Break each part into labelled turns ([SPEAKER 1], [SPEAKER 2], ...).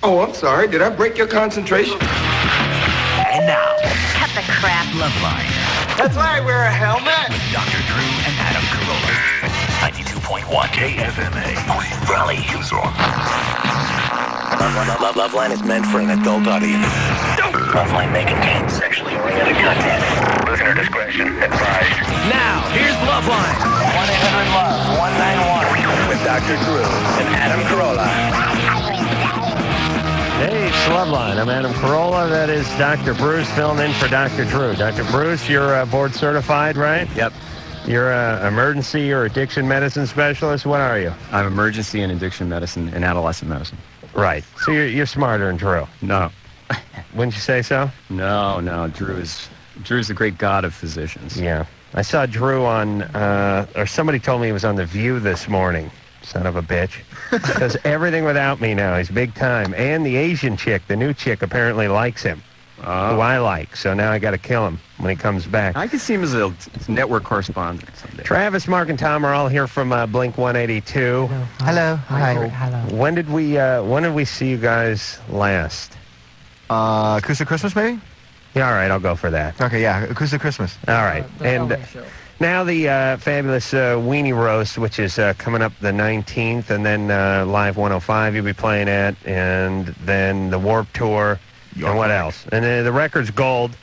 [SPEAKER 1] Oh, I'm sorry. Did I break your concentration?
[SPEAKER 2] And now,
[SPEAKER 3] Cut the crap.
[SPEAKER 2] Loveline.
[SPEAKER 1] That's why I wear a helmet.
[SPEAKER 2] With Dr. Drew and Adam Carolla. 92.1 KFMA. Raleigh, Tucson. Loveline is meant for an adult audience. Loveline may contain sexually oriented content. Listener discretion advised. Now, here's Loveline. 1-800-LOVE-191. With Dr. Drew and Adam Carolla.
[SPEAKER 4] Hey, it's Loveline. I'm Adam Carolla. That is Dr. Bruce filling in for Dr. Drew. Dr. Bruce, you're board certified, right?
[SPEAKER 5] Yep.
[SPEAKER 4] You're an emergency or addiction medicine specialist. What are you?
[SPEAKER 5] I'm emergency and addiction medicine and adolescent medicine.
[SPEAKER 4] Right. So you're smarter than Drew.
[SPEAKER 5] No.
[SPEAKER 4] Wouldn't you say so?
[SPEAKER 5] No. Drew's the great god of physicians.
[SPEAKER 4] Yeah. I saw Drew on, or somebody told me he was on The View this morning. Son of a bitch. Does everything without me now. He's big time. And the Asian chick, the new chick, apparently likes him. Who I like. So now I got to kill him when he comes back.
[SPEAKER 5] I could see him as a network correspondent someday.
[SPEAKER 4] Travis, Mark, and Tom are all here from Blink 182.
[SPEAKER 6] Hello. Hi.
[SPEAKER 4] Hello. When did we see you guys last?
[SPEAKER 6] Acoustic Christmas, maybe?
[SPEAKER 4] Yeah, all right, I'll go for that.
[SPEAKER 6] Okay, yeah, Acoustic Christmas.
[SPEAKER 4] All right. And now the fabulous Weenie Roast, which is coming up the 19th, and then Live 105 you'll be playing at, and then the Warped Tour, and what else? And the record's gold.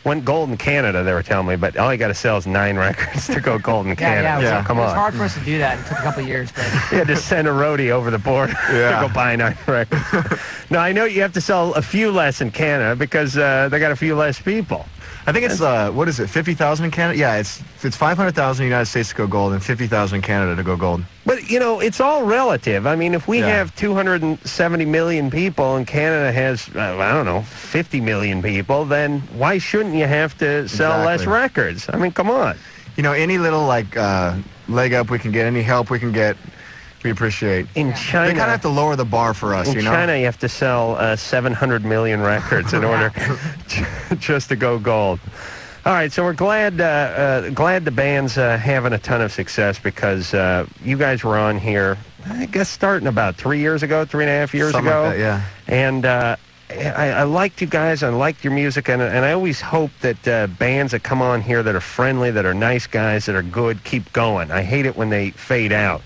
[SPEAKER 4] Went gold in Canada, they were telling me, but all you got to sell is 9 records to go gold in Canada.
[SPEAKER 7] Yeah,
[SPEAKER 4] so come on.
[SPEAKER 7] It was hard for us to do that. It took a couple of years. But
[SPEAKER 4] Yeah, just send a roadie over the border to go buy 9 records. No, I know you have to sell a few less in Canada because they got a few less people.
[SPEAKER 6] I think it's, what is it, 50,000 in Canada? Yeah, it's 500,000 in the United States to go gold and 50,000 in Canada to go gold.
[SPEAKER 4] But, you know, it's all relative. I mean, if we have 270 million people and Canada has, I don't know, 50 million people, then why shouldn't you have to sell less records? I mean, come on.
[SPEAKER 6] You know, any little, like, leg up we can get, any help we can get, we appreciate.
[SPEAKER 4] In China,
[SPEAKER 6] they kind of have to lower the bar for us,
[SPEAKER 4] you know? In China, you have to sell 700 million records in order just to go gold. All right, so we're glad the band's having a ton of success because you guys were on here, I guess, starting about 3 years ago, 3.5 years
[SPEAKER 6] Something
[SPEAKER 4] ago.
[SPEAKER 6] like that, yeah.
[SPEAKER 4] And I liked you guys. I liked your music, and I always hope that bands that come on here that are friendly, that are nice guys, that are good, keep going. I hate it when they fade out.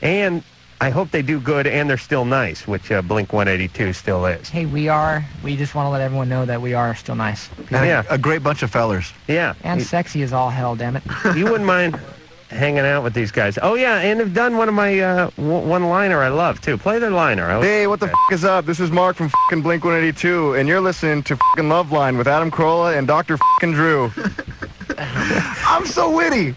[SPEAKER 4] And I hope they do good and they're still nice, which Blink 182 still is.
[SPEAKER 7] hey, we just want to let everyone know that we are still nice.
[SPEAKER 4] And
[SPEAKER 6] a great bunch of fellers.
[SPEAKER 4] Yeah.
[SPEAKER 7] And sexy as all hell, damn it.
[SPEAKER 4] You wouldn't mind hanging out with these guys. Oh, yeah, and have done one of my one-liner I love, too. Play their liner.
[SPEAKER 6] Hey, what the f*** is up? This is Mark from f***ing Blink 182, and you're listening to f***ing Loveline with Adam Carolla and Dr. f***ing Drew. I'm so witty.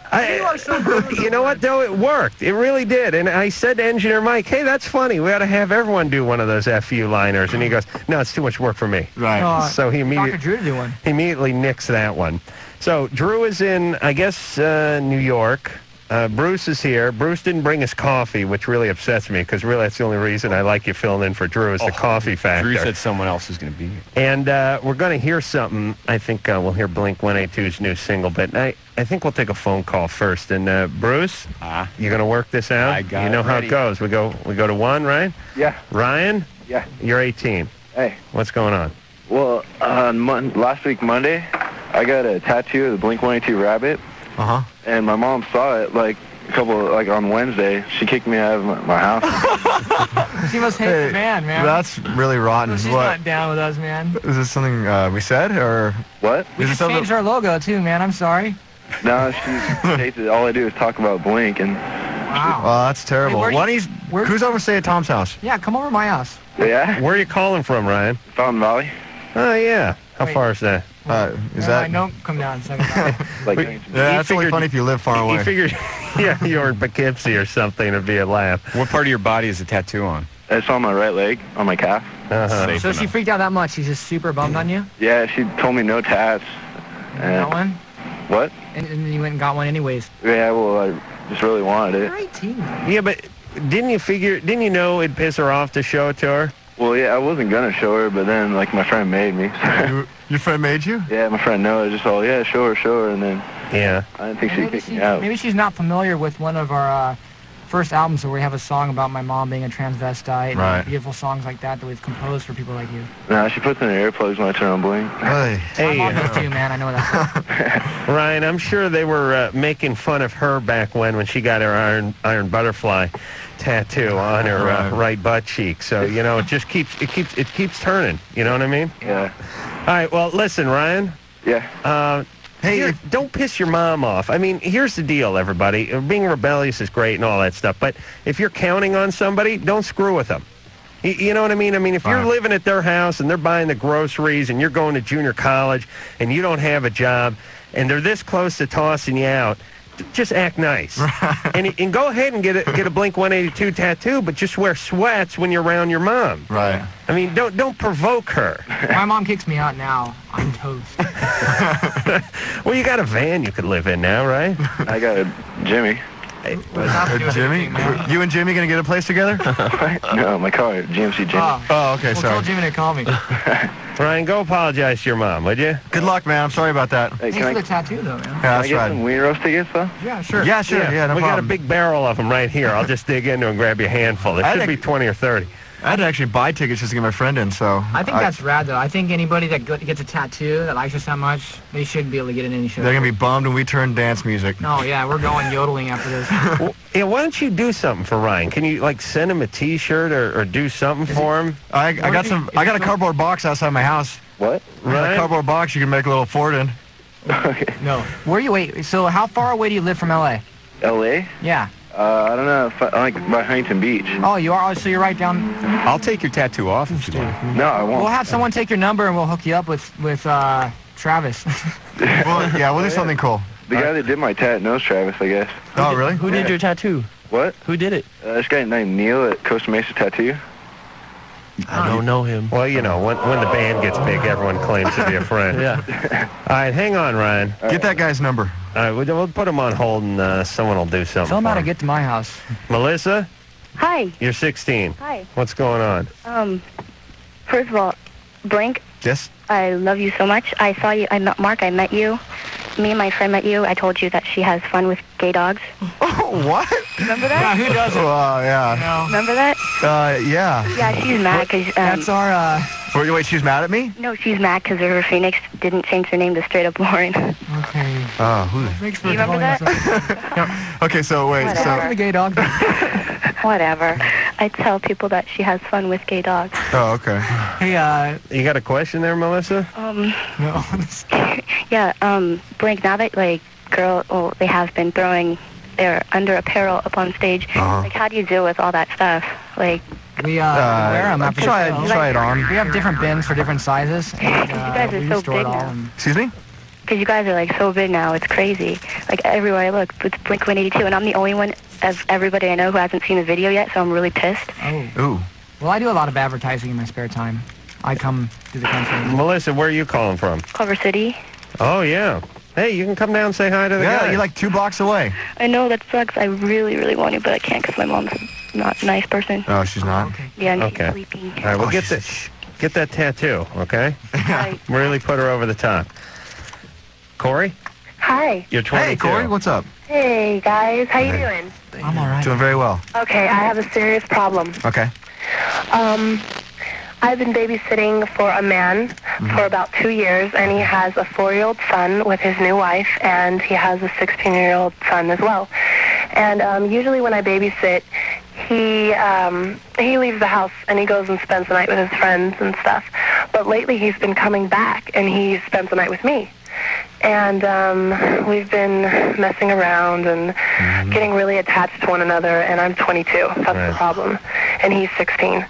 [SPEAKER 4] You know what, though? It worked. It really did. And I said to Engineer Mike, hey, that's funny. We ought to have everyone do one of those FU liners. And he goes, no, it's too much work for me.
[SPEAKER 6] Right.
[SPEAKER 4] So he
[SPEAKER 7] Dr. Drew to do one.
[SPEAKER 4] immediately nixed that one. So Drew is in, I guess, New York. Bruce is here. Bruce didn't bring his coffee, which really upsets me because really that's the only reason I like you filling in for Drew is the coffee factor.
[SPEAKER 5] Drew said someone else was going to be here.
[SPEAKER 4] And we're going to hear something. I think we'll hear Blink 182's new single, but I think we'll take a phone call first. And Bruce, you going to work this out?
[SPEAKER 5] I got it.
[SPEAKER 4] You know how
[SPEAKER 5] ready.
[SPEAKER 4] it goes. We go to 1, right?
[SPEAKER 8] Yeah.
[SPEAKER 4] Ryan?
[SPEAKER 8] Yeah.
[SPEAKER 4] You're 18.
[SPEAKER 8] Hey.
[SPEAKER 4] What's going on?
[SPEAKER 8] Well, last week, Monday, I got a tattoo of the Blink 182 rabbit.
[SPEAKER 6] Uh-huh.
[SPEAKER 8] And my mom saw it, on Wednesday. She kicked me out of my house.
[SPEAKER 7] She must hate the band, man.
[SPEAKER 6] That's really rotten.
[SPEAKER 7] She's
[SPEAKER 6] What?
[SPEAKER 7] not down with us, man.
[SPEAKER 6] Is this something we said, or?
[SPEAKER 8] What?
[SPEAKER 7] We just changed our logo, too, man. I'm sorry.
[SPEAKER 8] No, she hates it. All I do is talk about Blink, and...
[SPEAKER 7] Wow.
[SPEAKER 6] Oh, that's terrible.
[SPEAKER 7] Wait,
[SPEAKER 6] Why don't you cruise over and stay at Tom's house?
[SPEAKER 7] Yeah, come over to my house.
[SPEAKER 8] Yeah?
[SPEAKER 4] Where are you calling from, Ryan?
[SPEAKER 8] Fountain Valley.
[SPEAKER 4] Oh, yeah. How
[SPEAKER 7] Wait.
[SPEAKER 4] far is that?
[SPEAKER 6] Is that?
[SPEAKER 7] Don't come down a second time.
[SPEAKER 6] Yeah, it's only funny if you live far away.
[SPEAKER 4] You figured, yeah, you were in Poughkeepsie or something. It'd be a laugh.
[SPEAKER 5] What part of your body is the tattoo on?
[SPEAKER 8] It's on my right leg, on my calf.
[SPEAKER 4] Uh-huh.
[SPEAKER 7] So she freaked out that much. She's just super bummed on you?
[SPEAKER 8] Yeah, she told me no tats.
[SPEAKER 7] Got one?
[SPEAKER 8] What?
[SPEAKER 7] And you went and got one anyways.
[SPEAKER 8] Yeah, well, I just really wanted it.
[SPEAKER 7] You're 18.
[SPEAKER 4] Yeah, but didn't you know it'd piss her off to show it to her?
[SPEAKER 8] Well, yeah, I wasn't going to show her, but then, my friend made me.
[SPEAKER 6] Your friend made you?
[SPEAKER 8] Yeah, my friend Noah just all, yeah, show her, and then
[SPEAKER 4] Yeah.
[SPEAKER 8] I didn't think she'd kick me out.
[SPEAKER 7] Maybe she's not familiar with one of our first album, so we have a song about my mom being a transvestite.
[SPEAKER 6] Right.
[SPEAKER 7] And beautiful songs like that we've composed for people like you.
[SPEAKER 8] No, she puts in her earplugs when I turn on Bling.
[SPEAKER 6] Hey.
[SPEAKER 7] My mom does too, man. I know that.
[SPEAKER 4] Ryan, I'm sure they were making fun of her back when she got her iron butterfly tattoo on her right butt cheek. So it just keeps turning. You know what I mean?
[SPEAKER 8] Yeah.
[SPEAKER 4] All right. Well, listen, Ryan.
[SPEAKER 8] Yeah.
[SPEAKER 4] Hey, don't piss your mom off. I mean, here's the deal, everybody. Being rebellious is great and all that stuff, but if you're counting on somebody, don't screw with them. You know what I mean? I mean, if you're living at their house and they're buying the groceries and you're going to junior college and you don't have a job and they're this close to tossing you out, just act nice. And go ahead and get a Blink-182 tattoo, but just wear sweats when you're around your mom.
[SPEAKER 6] Right.
[SPEAKER 4] I mean, don't provoke her.
[SPEAKER 7] My mom kicks me out now. I'm toast.
[SPEAKER 4] Well, you got a van you could live in now, right?
[SPEAKER 8] I got a Jimmy.
[SPEAKER 6] Jimmy? You and Jimmy going to get a place together?
[SPEAKER 8] No, my car, GMC Jimmy.
[SPEAKER 6] Oh, okay,
[SPEAKER 7] Well,
[SPEAKER 6] sorry.
[SPEAKER 7] tell Jimmy to call me.
[SPEAKER 4] Ryan, go apologize to your mom, would you?
[SPEAKER 6] Good luck, man. I'm sorry about that.
[SPEAKER 8] Hey,
[SPEAKER 7] Thanks
[SPEAKER 8] can
[SPEAKER 7] for
[SPEAKER 8] I
[SPEAKER 7] the tattoo, though, man.
[SPEAKER 6] Yeah,
[SPEAKER 8] can I
[SPEAKER 6] that's
[SPEAKER 8] get
[SPEAKER 6] right.
[SPEAKER 8] some wiener roast tickets, though?
[SPEAKER 7] Yeah, sure.
[SPEAKER 6] Yeah, sure. Yeah, no
[SPEAKER 4] we got a
[SPEAKER 6] problem.
[SPEAKER 4] big barrel of them right here. I'll just dig into and grab you a handful. There should be 20 or 30.
[SPEAKER 6] I had to actually buy tickets just to get my friend in, so...
[SPEAKER 7] I think that's rad, though. I think anybody that gets a tattoo that likes us that much, they should be able to get in any show.
[SPEAKER 6] They're going to be bummed when we turn dance music.
[SPEAKER 7] No, yeah, we're going yodeling after this.
[SPEAKER 4] Well, yeah, why don't you do something for Ryan? Can you, send him a T-shirt or do something for him?
[SPEAKER 6] I got a cardboard box outside my house.
[SPEAKER 8] What?
[SPEAKER 6] A cardboard box you can make a little fort in.
[SPEAKER 8] Okay.
[SPEAKER 7] No. Where you wait? So how far away do you live from L.A.?
[SPEAKER 8] L.A.?
[SPEAKER 7] Yeah.
[SPEAKER 8] I don't know. Like by Huntington Beach.
[SPEAKER 7] Oh, you are? So you're right down...
[SPEAKER 5] I'll take your tattoo off if you want.
[SPEAKER 8] No, I won't.
[SPEAKER 7] We'll have someone take your number and we'll hook you up with Travis.
[SPEAKER 6] We'll do something cool.
[SPEAKER 8] The guy that did my tat knows Travis, I guess.
[SPEAKER 6] Oh, really?
[SPEAKER 3] Who did your tattoo?
[SPEAKER 8] What?
[SPEAKER 3] Who did it?
[SPEAKER 8] This guy named Neil at Costa Mesa Tattoo.
[SPEAKER 3] I don't know him.
[SPEAKER 4] Well, when the band gets big, everyone claims to be a friend.
[SPEAKER 3] Yeah.
[SPEAKER 4] All right, hang on, Ryan.
[SPEAKER 6] Get that guy's number.
[SPEAKER 4] All right, we'll put him on hold and someone will do something
[SPEAKER 7] Tell him how
[SPEAKER 4] for
[SPEAKER 7] to
[SPEAKER 4] him.
[SPEAKER 7] get to my house.
[SPEAKER 4] Melissa,
[SPEAKER 9] Hi.
[SPEAKER 4] you're 16.
[SPEAKER 9] Hi.
[SPEAKER 4] What's going on?
[SPEAKER 9] First of all, Blink,
[SPEAKER 6] Yes?
[SPEAKER 9] I love you so much. I saw you, Mark, I met you. Me and my friend met you. I told you that she has fun with gay dogs.
[SPEAKER 6] Oh, what?
[SPEAKER 9] Remember that?
[SPEAKER 7] Yeah, who doesn't?
[SPEAKER 6] Oh, yeah.
[SPEAKER 7] No.
[SPEAKER 9] Remember that?
[SPEAKER 6] Yeah.
[SPEAKER 9] Yeah, she's mad because...
[SPEAKER 7] That's our,
[SPEAKER 6] Wait, she's mad at me?
[SPEAKER 9] No, she's mad because River Phoenix didn't change her name to Straight Up Lauren.
[SPEAKER 7] Okay.
[SPEAKER 6] Oh, who?
[SPEAKER 7] Thanks for
[SPEAKER 9] You remember
[SPEAKER 7] telling
[SPEAKER 9] that?
[SPEAKER 7] us.
[SPEAKER 6] Okay, so wait,
[SPEAKER 9] Whatever.
[SPEAKER 7] The gay dog.
[SPEAKER 9] Whatever. I tell people that she has fun with gay dogs.
[SPEAKER 6] Oh, okay.
[SPEAKER 7] Hey,
[SPEAKER 4] You got a question there, Melissa?
[SPEAKER 7] no.
[SPEAKER 9] Yeah, Blink, now that, they have been throwing their under apparel up on stage, how do you deal with all that stuff?
[SPEAKER 7] We wear them after
[SPEAKER 6] try
[SPEAKER 7] the show.
[SPEAKER 6] try it on.
[SPEAKER 7] We have different bins for different sizes. And,
[SPEAKER 9] You guys are
[SPEAKER 7] we
[SPEAKER 9] so
[SPEAKER 7] store it
[SPEAKER 9] big
[SPEAKER 7] all.
[SPEAKER 9] now.
[SPEAKER 7] And
[SPEAKER 6] Excuse me?
[SPEAKER 9] Because you guys are, so big now. It's crazy. Everywhere I look, it's Blink-182, and I'm the only one of everybody I know who hasn't seen the video yet, so I'm really pissed.
[SPEAKER 7] oh.
[SPEAKER 6] Ooh.
[SPEAKER 7] Well, I do a lot of advertising in my spare time. I come to the country.
[SPEAKER 4] Melissa, where are you calling from?
[SPEAKER 9] Culver City.
[SPEAKER 4] Oh, yeah. Hey, you can come down and say hi to the guy.
[SPEAKER 6] Yeah, you're 2 blocks away.
[SPEAKER 9] I know that sucks. I really, really want to, but I can't because my mom's not a nice person.
[SPEAKER 6] Oh, she's not?
[SPEAKER 7] Okay.
[SPEAKER 9] Yeah, and
[SPEAKER 4] Okay.
[SPEAKER 9] she's sleeping.
[SPEAKER 4] All right, well,
[SPEAKER 6] Oh,
[SPEAKER 4] get that tattoo, okay?
[SPEAKER 9] Right.
[SPEAKER 4] Really put her over the top. Corey,
[SPEAKER 9] Hi.
[SPEAKER 4] you're 22.
[SPEAKER 6] Hey, Corey, what's up?
[SPEAKER 9] Hey, guys. How you doing?
[SPEAKER 7] I'm all right.
[SPEAKER 6] Doing very well.
[SPEAKER 9] Okay, I have a serious problem.
[SPEAKER 6] Okay.
[SPEAKER 9] I've been babysitting for a man for about 2 years, and he has a 4-year-old son with his new wife, and he has a 16-year-old son as well. And usually when I babysit, he leaves the house and he goes and spends the night with his friends and stuff. But lately he's been coming back, and he spends the night with me. And we've been messing around and getting really attached to one another, and I'm 22. That's the problem. And he's 16.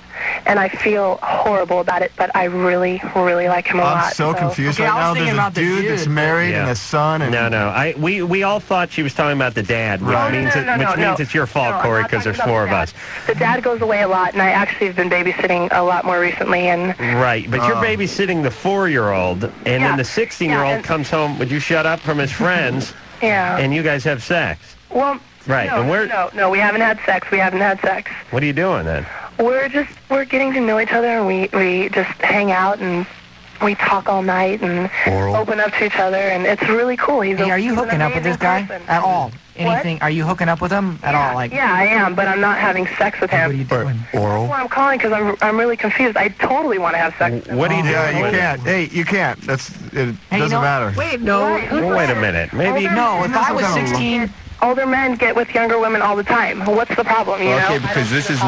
[SPEAKER 9] And I feel horrible about it, but I really, really like him a lot.
[SPEAKER 6] I'm so confused
[SPEAKER 7] Okay,
[SPEAKER 6] right
[SPEAKER 7] I
[SPEAKER 6] now.
[SPEAKER 7] was thinking
[SPEAKER 6] There's a
[SPEAKER 7] about the
[SPEAKER 6] dude that's
[SPEAKER 7] dude.
[SPEAKER 6] married
[SPEAKER 4] Yeah.
[SPEAKER 6] and a son. And
[SPEAKER 4] No. We all thought she was talking about the dad, which
[SPEAKER 9] No,
[SPEAKER 4] means it's your fault,
[SPEAKER 9] No,
[SPEAKER 4] Corey,
[SPEAKER 9] I'm not
[SPEAKER 4] because there's
[SPEAKER 9] talking
[SPEAKER 4] 4
[SPEAKER 9] about
[SPEAKER 4] of
[SPEAKER 9] the
[SPEAKER 4] us.
[SPEAKER 9] dad. The dad goes away a lot, and I actually have been babysitting a lot more recently. And
[SPEAKER 4] Right, but you're babysitting the 4-year-old, and then
[SPEAKER 9] Yeah.
[SPEAKER 4] the 16-year-old
[SPEAKER 9] Yeah, and-
[SPEAKER 4] comes home. Would you shut up from his friends?
[SPEAKER 9] yeah.
[SPEAKER 4] And you guys have sex.
[SPEAKER 9] Well,
[SPEAKER 4] Right,
[SPEAKER 9] no,
[SPEAKER 4] and we're-
[SPEAKER 9] no, we haven't had sex. We haven't had sex.
[SPEAKER 4] What are you doing then?
[SPEAKER 9] We're getting to know each other, and we just hang out and we talk all night and open up to each other, and it's really cool.
[SPEAKER 7] Hey, are you hooking up with this guy at all? Anything? Are you hooking up with him at all? Like?
[SPEAKER 9] Yeah, I am, but I'm not having sex with him.
[SPEAKER 7] What are you doing?
[SPEAKER 6] Oral?
[SPEAKER 9] Well, I'm calling because I'm really confused. I totally want to have sex with him.
[SPEAKER 4] What are you doing?
[SPEAKER 6] Yeah, you can't. Hey, you can't. It doesn't matter.
[SPEAKER 7] Wait, no.
[SPEAKER 4] Wait a minute. Maybe
[SPEAKER 7] No, if I was 16...
[SPEAKER 9] Older men get with younger women all the time. What's the problem, you know?
[SPEAKER 5] Okay, because this is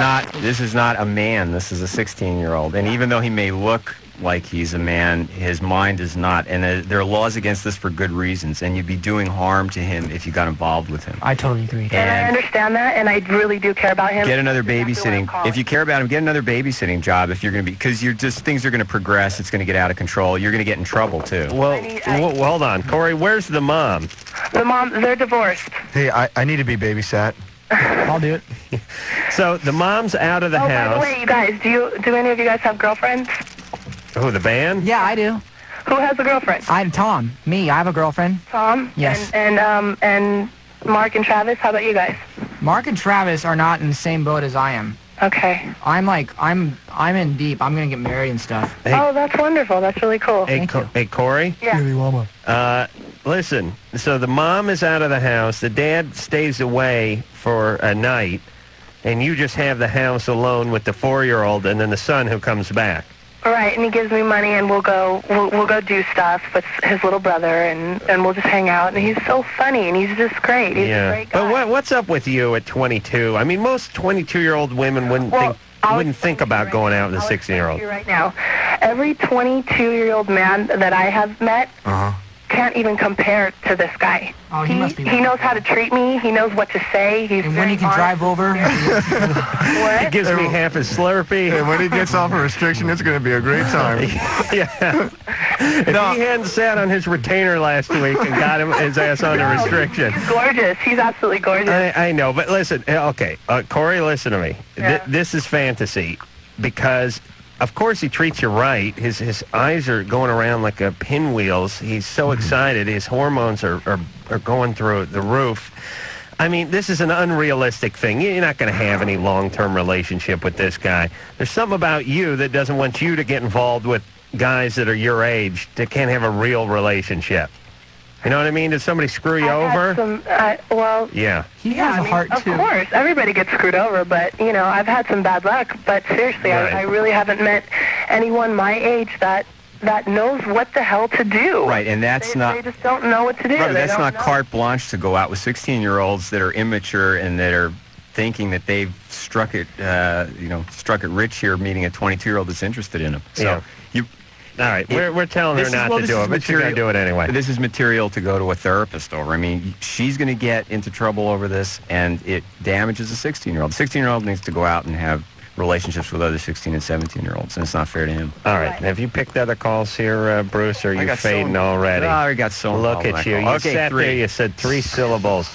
[SPEAKER 5] not a man. This is a 16-year-old. And even though he may look like he's a man, his mind is not. And there are laws against this for good reasons. And you'd be doing harm to him if you got involved with him.
[SPEAKER 7] I totally agree.
[SPEAKER 9] And I understand that, and I really do care about him.
[SPEAKER 5] Get another babysitting. If you care about him, get another babysitting job. If you're going to be, because things are going to progress. It's going to get out of control. You're going to get in trouble too.
[SPEAKER 4] Well, hold on, Corey. Where's the mom?
[SPEAKER 9] The mom, they're divorced.
[SPEAKER 6] Hey, I need to be babysat.
[SPEAKER 7] I'll do it.
[SPEAKER 4] So the mom's out of the house.
[SPEAKER 9] By the way, you guys, do any of you guys have girlfriends?
[SPEAKER 4] Who, the band?
[SPEAKER 7] Yeah, I do.
[SPEAKER 9] Who has a girlfriend?
[SPEAKER 7] I'm Tom. Me, I have a girlfriend.
[SPEAKER 9] Tom?
[SPEAKER 7] Yes.
[SPEAKER 9] And Mark and Travis, how about you guys?
[SPEAKER 7] Mark and Travis are not in the same boat as I am.
[SPEAKER 9] Okay.
[SPEAKER 7] I'm in deep. I'm gonna get married and stuff.
[SPEAKER 4] Hey.
[SPEAKER 9] Oh, that's wonderful. That's really cool.
[SPEAKER 4] Hey, hey, Corey?
[SPEAKER 9] Yeah.
[SPEAKER 4] Listen, so the mom is out of the house, the dad stays away for a night, and you just have the house alone with the 4-year-old and then the son who comes back.
[SPEAKER 9] Right, and he gives me money, and we'll go do stuff with his little brother, and we'll just hang out. And he's so funny, and he's just great. He's a great guy.
[SPEAKER 4] But what's up with you at 22? I mean, most 22-year-old women wouldn't think about going out with a 16-year-old.
[SPEAKER 9] Right now, every 22-year-old man that I have met can't even compare to this guy.
[SPEAKER 7] Oh, he must be.
[SPEAKER 9] He knows how to treat me. He knows what to say. He's
[SPEAKER 7] and when he can drive over.
[SPEAKER 4] He gives me half his Slurpee.
[SPEAKER 6] Hey, when he gets off a restriction, it's going to be a great time.
[SPEAKER 4] Yeah. If he hadn't sat on his retainer last week and got his ass on a restriction.
[SPEAKER 9] He's gorgeous. He's absolutely gorgeous.
[SPEAKER 4] I know, but listen, okay, Corey, listen to me.
[SPEAKER 9] Yeah.
[SPEAKER 4] This is fantasy because, of course, he treats you right. His eyes are going around like pinwheels. He's so excited. His hormones are going through the roof. I mean, this is an unrealistic thing. You're not going to have any long-term relationship with this guy. There's something about you that doesn't want you to get involved with guys that are your age that can't have a real relationship. You know what I mean? Did somebody screw you over?
[SPEAKER 9] Well,
[SPEAKER 4] yeah.
[SPEAKER 7] He has a heart, too.
[SPEAKER 9] Of course. Everybody gets screwed over, but, you know, I've had some bad luck. But seriously, I really haven't met anyone my age that knows what the hell to do.
[SPEAKER 5] Right, and they
[SPEAKER 9] just don't know what to do.
[SPEAKER 5] Right, but that's not carte blanche to go out with 16-year-olds that are immature and that are thinking that they've struck it rich here, meeting a 22-year-old that's interested in them. So
[SPEAKER 4] all right, we're telling her not to do it, but she's going to do it anyway.
[SPEAKER 5] This is material to go to a therapist over. I mean, she's going to get into trouble over this, and it damages a 16-year-old. The 16-year-old needs to go out and have relationships with other 16 and 17-year-olds, and it's not fair to him.
[SPEAKER 4] All right, have you picked other calls here, Bruce, or are you fading already?
[SPEAKER 5] No, I got so
[SPEAKER 4] Look at you. You sat there, you said 3 syllables.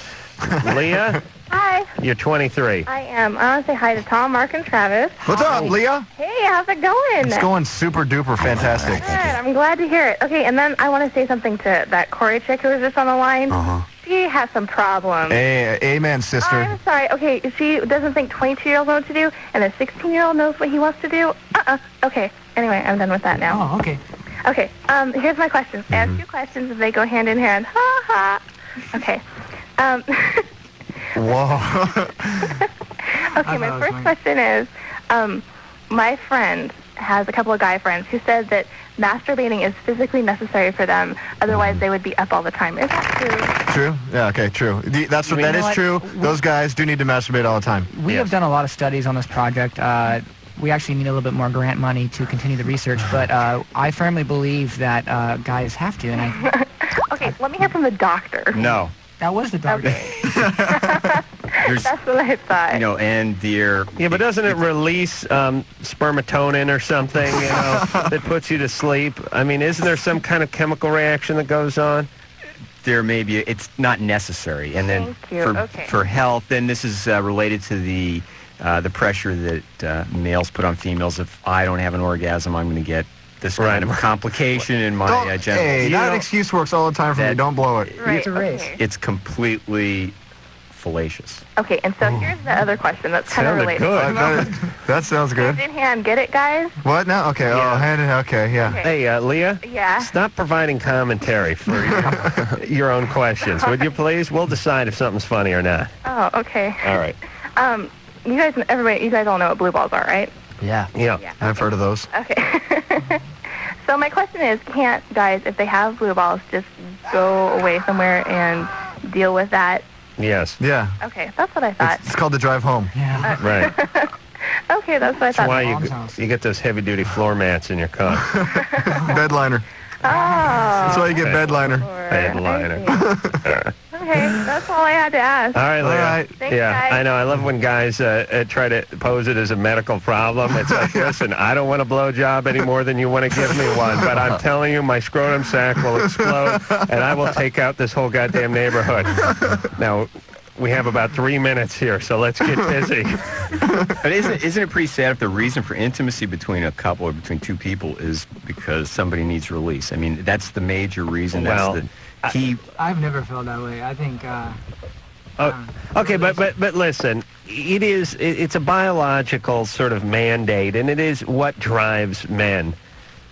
[SPEAKER 4] Leah?
[SPEAKER 10] Hi.
[SPEAKER 4] You're 23.
[SPEAKER 10] I am. I want to say hi to Tom, Mark, and Travis.
[SPEAKER 6] What's up, Leah?
[SPEAKER 10] Hey, how's it going?
[SPEAKER 6] It's going super duper fantastic.
[SPEAKER 10] Good. I'm glad to hear it. Okay, and then I want to say something to that Corey chick who was just on the line. She has some problems.
[SPEAKER 6] Hey, amen, sister.
[SPEAKER 10] I'm sorry. Okay, she doesn't think 22-year-olds know what to do, and a 16-year-old knows what he wants to do. Okay. Anyway, I'm done with that now.
[SPEAKER 7] Oh, okay.
[SPEAKER 10] Okay. Here's my question. I have 2 questions, and they go hand in hand. Ha ha. Okay.
[SPEAKER 6] Whoa.
[SPEAKER 10] Okay, my first question is, my friend has a couple of guy friends who said that masturbating is physically necessary for them, otherwise they would be up all the time. Is that true?
[SPEAKER 6] True? Yeah, okay, true. That is true. Those guys do need to masturbate all the time.
[SPEAKER 7] We have done a lot of studies on this project. We actually need a little bit more grant money to continue the research, but I firmly believe that guys have to. And
[SPEAKER 10] Okay, let me hear from the doctor.
[SPEAKER 5] No.
[SPEAKER 7] That was the doctor.
[SPEAKER 10] That's what I thought.
[SPEAKER 5] You know, and
[SPEAKER 4] Yeah, but doesn't it release spermatonin or something, that puts you to sleep? I mean, isn't there some kind of chemical reaction that goes on?
[SPEAKER 5] There may be. It's not necessary. And then for health, then this is related to the pressure that males put on females. If I don't have an orgasm, I'm going to get this kind of complication in my genitals.
[SPEAKER 6] Hey, that excuse works all the time for me. Don't blow it.
[SPEAKER 10] Right,
[SPEAKER 5] It's completely fallacious.
[SPEAKER 10] Okay, and so here's the other question that's kind of related.
[SPEAKER 6] That sounds good.
[SPEAKER 10] Hand in hand, get it, guys?
[SPEAKER 6] What now? Okay,
[SPEAKER 4] Yeah.
[SPEAKER 6] oh, hand in, okay, yeah.
[SPEAKER 10] Okay.
[SPEAKER 4] Hey, Leah?
[SPEAKER 10] Yeah?
[SPEAKER 4] Stop providing commentary for your own questions, would you please? We'll decide if something's funny or not.
[SPEAKER 10] Oh, okay.
[SPEAKER 4] All right.
[SPEAKER 10] You guys all know what blue balls are, right?
[SPEAKER 4] Yeah.
[SPEAKER 6] I've heard of those.
[SPEAKER 10] Okay. So my question is, can't guys, if they have blue balls, just go away somewhere and deal with that?
[SPEAKER 4] Yes.
[SPEAKER 6] Yeah.
[SPEAKER 10] Okay, that's what I thought.
[SPEAKER 6] It's called the drive home.
[SPEAKER 7] Yeah.
[SPEAKER 4] Right.
[SPEAKER 10] Okay, that's what I
[SPEAKER 4] That's
[SPEAKER 10] thought.
[SPEAKER 4] why
[SPEAKER 7] Mom's
[SPEAKER 4] you get those heavy-duty floor mats in your car.
[SPEAKER 6] Bedliner.
[SPEAKER 10] Oh.
[SPEAKER 6] That's why you get bedliner.
[SPEAKER 4] Headliner.
[SPEAKER 10] Okay, that's all I had to ask.
[SPEAKER 4] All right, Leah.
[SPEAKER 6] All right.
[SPEAKER 10] Thanks,
[SPEAKER 4] Yeah,
[SPEAKER 10] guys.
[SPEAKER 4] I know. I love when guys try to pose it as a medical problem. It's like, listen, I don't want a blowjob any more than you want to give me one, but I'm telling you, my scrotum sac will explode, and I will take out this whole goddamn neighborhood. Now, we have about 3 minutes here, so let's get busy.
[SPEAKER 5] But isn't it pretty sad if the reason for intimacy between a couple or between two people is because somebody needs release? I mean, that's the major reason.
[SPEAKER 4] Well,
[SPEAKER 5] That's the key.
[SPEAKER 7] I've never felt that way. I think.
[SPEAKER 4] Okay, but listen, it's a biological sort of mandate, and it is what drives men.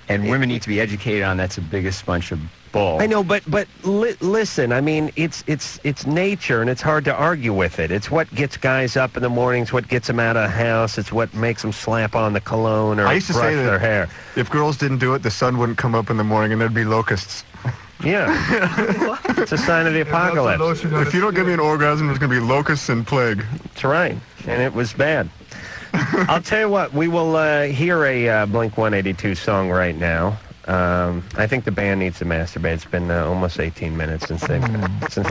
[SPEAKER 5] And women need to be educated on that's the biggest bunch of bull.
[SPEAKER 4] I know, but listen, I mean, it's nature, and it's hard to argue with it. It's what gets guys up in the mornings, what gets them out of the house. It's what makes them slap on the cologne or
[SPEAKER 6] I used to
[SPEAKER 4] brush
[SPEAKER 6] say that
[SPEAKER 4] their hair.
[SPEAKER 6] if girls didn't do it, the sun wouldn't come up in the morning and there'd be locusts.
[SPEAKER 4] Yeah. It's a sign of the apocalypse.
[SPEAKER 6] If you don't give me an orgasm, there's going to be locusts and plague.
[SPEAKER 4] That's right, and it was bad. I'll tell you what, we will hear a Blink-182 song right now. I think the band needs to masturbate. It's been almost 18 minutes since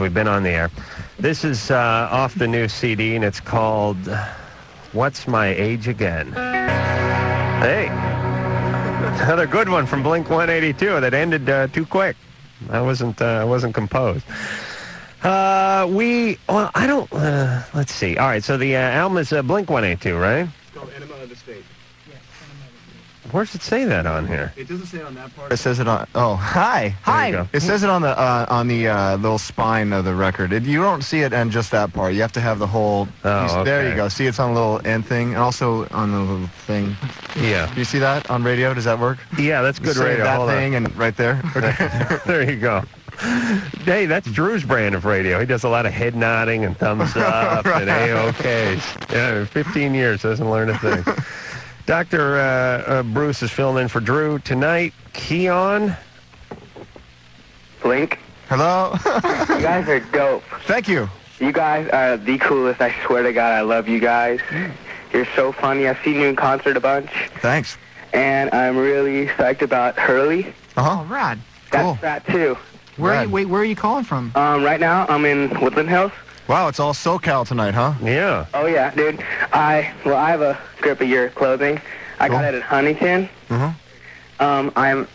[SPEAKER 4] we've been on the air. This is off the new CD, and it's called What's My Age Again? Hey, another good one from Blink-182 that ended too quick. I wasn't composed. Let's see. All right, so the album is Blink-182, right?
[SPEAKER 6] It's called Enema of the State.
[SPEAKER 4] Where's it say that on here?
[SPEAKER 6] It doesn't say on that part. It says it on. Oh, hi.
[SPEAKER 4] There you go.
[SPEAKER 6] It says it on the little spine of the record. You don't see it on just that part. You have to have the whole.
[SPEAKER 4] Oh,
[SPEAKER 6] There
[SPEAKER 4] okay.
[SPEAKER 6] you go. See, it's on a little end thing, and also on the little thing.
[SPEAKER 4] Yeah.
[SPEAKER 6] Do you see that on radio? Does that work?
[SPEAKER 4] Yeah, that's good
[SPEAKER 6] Say
[SPEAKER 4] radio.
[SPEAKER 6] that
[SPEAKER 4] Hold
[SPEAKER 6] thing
[SPEAKER 4] on.
[SPEAKER 6] and right there. Okay.
[SPEAKER 4] There you go. Hey, that's Drew's brand of radio. He does a lot of head nodding and thumbs up and A-OKs. Yeah, 15 years, doesn't learn a thing. Dr. Bruce is filling in for Drew tonight. Keon.
[SPEAKER 11] Blink.
[SPEAKER 6] Hello.
[SPEAKER 11] You guys are dope.
[SPEAKER 6] Thank you.
[SPEAKER 11] You guys are the coolest. I swear to God, I love you guys. You're so funny. I've seen you in concert a bunch.
[SPEAKER 6] Thanks.
[SPEAKER 11] And I'm really psyched about Hurley.
[SPEAKER 6] Uh-huh.
[SPEAKER 7] Oh, rad.
[SPEAKER 6] Cool.
[SPEAKER 11] That's that too.
[SPEAKER 7] Where are you calling from?
[SPEAKER 11] Right now I'm in Woodland Hills.
[SPEAKER 6] Wow, it's all SoCal tonight, huh?
[SPEAKER 4] Yeah.
[SPEAKER 11] Oh yeah, dude. I have a grip of your clothing. I got it at Huntington.
[SPEAKER 6] Uh-huh.
[SPEAKER 11] I'm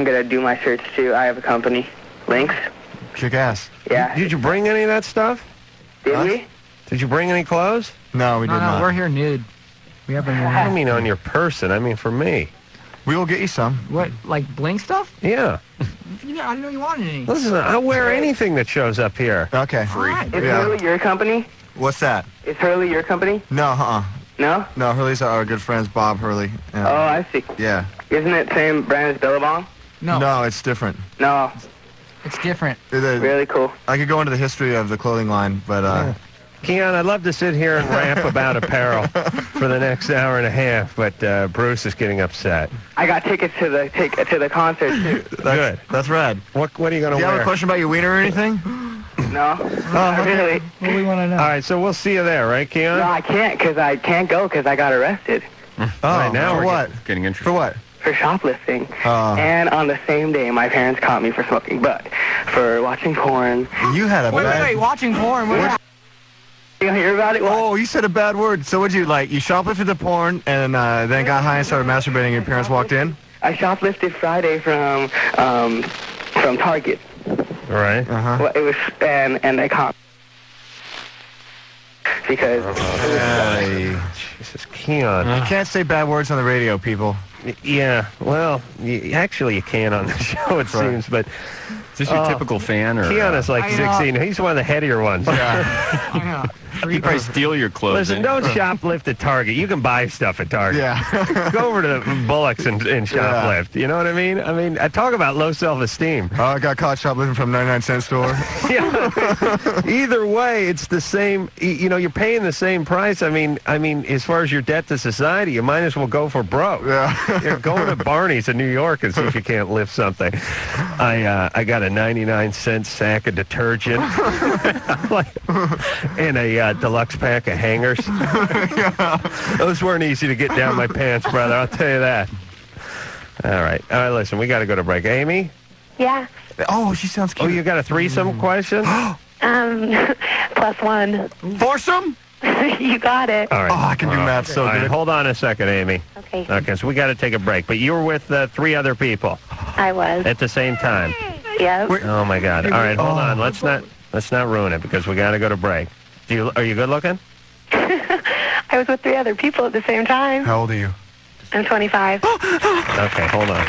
[SPEAKER 11] gonna do my shirts too. I have a company, Links.
[SPEAKER 6] Kick ass.
[SPEAKER 11] Yeah.
[SPEAKER 4] Did you bring any of that stuff?
[SPEAKER 11] Did we?
[SPEAKER 4] Did you bring any clothes?
[SPEAKER 6] No, we did not.
[SPEAKER 7] We're here nude. We have been
[SPEAKER 4] I don't mean on your person. I mean for me.
[SPEAKER 6] We will get you some.
[SPEAKER 7] What, like Blink stuff?
[SPEAKER 4] Yeah.
[SPEAKER 7] I didn't know you wanted any.
[SPEAKER 4] Listen, I'll wear anything that shows up here.
[SPEAKER 6] Okay.
[SPEAKER 7] Free.
[SPEAKER 11] Is Hurley your company?
[SPEAKER 6] What's that?
[SPEAKER 11] Is Hurley your company?
[SPEAKER 6] No,
[SPEAKER 11] No?
[SPEAKER 6] No, Hurley's our good friends, Bob Hurley.
[SPEAKER 11] Oh, I see.
[SPEAKER 6] Yeah.
[SPEAKER 11] Isn't it same brand as Billabong?
[SPEAKER 7] No.
[SPEAKER 6] No, it's different.
[SPEAKER 11] No.
[SPEAKER 7] It's different.
[SPEAKER 11] Really cool.
[SPEAKER 6] I could go into the history of the clothing line, but
[SPEAKER 4] Keon, I'd love to sit here and rap about apparel for the next hour and a half, but Bruce is getting upset.
[SPEAKER 11] I got tickets to the concert too.
[SPEAKER 4] Good.
[SPEAKER 6] That's rad.
[SPEAKER 4] What are you going to wear?
[SPEAKER 6] Do you have a question about your wiener or anything?
[SPEAKER 11] No. Not really.
[SPEAKER 7] What do we want to know?
[SPEAKER 4] All right, so we'll see you there, right, Keon?
[SPEAKER 11] No, I can't because I got arrested.
[SPEAKER 6] Oh,
[SPEAKER 4] right, now
[SPEAKER 6] for
[SPEAKER 4] we're
[SPEAKER 6] what?
[SPEAKER 5] Getting interested.
[SPEAKER 6] For what?
[SPEAKER 11] For shoplifting. And on the same day, my parents caught me for smoking butt, for watching porn.
[SPEAKER 6] You had a
[SPEAKER 7] Wait, watching porn?
[SPEAKER 11] You hear about it?
[SPEAKER 6] Oh, you said a bad word. So what'd you, you shoplifted the porn and then got high and started masturbating and your parents walked in?
[SPEAKER 11] I shoplifted Friday from Target.
[SPEAKER 4] All right.
[SPEAKER 6] Uh-huh.
[SPEAKER 11] Well, it was, and they caught me. Because...
[SPEAKER 4] Jesus, Keon.
[SPEAKER 6] You can't say bad words on the radio, people.
[SPEAKER 4] Yeah, well, actually you can on the show, it seems, but
[SPEAKER 5] Is this your typical fan? Or,
[SPEAKER 4] Keanu's like 16. He's one of the headier ones.
[SPEAKER 5] Yeah. He probably steal your clothes.
[SPEAKER 4] Listen, don't shoplift at Target. You can buy stuff at Target.
[SPEAKER 6] Yeah.
[SPEAKER 4] Go over to Bullock's and shoplift. You know what I mean? I talk about low self-esteem.
[SPEAKER 6] I got caught shoplifting from 99-cent store.
[SPEAKER 4] Yeah. Either way, it's the same. You know, you're paying the same price. I mean, as far as your debt to society, you might as well go for broke.
[SPEAKER 6] Yeah.
[SPEAKER 4] You're going to Barney's in New York and see if you can't lift something. I got a 99-cent sack of detergent and a deluxe pack of hangers. Those weren't easy to get down my pants, brother. I'll tell you that. All right. Listen, we got to go to break. Amy?
[SPEAKER 9] Yeah.
[SPEAKER 6] Oh, she sounds cute.
[SPEAKER 4] Oh, you got a threesome question?
[SPEAKER 9] Plus one.
[SPEAKER 6] Foursome?
[SPEAKER 9] You got it.
[SPEAKER 4] All right.
[SPEAKER 6] Oh, I can do math so good.
[SPEAKER 4] Right, hold on a second, Amy.
[SPEAKER 9] Okay.
[SPEAKER 4] Okay, so we got to take a break. But you were with 3 other people
[SPEAKER 9] I was.
[SPEAKER 4] at the same time.
[SPEAKER 9] Yep.
[SPEAKER 4] Oh my God! All right, hold on. Let's not ruin it because we got to go to break. Are you good looking?
[SPEAKER 9] I was with 3 other people at the same time.
[SPEAKER 6] How old are you?
[SPEAKER 9] I'm 25.
[SPEAKER 4] Okay, hold on.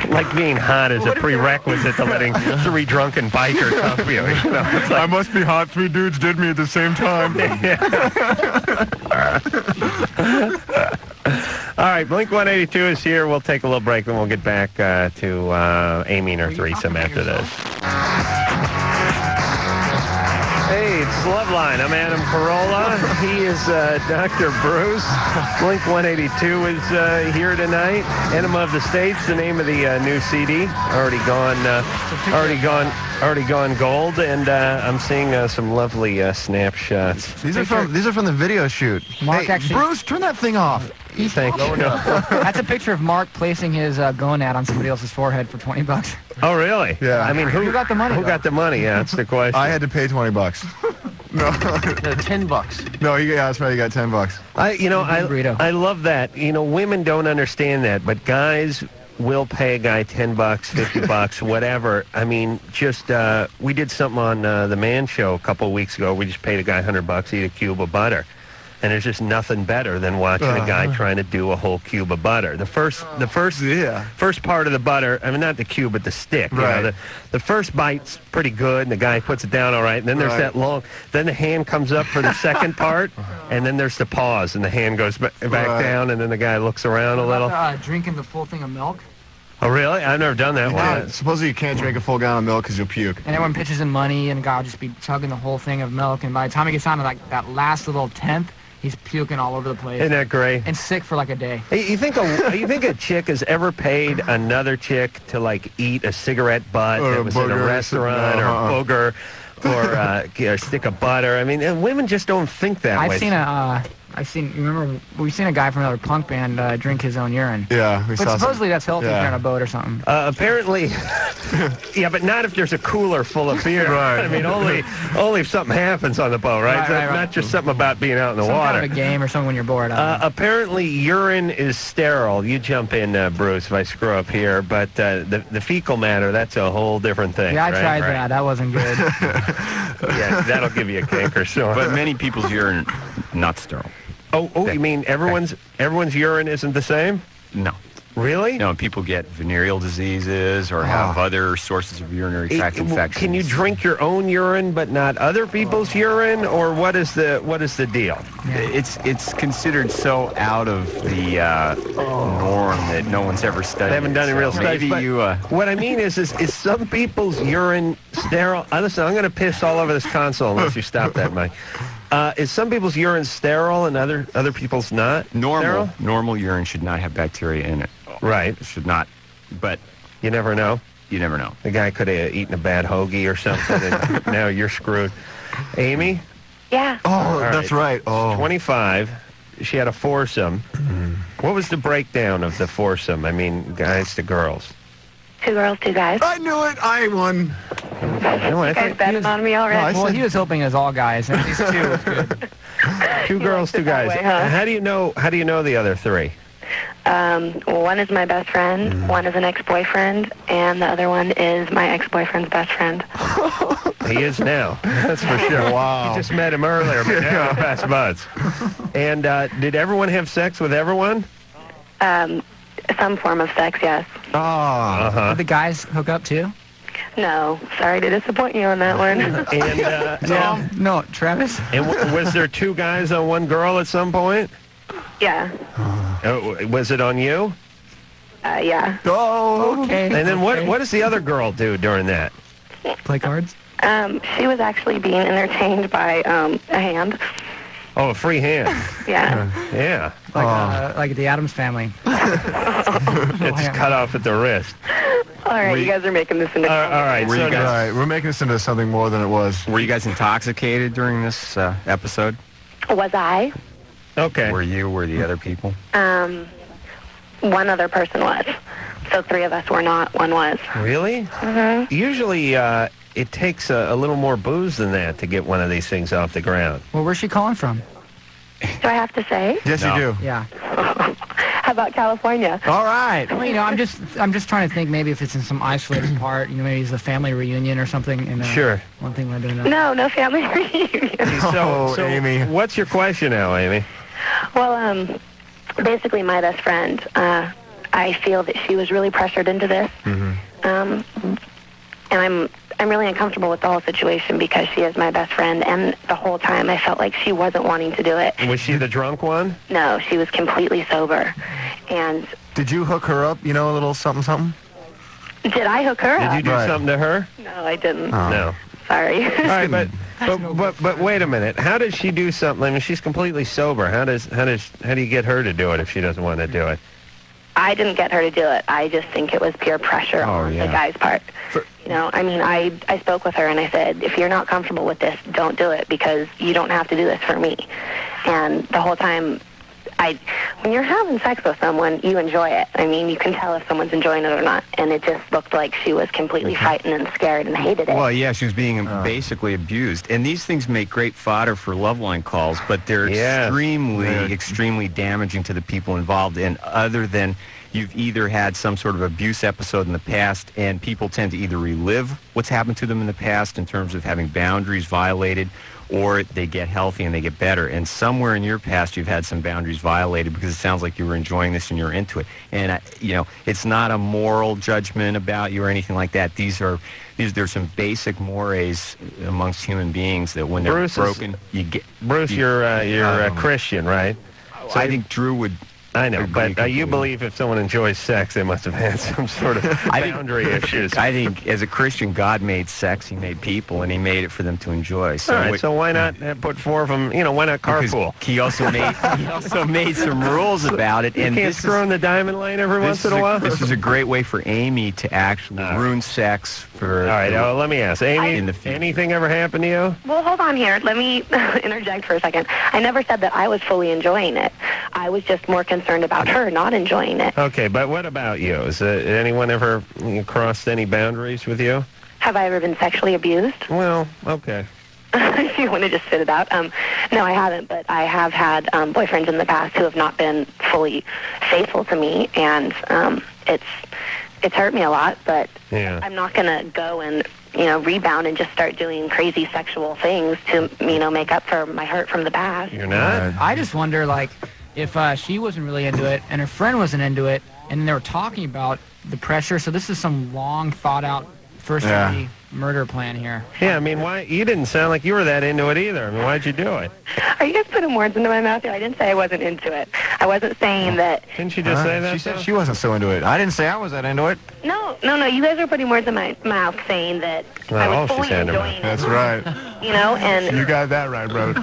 [SPEAKER 4] Like being hot is a prerequisite to letting 3 drunken bikers help you. You know, it's like,
[SPEAKER 6] I must be hot. 3 dudes did me at the same time.
[SPEAKER 4] all right, Blink-182 is here. We'll take a little break, then we'll get back to Amy and her threesome after this. Hey, it's Loveline. I'm Adam Carolla. He is Dr. Bruce. Blink-182 is here tonight. Enema of the States, the name of the new CD. Already gone gold, and I'm seeing some lovely snapshots.
[SPEAKER 6] These are from the video shoot.
[SPEAKER 7] Mark actually.
[SPEAKER 6] Bruce, turn that thing off.
[SPEAKER 4] Thank you.
[SPEAKER 7] That's a picture of Mark placing his gonad on somebody else's forehead for $20.
[SPEAKER 4] Oh, really?
[SPEAKER 6] Yeah.
[SPEAKER 4] I mean,
[SPEAKER 7] Who got the money?
[SPEAKER 4] Who got the money? Yeah, that's the question.
[SPEAKER 6] I had to pay $20. No.
[SPEAKER 3] $10.
[SPEAKER 6] No, that's right. You got $10.
[SPEAKER 4] I love that. You know, women don't understand that, but guys will pay a guy $10, $50, whatever. I mean, just we did something on the Man Show a couple of weeks ago. We just paid a guy $100 to eat a cube of butter. And there's just nothing better than watching a guy trying to do a whole cube of butter. The first part of the butter, I mean, not the cube, but the stick.
[SPEAKER 6] Right.
[SPEAKER 4] You know, the first bite's pretty good, and the guy puts it down all right. And then there's that long, then the hand comes up for the second part, and then there's the pause, and the hand goes back down, and then the guy looks around a little.
[SPEAKER 7] Drinking the full thing of milk.
[SPEAKER 4] Oh, really? I've never done that one.
[SPEAKER 6] Supposedly you can't drink a full gallon of milk because you'll puke.
[SPEAKER 7] And everyone pitches in money, and the guy will just be chugging the whole thing of milk, and by the time he gets down to like that last little tenth, he's puking all over the place.
[SPEAKER 4] Isn't that great?
[SPEAKER 7] And sick for like a day.
[SPEAKER 4] Hey, you think a chick has ever paid another chick to like eat a cigarette butt that was in a restaurant or a booger or a stick of butter? I mean, and women just don't think that way.
[SPEAKER 7] We've seen a guy from another punk band drink his own urine.
[SPEAKER 6] Yeah,
[SPEAKER 7] but supposedly that's healthy if you're on a boat or something.
[SPEAKER 4] Apparently, yeah, but not if there's a cooler full of beer.
[SPEAKER 6] Right.
[SPEAKER 4] I mean, only if something happens on the boat, right?
[SPEAKER 7] Right.
[SPEAKER 4] Not just something about being out in the water.
[SPEAKER 7] Kind of a game or something when you're bored.
[SPEAKER 4] Apparently, urine is sterile. You jump in, Bruce, if I screw up here. But the fecal matter, that's a whole different thing.
[SPEAKER 7] Yeah, I tried that. That wasn't good.
[SPEAKER 4] Yeah, that'll give you a canker sore.
[SPEAKER 5] But many people's urine not sterile.
[SPEAKER 4] Oh, you mean everyone's urine isn't the same?
[SPEAKER 5] No.
[SPEAKER 4] Really?
[SPEAKER 5] No, people get venereal diseases or have other sources of urinary tract infections.
[SPEAKER 4] Can you drink your own urine but not other people's urine, or what is the deal?
[SPEAKER 5] It's considered so out of the norm that no one's ever studied.
[SPEAKER 4] They haven't done any real studies.
[SPEAKER 5] But
[SPEAKER 4] what I mean is some people's urine sterile? Listen, I'm going to piss all over this console unless you stop that, Mike. Is some people's urine sterile and other people's not?
[SPEAKER 5] Normal urine should not have bacteria in it.
[SPEAKER 4] Right.
[SPEAKER 5] It should not. But
[SPEAKER 4] you never know.
[SPEAKER 5] You never know.
[SPEAKER 4] The guy could have eaten a bad hoagie or something, and now you're screwed. Amy?
[SPEAKER 9] Yeah.
[SPEAKER 6] Oh, that's right. Oh.
[SPEAKER 4] 25. She had a foursome. What was the breakdown of the foursome? I mean, guys to girls.
[SPEAKER 9] 2 girls, 2 guys.
[SPEAKER 6] I knew it. I won.
[SPEAKER 9] You guys betting on me already.
[SPEAKER 7] Well, he was hoping it was all guys. At least 2 was good.
[SPEAKER 4] 2 girls, 2 guys.
[SPEAKER 9] Way, huh?
[SPEAKER 4] How do you know the other 3?
[SPEAKER 9] One is my best friend, one is an ex-boyfriend, and the other one is my ex-boyfriend's best friend.
[SPEAKER 4] He is now. That's for sure.
[SPEAKER 6] Wow.
[SPEAKER 4] You just met him earlier, but now we're best buds. And did everyone have sex with everyone?
[SPEAKER 9] Some form of sex, yes.
[SPEAKER 7] Did the guys hook up too?
[SPEAKER 9] No, sorry to disappoint you on that one.
[SPEAKER 4] And
[SPEAKER 7] no, Travis.
[SPEAKER 4] And was there 2 guys on 1 girl at some point?
[SPEAKER 9] Yeah.
[SPEAKER 4] Was it on you?
[SPEAKER 9] Yeah.
[SPEAKER 6] Oh,
[SPEAKER 7] okay.
[SPEAKER 4] And then what does the other girl do during that?
[SPEAKER 7] Play cards?
[SPEAKER 9] She was actually being entertained by a hand.
[SPEAKER 4] Oh, a free hand.
[SPEAKER 9] Yeah.
[SPEAKER 4] Yeah.
[SPEAKER 7] Like the Addams Family.
[SPEAKER 4] It's cut off at the wrist.
[SPEAKER 9] All right, you guys are making this into...
[SPEAKER 4] All right,
[SPEAKER 6] we're making this into something more than it was.
[SPEAKER 5] Were you guys intoxicated during this episode?
[SPEAKER 9] Was I?
[SPEAKER 4] Okay.
[SPEAKER 5] Were you? Were the other people?
[SPEAKER 9] One other person was. So 3 of us were not. 1 was.
[SPEAKER 4] Really?
[SPEAKER 9] Mm-hmm.
[SPEAKER 4] Usually it takes a little more booze than that to get one of these things off the ground.
[SPEAKER 7] Well, where's she calling from?
[SPEAKER 9] Do I have to say?
[SPEAKER 6] Yes, you do.
[SPEAKER 7] Yeah.
[SPEAKER 9] How about California?
[SPEAKER 6] All right.
[SPEAKER 7] Well, I'm just trying to think maybe if it's in some isolated part. Maybe it's a family reunion or something. And,
[SPEAKER 4] Sure.
[SPEAKER 7] One thing led to another.
[SPEAKER 9] No family reunion.
[SPEAKER 4] So,
[SPEAKER 6] Amy.
[SPEAKER 4] What's your question now, Amy?
[SPEAKER 9] Well, basically my best friend, I feel that she was really pressured into this. And I'm really uncomfortable with the whole situation because she is my best friend, and the whole time I felt like she wasn't wanting to do it.
[SPEAKER 4] Was she the drunk one?
[SPEAKER 9] No, she was completely sober. And
[SPEAKER 6] did you hook her up, a little something?
[SPEAKER 9] Did I hook her up?
[SPEAKER 4] Did you do something to her?
[SPEAKER 9] No, I didn't.
[SPEAKER 6] Oh.
[SPEAKER 4] No.
[SPEAKER 9] Sorry.
[SPEAKER 4] All right, but wait a minute. How does she do something? I mean, she's completely sober. How do you get her to do it if she doesn't want to do it?
[SPEAKER 9] I didn't get her to do it. I just think it was pure pressure on the guy's part. I spoke with her and I said, if you're not comfortable with this, don't do it because you don't have to do this for me. And the whole time, when you're having sex with someone, you enjoy it. I mean, you can tell if someone's enjoying it or not. And it just looked like she was completely frightened and scared and hated it.
[SPEAKER 5] Well, yeah, she was being basically abused. And these things make great fodder for Loveline calls, but they're extremely damaging to the people involved. And other than you've either had some sort of abuse episode in the past, and people tend to either relive what's happened to them in the past in terms of having boundaries violated, or they get healthy and they get better. And somewhere in your past, you've had some boundaries violated because it sounds like you were enjoying this and you're into it. And, it's not a moral judgment about you or anything like that. There's some basic mores amongst human beings that when they're broken, you get...
[SPEAKER 4] Bruce, you're a Christian, right?
[SPEAKER 5] So I think Drew would...
[SPEAKER 4] I know, but you believe if someone enjoys sex, they must have had some sort of boundary issues.
[SPEAKER 5] I think as a Christian, God made sex, he made people, and he made it for them to enjoy. So,
[SPEAKER 4] all right, so why not put 4 of them, why not carpool?
[SPEAKER 5] He also made some rules about it.
[SPEAKER 4] And you can't screw in the diamond lane every once in a while?
[SPEAKER 5] This is a great way for Amy to actually ruin sex for...
[SPEAKER 4] All right, let me ask. Amy, anything ever happened to you?
[SPEAKER 9] Well, hold on here. Let me interject for a second. I never said that I was fully enjoying it. I was just more concerned about her not enjoying it.
[SPEAKER 4] Okay, but what about you? Has anyone ever crossed any boundaries with you?
[SPEAKER 9] Have I ever been sexually abused?
[SPEAKER 4] Well, okay.
[SPEAKER 9] If you want to just spit it out. No, I haven't, but I have had boyfriends in the past who have not been fully faithful to me, and it's hurt me a lot, but I'm not going to go and rebound and just start doing crazy sexual things to, make up for my hurt from the past.
[SPEAKER 4] You're not?
[SPEAKER 7] I just wonder, if she wasn't really into it and her friend wasn't into it, and they were talking about the pressure, so this is some long, thought-out, first-degree murder plan here.
[SPEAKER 4] Yeah, I mean, why? You didn't sound like you were that into it either. I mean, why'd you do it?
[SPEAKER 9] Are you guys putting words into my mouth here? I didn't say I wasn't into it. I wasn't saying that...
[SPEAKER 4] Didn't you just say that?
[SPEAKER 6] She said she wasn't so into it. I didn't say I was that into it.
[SPEAKER 9] No. You guys are putting words in my mouth saying that I was fully enjoying it.
[SPEAKER 6] That's right.
[SPEAKER 9] And...
[SPEAKER 6] You got that right, brother.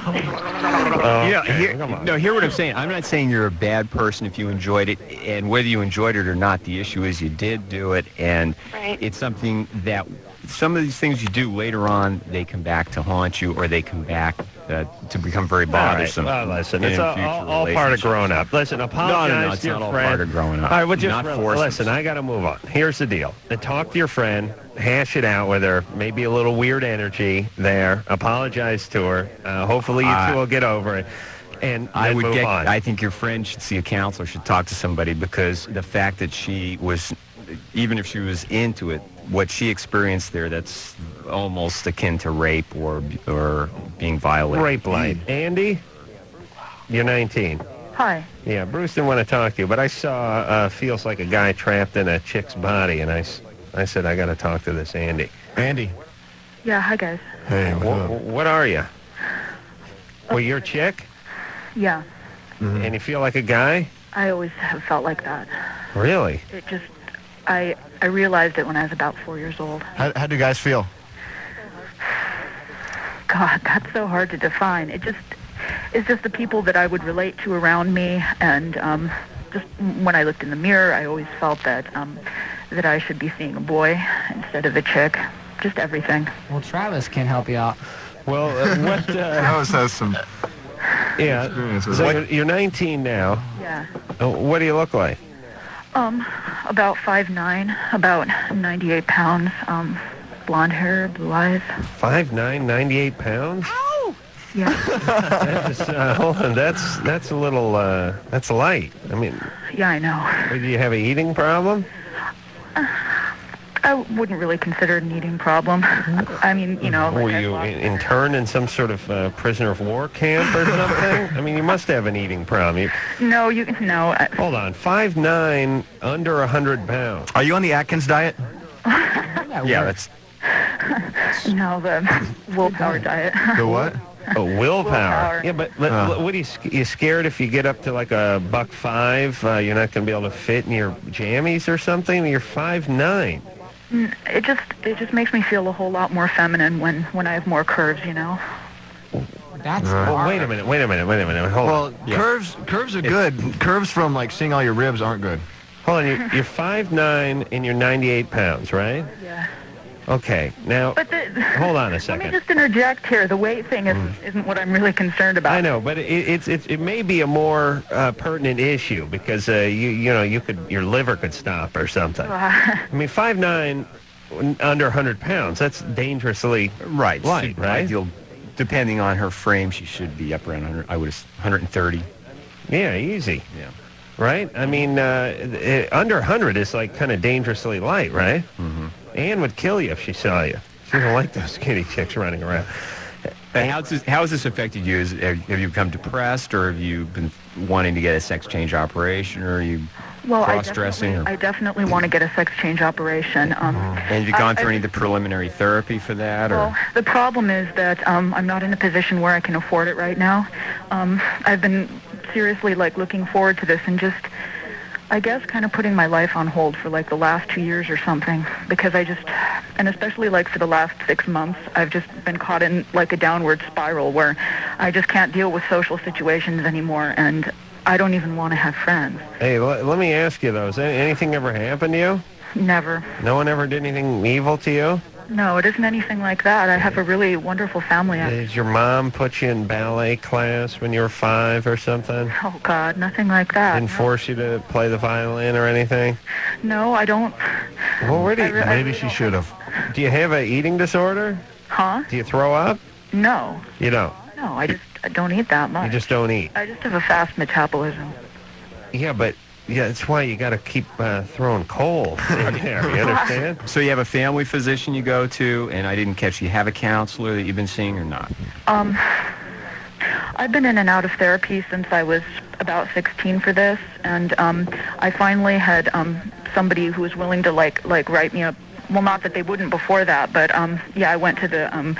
[SPEAKER 5] Hear what I'm saying. I'm not saying you're a bad person if you enjoyed it, and whether you enjoyed it or not, the issue is you did do it, and it's something that... Some of these things you do later on, they come back to haunt you, or they come back to become very bothersome.
[SPEAKER 4] All right. Well, listen, it's all part of growing up. Listen, apologize
[SPEAKER 5] No, it's
[SPEAKER 4] to your
[SPEAKER 5] not all
[SPEAKER 4] friend.
[SPEAKER 5] part of growing up.
[SPEAKER 4] All right, well,
[SPEAKER 5] not
[SPEAKER 4] listen, I got to move on. Here's the deal. Talk to your friend, hash it out with her, maybe a little weird energy there, apologize to her. Hopefully you two will get over it. And
[SPEAKER 5] I think your friend should see a counselor, should talk to somebody, because the fact that she was, even if she was into it, what she experienced there, that's almost akin to rape or being violated.
[SPEAKER 4] Rape light. Andy, you're 19.
[SPEAKER 12] Hi.
[SPEAKER 4] Yeah, Bruce didn't want to talk to you, but I saw feels like a guy trapped in a chick's body, and I said I got to talk to this Andy.
[SPEAKER 6] Andy.
[SPEAKER 12] Yeah, hi, guys.
[SPEAKER 6] Hey,
[SPEAKER 4] what are you? Well, you're a chick?
[SPEAKER 12] Yeah.
[SPEAKER 4] And you feel like a guy?
[SPEAKER 12] I always have felt like that.
[SPEAKER 4] Really?
[SPEAKER 12] It just, I realized it when I was about 4 years old.
[SPEAKER 6] How do you guys feel?
[SPEAKER 12] God, that's so hard to define. It's just the people that I would relate to around me, and just when I looked in the mirror, I always felt that that I should be seeing a boy instead of a chick. Just everything.
[SPEAKER 7] Well, Travis can help you out.
[SPEAKER 4] Well, what?
[SPEAKER 6] Travis has some.
[SPEAKER 4] Yeah.
[SPEAKER 6] Experiences.
[SPEAKER 4] So you're 19 now.
[SPEAKER 12] Yeah.
[SPEAKER 4] What do you look like?
[SPEAKER 12] About 5'9", about 98 pounds, blonde hair, blue eyes.
[SPEAKER 4] 5'9", 98 pounds?
[SPEAKER 12] Ow! Yeah.
[SPEAKER 4] Hold on, that's a little, that's light. I mean...
[SPEAKER 12] Yeah, I know.
[SPEAKER 4] Do you have an eating problem?
[SPEAKER 12] I wouldn't really consider it an eating problem. I mean, you know...
[SPEAKER 4] Were you interned in some sort of prisoner of war camp or something? I mean, you must have an eating problem.
[SPEAKER 12] No.
[SPEAKER 4] Hold on, 5'9", under 100 pounds.
[SPEAKER 6] Are you on the Atkins diet?
[SPEAKER 4] Yeah, that's...
[SPEAKER 12] No, the willpower diet.
[SPEAKER 6] The what?
[SPEAKER 4] Oh, willpower.
[SPEAKER 12] Willpower.
[SPEAKER 4] Yeah, but what are you scared if you get up to like $1.05, you're not going to be able to fit in your jammies or something? You're 5'9".
[SPEAKER 12] It just makes me feel a whole lot more feminine when I have more curves, you know.
[SPEAKER 7] That's
[SPEAKER 4] well, wait a minute. Hold on.
[SPEAKER 6] Curves are good. Curves from like seeing all your ribs aren't good.
[SPEAKER 4] Hold on, you're 5'9" and you're 98 pounds, right?
[SPEAKER 12] Yeah.
[SPEAKER 4] Okay, now, hold on a second.
[SPEAKER 12] Let me just interject here. The weight thing isn't what I'm really concerned about.
[SPEAKER 4] I know, but it may be a more pertinent issue because your liver could stop or something. I mean, 5'9", under 100 pounds. That's dangerously light, right?
[SPEAKER 5] Ideal, depending on her frame, she should be up around 100. I would 130.
[SPEAKER 4] Yeah, easy.
[SPEAKER 5] Yeah.
[SPEAKER 4] Right? I mean, under 100 is like kind of dangerously light, right? Mm-hmm. Anne would kill you if she saw you. She doesn't like those skinny chicks running around.
[SPEAKER 5] How has this affected you? Have you become depressed, or have you been wanting to get a sex change operation, or are you cross-dressing?
[SPEAKER 12] I definitely want to get a sex change operation.
[SPEAKER 5] And have you gone through any of the preliminary therapy for that?
[SPEAKER 12] Well, the problem is that I'm not in a position where I can afford it right now. I've been seriously looking forward to this and just, I guess, kind of putting my life on hold for the last 2 years or something, because and especially for the last 6 months, I've just been caught in a downward spiral where I just can't deal with social situations anymore, and I don't even want to have friends.
[SPEAKER 4] Hey, let me ask you though, has anything ever happened to you?
[SPEAKER 12] Never.
[SPEAKER 4] No one ever did anything evil to you?
[SPEAKER 12] No, it isn't anything like that. I have a really wonderful family.
[SPEAKER 4] Did your mom put you in ballet class when you were 5 or something?
[SPEAKER 12] Oh, God, nothing like that.
[SPEAKER 4] Didn't force you to play the violin or anything?
[SPEAKER 12] No, I don't.
[SPEAKER 4] Well,
[SPEAKER 6] maybe she should have.
[SPEAKER 4] Do you have an eating disorder?
[SPEAKER 12] Huh?
[SPEAKER 4] Do you throw up?
[SPEAKER 12] No.
[SPEAKER 4] You don't?
[SPEAKER 12] No, I don't eat that much.
[SPEAKER 4] You just don't eat?
[SPEAKER 12] I just have a fast metabolism.
[SPEAKER 4] Yeah, but... Yeah, that's why you got to keep throwing coal in there, you understand?
[SPEAKER 5] So you have a family physician you go to, and I didn't catch you have a counselor that you've been seeing or not?
[SPEAKER 12] I've been in and out of therapy since I was about 16 for this, and I finally had somebody who was willing to write me up. Well, not that they wouldn't before that, but yeah, I went to the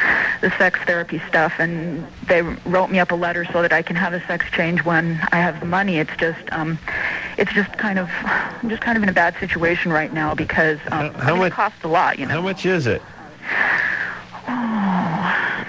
[SPEAKER 12] sex therapy stuff, and they wrote me up a letter so that I can have a sex change when I have the money. I'm just kind of in a bad situation right now because it costs a lot, you know.
[SPEAKER 4] How much is it?
[SPEAKER 12] Oh,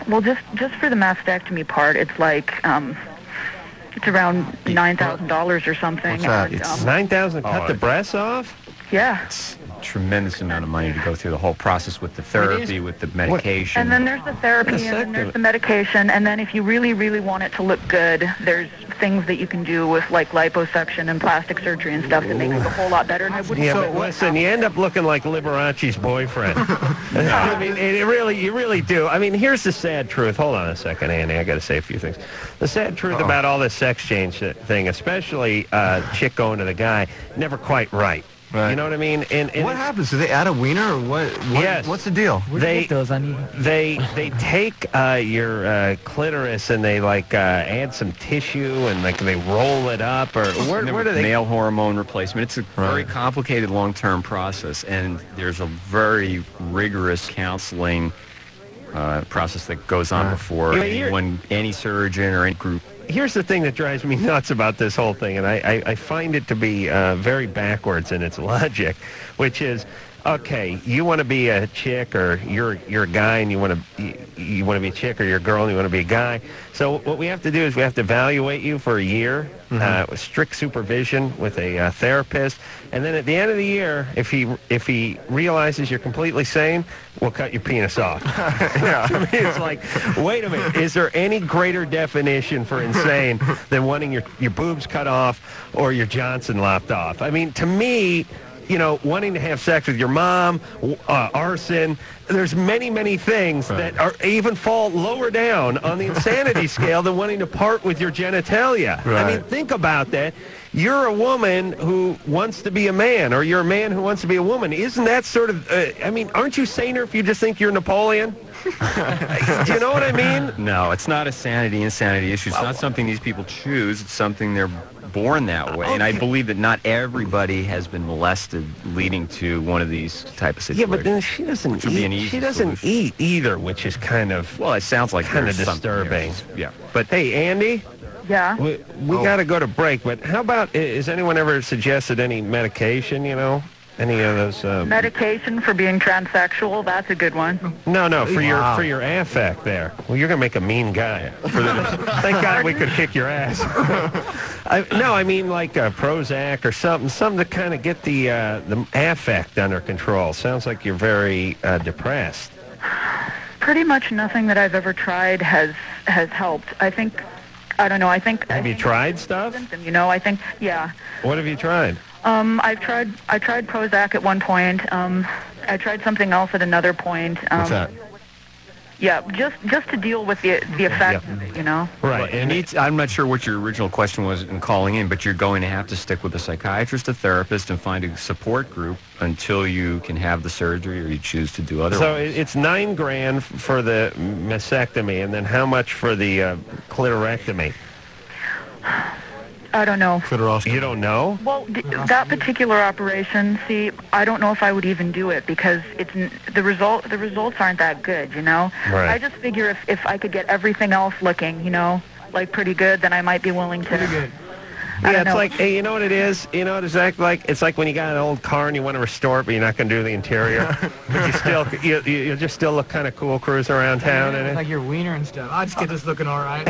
[SPEAKER 12] well, just for the mastectomy part, it's it's around $9,000 or something.
[SPEAKER 6] What's that?
[SPEAKER 12] And,
[SPEAKER 4] It's $9,000 cut the breasts off?
[SPEAKER 12] Yeah.
[SPEAKER 5] It's a tremendous amount of money to go through the whole process with the therapy, with the medication.
[SPEAKER 12] And then there's the therapy, and then there's the medication, and then if you really, really want it to look good, there's things that you can do with liposuction and plastic surgery and stuff that make it a whole lot better. And I wouldn't.
[SPEAKER 4] Yeah, but listen, you end up looking like Liberace's boyfriend. I mean, you really do. I mean, here's the sad truth. Hold on a second, Andy. I got to say a few things. The sad truth about all this sex change thing, especially chick going to the guy, never quite right. Right. You know what I mean? And
[SPEAKER 6] what happens? Do they add a wiener or what?
[SPEAKER 4] Yes.
[SPEAKER 6] What's the deal?
[SPEAKER 4] They take your clitoris and they like add some tissue and like they roll it up or where do they?
[SPEAKER 5] Male hormone replacement. It's a very complicated long-term process, and there's a very rigorous counseling process that goes on before any surgeon or any group.
[SPEAKER 4] Here's the thing that drives me nuts about this whole thing, and I find it to be very backwards in its logic, which is, okay, you want to be a chick or you're a guy and you want to be a chick, or you're a girl and you want to be a guy. So what we have to do is we have to evaluate you for a year with strict supervision with a therapist, and then at the end of the year, if he realizes you're completely sane, we'll cut your penis off. To me, it's like, wait a minute, is there any greater definition for insane than wanting your boobs cut off or your Johnson lopped off? I mean, to me, wanting to have sex with your mom, arson, there's many, many things that are even fall lower down on the insanity scale than wanting to part with your genitalia. I mean, think about that. You're a woman who wants to be a man, or you're a man who wants to be a woman. Isn't that sort of, I mean, aren't you saner if you just think you're Napoleon? Do you know what I mean?
[SPEAKER 5] No, it's not a insanity issue. It's not something these people choose. It's something they're born that way. And I believe that not everybody has been molested leading to one of these type of situations.
[SPEAKER 4] Yeah, but then she doesn't eat. She doesn't eat either, which is kind of,
[SPEAKER 5] well, it sounds like
[SPEAKER 4] kind of disturbing.
[SPEAKER 5] Yeah.
[SPEAKER 4] But hey, Andy?
[SPEAKER 12] Yeah?
[SPEAKER 4] We got to go to break, but how about, has anyone ever suggested any medication, any of those?
[SPEAKER 12] Medication for being transsexual, that's a good one.
[SPEAKER 4] No, for your affect there. Well, you're going to make a mean guy. Thank God we could kick your ass. I mean like Prozac or something to kind of get the affect under control. Sounds like you're very depressed.
[SPEAKER 12] Pretty much nothing that I've ever tried has helped. I don't know.
[SPEAKER 4] Have you tried stuff?
[SPEAKER 12] Yeah.
[SPEAKER 4] What have you tried?
[SPEAKER 12] I tried Prozac at one point. I tried something else at another point.
[SPEAKER 6] What's that?
[SPEAKER 12] Yeah, just to deal with the effect of it,
[SPEAKER 5] Right. And I'm not sure what your original question was in calling in, but you're going to have to stick with a psychiatrist, a therapist, and find a support group until you can have the surgery or you choose to do otherwise.
[SPEAKER 4] So it's $9,000 for the mastectomy, and then how much for the clitorectomy?
[SPEAKER 12] I don't know.
[SPEAKER 4] You don't know?
[SPEAKER 12] Well, that particular operation, see, I don't know if I would even do it because the results aren't that good, Right. I just figure if I could get everything else looking, like pretty good, then I might be willing to.
[SPEAKER 7] Pretty good.
[SPEAKER 4] Yeah, it's like, hey, you know what it is? You know what it's like? It's like when you got an old car and you want to restore it, but you're not going to do the interior. But you just still look kind of cool cruising around town.
[SPEAKER 7] Yeah, like your wiener and stuff. I'll just get this looking all right.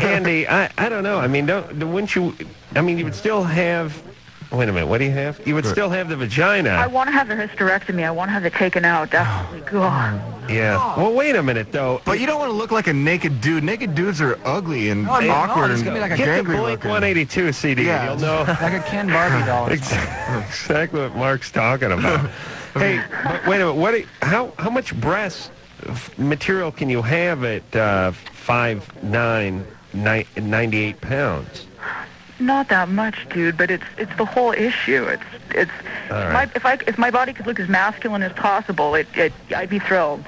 [SPEAKER 4] Andy, I don't know. I mean, wouldn't you? I mean, you would still have. Wait a minute. What do you have? You would still have the vagina.
[SPEAKER 12] I want to have the hysterectomy. I want to have it taken out. Definitely. God.
[SPEAKER 4] Yeah. Well, wait a minute, though.
[SPEAKER 6] But you don't want to look like a naked dude. Naked dudes are ugly and awkward and
[SPEAKER 7] like
[SPEAKER 4] get the Blink 182 CD.
[SPEAKER 6] Yeah.
[SPEAKER 4] You'll know.
[SPEAKER 7] Like a Ken Barbie doll.
[SPEAKER 4] Exactly what Mark's talking about. Hey, but wait a minute. How much breast material can you have at 5'9", 98 pounds?
[SPEAKER 12] Not that much, dude, but it's the whole issue. It's
[SPEAKER 4] right.
[SPEAKER 12] If my body could look as masculine as possible, I'd be thrilled.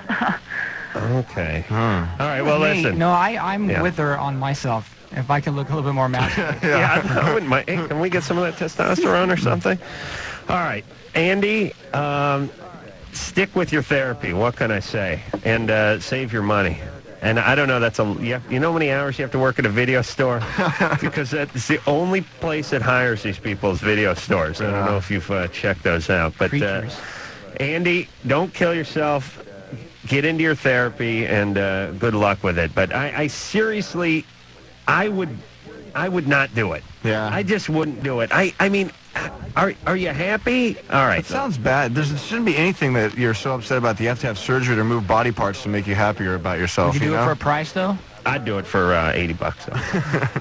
[SPEAKER 4] Okay. All right. Well, listen.
[SPEAKER 7] No, I'm with her on myself. If I could look a little bit more masculine.
[SPEAKER 4] I wouldn't mind. Hey, can we get some of that testosterone or something? All right, Andy. Stick with your therapy. What can I say? And save your money. And I don't know, you know how many hours you have to work at a video store? Because that's the only place that hires these people is video stores. I don't know if you've checked those out. But Andy, don't kill yourself. Get into your therapy, and good luck with it. But I seriously, I would not do it.
[SPEAKER 6] Yeah.
[SPEAKER 4] I just wouldn't do it. I mean, are you happy? All right.
[SPEAKER 6] It sounds bad. There shouldn't be anything that you're so upset about that you have to have surgery to remove body parts to make you happier about yourself.
[SPEAKER 7] Would you do it for a price, though?
[SPEAKER 4] I'd do it for $80. So.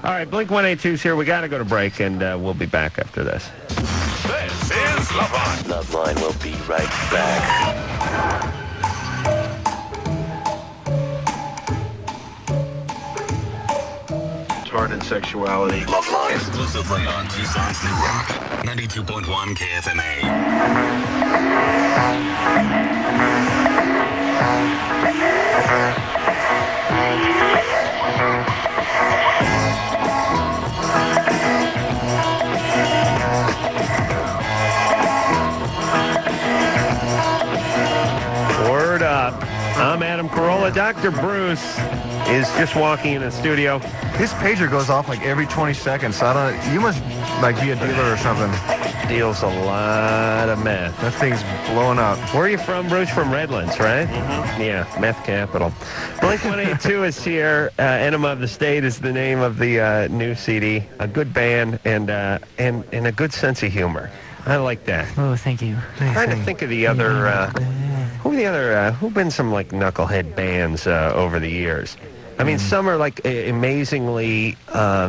[SPEAKER 4] All right, Blink 182's here. We got to go to break, and we'll be back after this.
[SPEAKER 2] This is Loveline. Loveline will be right back.
[SPEAKER 1] retarded sexuality.
[SPEAKER 2] Loveline. Exclusively on Tucson's New Rock. 92.1 KFMA.
[SPEAKER 4] Word up. I'm Adam Carolla. Dr. Bruce is just walking in the studio.
[SPEAKER 6] His pager goes off like every 20 seconds. So I don't. You must like be a dealer or something.
[SPEAKER 4] Deals a lot of meth.
[SPEAKER 6] That thing's blowing up.
[SPEAKER 4] Where are you from, Bruce? From Redlands, right? Mm-hmm. Yeah, meth capital. Blink-182 is here. Enema of the State is the name of the new CD. A good band and a good sense of humor. I like that.
[SPEAKER 7] Oh, thank you.
[SPEAKER 4] Trying to think of the other. Who've been some like knucklehead bands over the years? I mean, some are like amazingly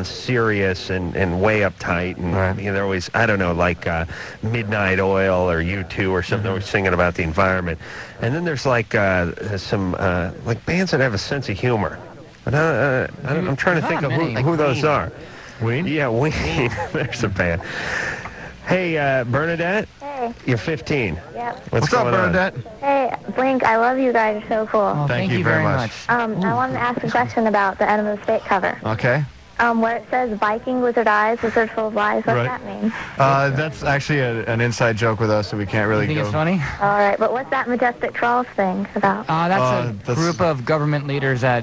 [SPEAKER 4] serious and way uptight, and you know, they're always, I don't know, like Midnight Oil or U2 or something. Always singing about the environment. And then there's like some like bands that have a sense of humor. But I'm trying to think of who those are.
[SPEAKER 6] Ween?
[SPEAKER 4] Yeah, Ween. There's a band. Hey, Bernadette.
[SPEAKER 10] Hey.
[SPEAKER 4] You're 15.
[SPEAKER 10] Yep.
[SPEAKER 4] What's
[SPEAKER 6] up,
[SPEAKER 4] going on?
[SPEAKER 6] Bernadette?
[SPEAKER 10] Hey, Blink, I love you guys. You're so cool.
[SPEAKER 7] Oh, thank you very much.
[SPEAKER 10] I wanted to ask a question about the Enema of the State cover.
[SPEAKER 6] Okay.
[SPEAKER 10] Where it says Viking wizard eyes, wizard full of lies. What's that mean?
[SPEAKER 6] That's actually an inside joke with us, so we can't really
[SPEAKER 7] You think
[SPEAKER 6] go.
[SPEAKER 7] it's funny?
[SPEAKER 10] All right, but what's that Majestic 12 thing about?
[SPEAKER 7] That's a group of government leaders that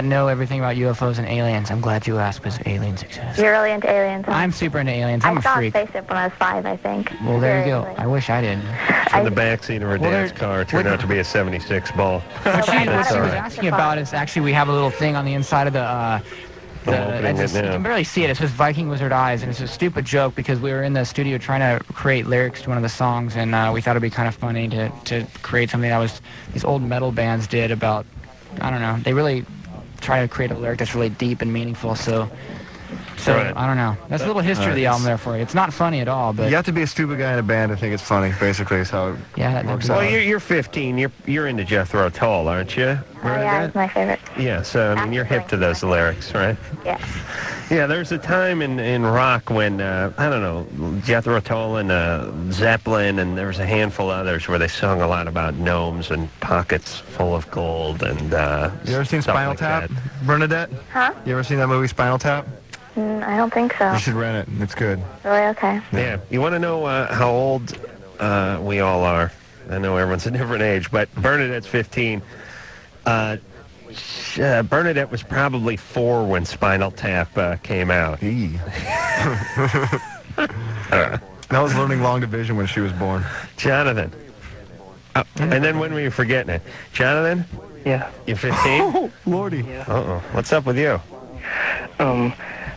[SPEAKER 7] know everything about UFOs and aliens. I'm glad you asked, because aliens exist.
[SPEAKER 10] You're really into aliens, huh?
[SPEAKER 7] I'm super into aliens. I'm a
[SPEAKER 10] I
[SPEAKER 7] freak.
[SPEAKER 10] saw a spaceship when I was 5, I think.
[SPEAKER 7] Well, there you go.
[SPEAKER 10] Seriously.
[SPEAKER 7] I wish I did.
[SPEAKER 4] From the backseat of her dad's car, turned out to be a 76 ball.
[SPEAKER 7] What she
[SPEAKER 4] That's
[SPEAKER 7] was
[SPEAKER 4] all right.
[SPEAKER 7] asking about is actually we have a little thing on the inside of the
[SPEAKER 4] opening it
[SPEAKER 7] you
[SPEAKER 4] now.
[SPEAKER 7] can barely see it. It says Viking Wizard Eyes, and it's a stupid joke because we were in the studio trying to create lyrics to one of the songs, and we thought it'd be kind of funny to create something that was these old metal bands did about, I don't know, they really try to create a lyric that's really deep and meaningful, so
[SPEAKER 4] Right.
[SPEAKER 7] I don't know. That's a little history of the album there for you. It's not funny at all, but
[SPEAKER 6] You have to be a stupid guy in a band to think it's funny, basically, is how it works
[SPEAKER 4] Well,
[SPEAKER 6] out.
[SPEAKER 4] you're 15. You're into Jethro Tull, aren't you?
[SPEAKER 10] Oh, yeah, it's my favorite.
[SPEAKER 4] Yeah, so I mean, you're hip to those lyrics, right?
[SPEAKER 10] Yeah.
[SPEAKER 4] Yeah, there's a time in rock when, I don't know, Jethro Tull and Zeppelin, and there was a handful of others where they sung a lot about gnomes and pockets full of gold and
[SPEAKER 6] You ever seen
[SPEAKER 4] stuff
[SPEAKER 6] Spinal
[SPEAKER 4] like
[SPEAKER 6] Tap,
[SPEAKER 4] that.
[SPEAKER 6] Bernadette?
[SPEAKER 10] Huh?
[SPEAKER 6] You ever seen that movie Spinal Tap?
[SPEAKER 10] I don't think so.
[SPEAKER 6] You should rent it. It's good.
[SPEAKER 10] Really? Okay.
[SPEAKER 4] Yeah. You want to know how old we all are? I know everyone's a different age, but Bernadette's 15. Bernadette was probably 4 when Spinal Tap came out.
[SPEAKER 6] That was learning long division when she was born.
[SPEAKER 4] Jonathan. And then when were you forgetting it? Jonathan?
[SPEAKER 11] Yeah.
[SPEAKER 4] You 15?
[SPEAKER 6] Oh, Lordy.
[SPEAKER 4] Uh-oh. What's up with you?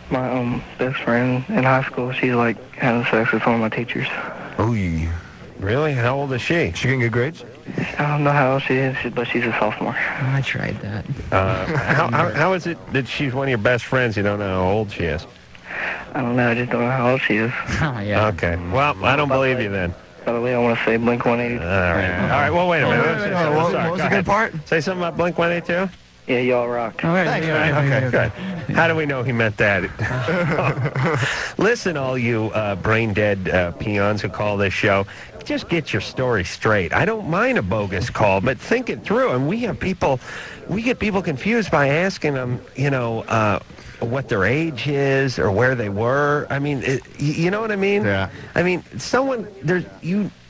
[SPEAKER 11] My best friend in high school, she's like having sex with one of my teachers.
[SPEAKER 6] Ooh.
[SPEAKER 4] Really? How old is she?
[SPEAKER 6] She getting good grades?
[SPEAKER 11] I don't know how old she is, but she's a sophomore.
[SPEAKER 7] I tried that.
[SPEAKER 4] How is it that she's one of your best friends? You don't know how old she is?
[SPEAKER 11] I don't know. I just don't know how old she is.
[SPEAKER 7] Oh, yeah.
[SPEAKER 4] Okay. Well, I don't believe you then.
[SPEAKER 11] By the way, I want to say Blink-182.
[SPEAKER 4] All right. All right. Well, wait a minute.
[SPEAKER 6] What was the good part?
[SPEAKER 4] Say something about Blink-182?
[SPEAKER 11] Yeah, y'all rock.
[SPEAKER 4] Thanks, man. Okay, good. How do we know he meant that? Listen, all you brain-dead peons who call this show, just get your story straight. I don't mind a bogus call, but think it through. And we get people confused by asking them, what their age is or where they were. I mean, you know what I mean?
[SPEAKER 6] Yeah.
[SPEAKER 4] I mean,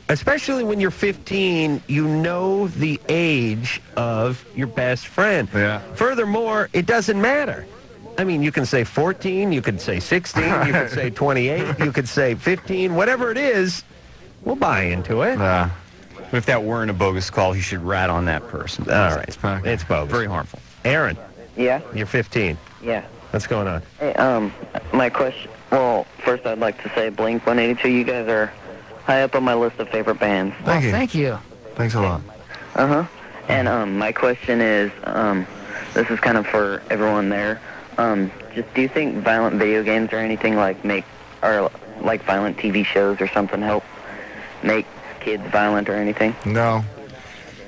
[SPEAKER 4] especially when you're 15, you know the age of your best friend.
[SPEAKER 6] Yeah.
[SPEAKER 4] Furthermore, it doesn't matter. I mean, you can say 14, you could say 16, you could say 28, you could say 15, whatever it is, we'll buy into it.
[SPEAKER 5] But if that weren't a bogus call, he should rat on that person.
[SPEAKER 4] All right. It's bogus.
[SPEAKER 5] Very harmful.
[SPEAKER 4] Aaron.
[SPEAKER 11] Yeah?
[SPEAKER 4] You're 15.
[SPEAKER 11] Yeah.
[SPEAKER 4] What's going on?
[SPEAKER 11] Hey, my question, well, first I'd like to say Blink-182, you guys are high up on my list of favorite bands.
[SPEAKER 7] Thank you.
[SPEAKER 6] Thanks a lot.
[SPEAKER 11] Uh-huh. And my question is, this is kind of for everyone there. Just do you think violent video games or anything like violent TV shows or something help make kids violent or anything?
[SPEAKER 6] No.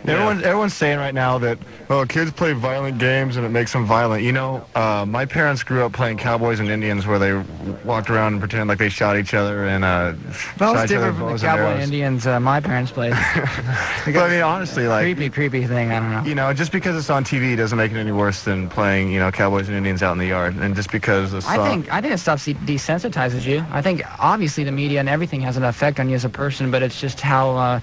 [SPEAKER 6] Everyone's saying right now that, oh, kids play violent games and it makes them violent. You know, my parents grew up playing Cowboys and Indians where they walked around and pretended like they shot each other and
[SPEAKER 7] Well, it's different from the Cowboy and Indians my parents played.
[SPEAKER 6] But I mean, honestly, like...
[SPEAKER 7] Creepy thing, I don't know.
[SPEAKER 6] You know, just because it's on TV doesn't make it any worse than playing, you know, Cowboys and Indians out in the yard. And just because the song...
[SPEAKER 7] I think it stuff desensitizes you. I think, obviously, the media and everything has an effect on you as a person, but it's just how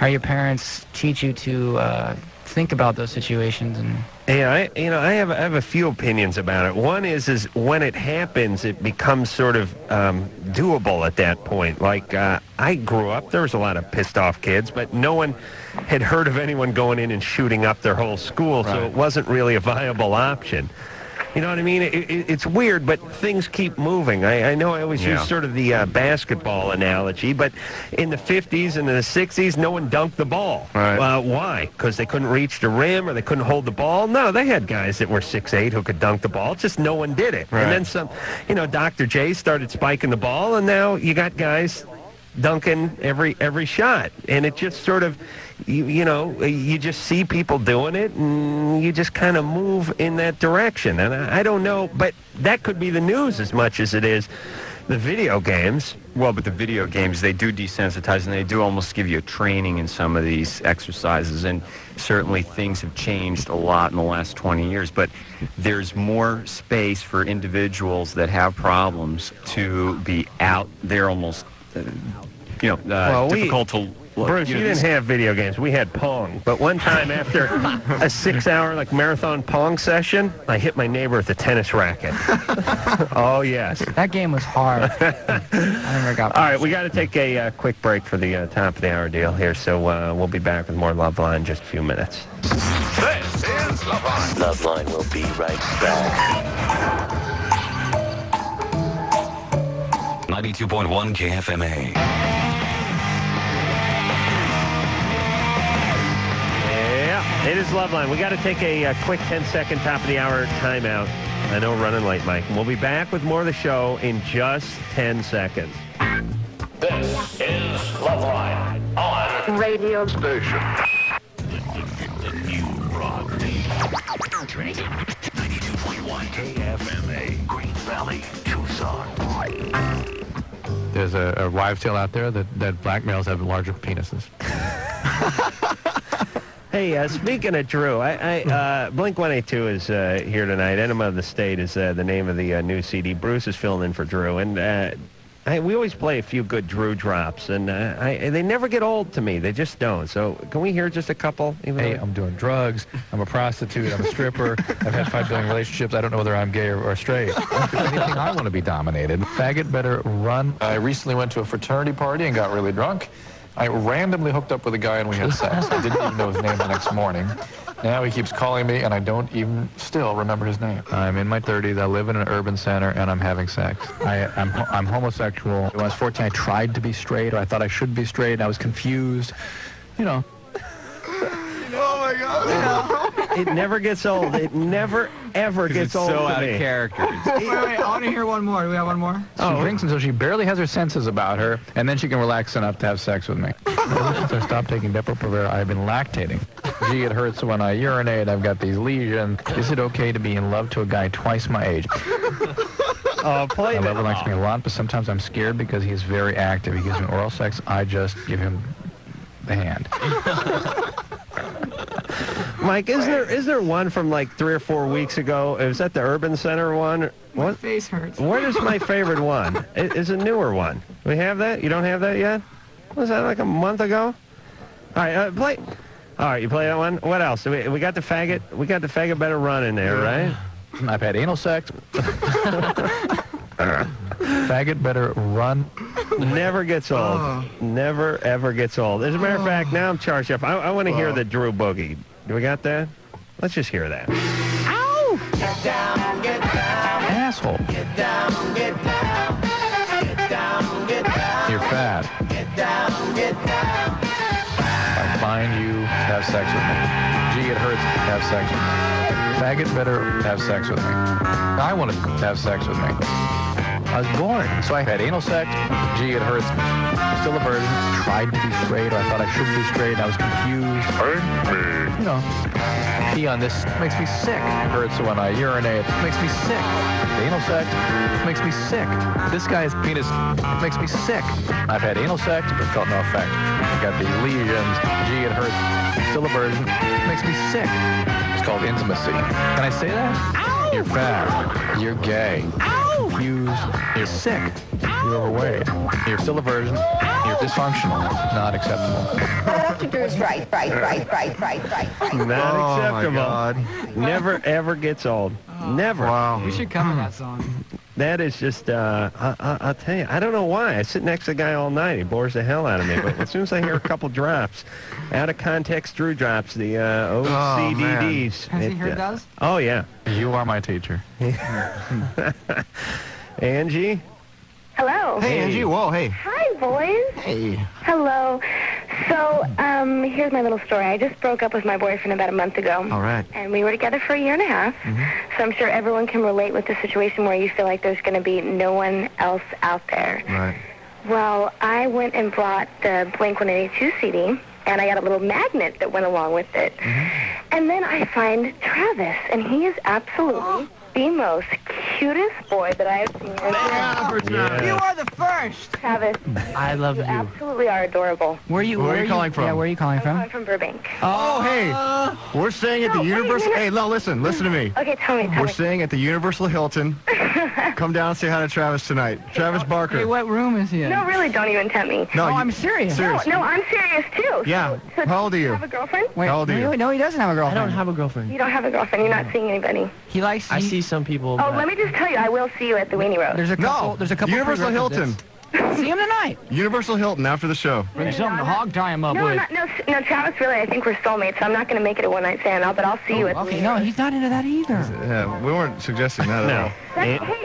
[SPEAKER 7] your parents teach you to think about those situations. And
[SPEAKER 4] yeah, I have a few opinions about it. One is when it happens, it becomes sort of doable at that point. Like I grew up, there was a lot of pissed off kids, but no one had heard of anyone going in and shooting up their whole school, so it wasn't really a viable option. You know what I mean? It's weird, but things keep moving. I know I always use sort of the basketball analogy, but in the 50s and in the 60s, no one dunked the ball.
[SPEAKER 6] Right.
[SPEAKER 4] Why? Because they couldn't reach the rim or they couldn't hold the ball? No, they had guys that were 6'8" who could dunk the ball. Just no one did it.
[SPEAKER 6] Right.
[SPEAKER 4] And then some, Dr. J started spiking the ball, and now you got guys dunking every shot. And it just sort of... You just see people doing it, and you just kind of move in that direction. And I don't know, but that could be the news as much as it is the video games.
[SPEAKER 5] Well, but the video games, they do desensitize, and they do almost give you a training in some of these exercises. And certainly things have changed a lot in the last 20 years. But there's more space for individuals that have problems to be out there almost, difficult to...
[SPEAKER 4] Bruce, you didn't have video games. We had Pong. But one time after a 6-hour marathon Pong session, I hit my neighbor with a tennis racket. Oh, yes.
[SPEAKER 7] That game was hard. I never got
[SPEAKER 4] All right, we got to take a quick break for the top of the hour deal here, so we'll be back with more Loveline in just a few minutes.
[SPEAKER 2] This is Loveline. Loveline will be right back. 92.1 KFMA.
[SPEAKER 4] It is Loveline. We got to take a quick 10-second top-of-the-hour timeout. I know we're running late, Mike. We'll be back with more of the show in just 10 seconds.
[SPEAKER 2] This is Loveline on
[SPEAKER 9] Radio
[SPEAKER 2] Station. The new rock. 92.1 KFMA, Green Valley, Tucson.
[SPEAKER 3] There's a wives' tale out there that black males have larger penises.
[SPEAKER 4] Hey, speaking of Drew, Blink-182 is here tonight. Enema of the State is the name of the new CD. Bruce is filling in for Drew, and we always play a few good Drew drops, and they never get old to me. They just don't. So can we hear just a couple?
[SPEAKER 3] Hey, I'm doing drugs. I'm a prostitute. I'm a stripper. I've had 5 billion relationships. I don't know whether I'm gay or straight. Anything I want to be dominated. Faggot better run. I recently went to a fraternity party and got really drunk. I randomly hooked up with a guy and we had sex. I didn't even know his name the next morning. Now he keeps calling me and I don't even still remember his name. I'm in my 30s. I live in an urban center and I'm having sex. I'm homosexual. When I was 14, I tried to be straight, or I thought I should be straight. I was confused.
[SPEAKER 6] Oh my God.
[SPEAKER 4] It never gets old. It never, ever gets old.
[SPEAKER 5] So
[SPEAKER 4] to
[SPEAKER 5] out
[SPEAKER 4] me.
[SPEAKER 5] of character.
[SPEAKER 7] Wait, I want to hear one more. Do we have one more?
[SPEAKER 3] She drinks until she barely has her senses about her, and then she can relax enough to have sex with me. Ever since I stopped taking Depo-Provera, I've been lactating. Gee, it hurts when I urinate. I've got these lesions. Is it okay to be in love to a guy twice my age?
[SPEAKER 4] Play
[SPEAKER 3] My lover likes me a lot, but sometimes I'm scared because he's very active. He gives me oral sex. I just give him the hand.
[SPEAKER 4] Mike, is there one from like 3 or 4 weeks ago? Was that the Urban Center one?
[SPEAKER 7] My face hurts.
[SPEAKER 4] What is my favorite one? It's a newer one. We have that? You don't have that yet? Was that like a month ago? All right, play. All right, you play that one. What else? We got the faggot. We got the faggot better run in there, right?
[SPEAKER 3] I've had anal sex. Faggot better run.
[SPEAKER 4] Never gets old. Never, ever gets old. As a matter of fact, now I'm charged up. I want to hear the Drew Boogie. Do we got that? Let's just hear that.
[SPEAKER 7] Ow!
[SPEAKER 2] Get down, get down.
[SPEAKER 3] Asshole.
[SPEAKER 2] Get down, get down. Get down, get down.
[SPEAKER 3] You're fat.
[SPEAKER 2] Get down, get down.
[SPEAKER 3] I find you, have sex with me. Gee, it hurts, have sex with me. Faggot better have sex with me. I want to have sex with me. I was born. So I had anal sex. Gee, it hurts. Still a virgin. Tried to be straight, or I thought I should be straight. I was confused. You know, pee on this makes me sick. Hurts when I urinate. Makes me sick. Anal sex makes me sick. This guy's penis makes me sick. I've had anal sex, but felt no effect. I got these lesions. Gee, it hurts. Still a virgin. Makes me sick. It's called intimacy. Can I say that? Ow! You're fat. You're gay. Ow! Confused. You're sick. You're overweight. You're still a virgin. You're dysfunctional. Not acceptable.
[SPEAKER 13] Dr. Drew's right.
[SPEAKER 4] Not acceptable.
[SPEAKER 6] God.
[SPEAKER 4] Never, ever gets old. Never.
[SPEAKER 6] Wow.
[SPEAKER 7] We should cover that song.
[SPEAKER 4] That is just, I'll tell you, I don't know why. I sit next to the guy all night. He bores the hell out of me. But as soon as I hear a couple drops, out of context Drew drops, the OCDDs.
[SPEAKER 7] Has he heard those?
[SPEAKER 4] Oh, yeah.
[SPEAKER 3] You are my teacher.
[SPEAKER 4] Angie?
[SPEAKER 9] Hello.
[SPEAKER 6] Hey, Angie. Whoa, hey.
[SPEAKER 9] Hi, boys.
[SPEAKER 6] Hey.
[SPEAKER 9] Hello. So, here's my little story. I just broke up with my boyfriend about a month ago.
[SPEAKER 6] All right.
[SPEAKER 9] And we were together for a year and a half. So I'm sure everyone can relate with the situation where you feel like there's going to be no one else out there.
[SPEAKER 6] Right.
[SPEAKER 9] Well, I went and brought the Blink-182 CD, and I got a little magnet that went along with it. And then I find Travis, and he is absolutely the most cutest boy that I have seen.
[SPEAKER 7] You are the first.
[SPEAKER 9] Travis,
[SPEAKER 7] I love you.
[SPEAKER 9] absolutely are adorable.
[SPEAKER 7] Where are you
[SPEAKER 6] calling from?
[SPEAKER 7] Yeah, where are you calling
[SPEAKER 9] I'm
[SPEAKER 7] from?
[SPEAKER 9] calling from Burbank.
[SPEAKER 6] Oh, hey. We're staying at the Universal. Hey, no, listen to me.
[SPEAKER 9] Okay, tell me.
[SPEAKER 6] We're staying at the Universal Hilton. Come down and say hi to Travis tonight. Travis Barker.
[SPEAKER 7] Hey, what room is he in?
[SPEAKER 9] No, really, don't even tempt me.
[SPEAKER 6] No,
[SPEAKER 7] I'm serious.
[SPEAKER 9] No, I'm serious too.
[SPEAKER 6] Yeah.
[SPEAKER 9] So
[SPEAKER 6] How old are
[SPEAKER 9] do
[SPEAKER 6] you?
[SPEAKER 9] have a girlfriend?
[SPEAKER 7] Wait,
[SPEAKER 6] How old are you?
[SPEAKER 7] No, he doesn't have a girlfriend.
[SPEAKER 14] I don't have a girlfriend.
[SPEAKER 9] You don't have a girlfriend. You're not seeing anybody.
[SPEAKER 7] He likes.
[SPEAKER 14] I see some people.
[SPEAKER 9] Oh,
[SPEAKER 14] but-
[SPEAKER 9] let me just tell you, I will see you at the Weenie Roast.
[SPEAKER 7] There's a couple.
[SPEAKER 6] No.
[SPEAKER 7] There's a couple.
[SPEAKER 6] Universal Hilton.
[SPEAKER 7] See him tonight.
[SPEAKER 6] Universal Hilton after the show.
[SPEAKER 7] Bring something to hog tie him up
[SPEAKER 9] No,
[SPEAKER 7] with.
[SPEAKER 9] no, Travis, really, I think we're soulmates, so I'm not going to make it a one-night stand, but I'll see you at the
[SPEAKER 7] Okay,
[SPEAKER 9] Weenie
[SPEAKER 7] no,
[SPEAKER 9] Roast.
[SPEAKER 7] he's not into that either.
[SPEAKER 6] Yeah, we weren't suggesting that at all.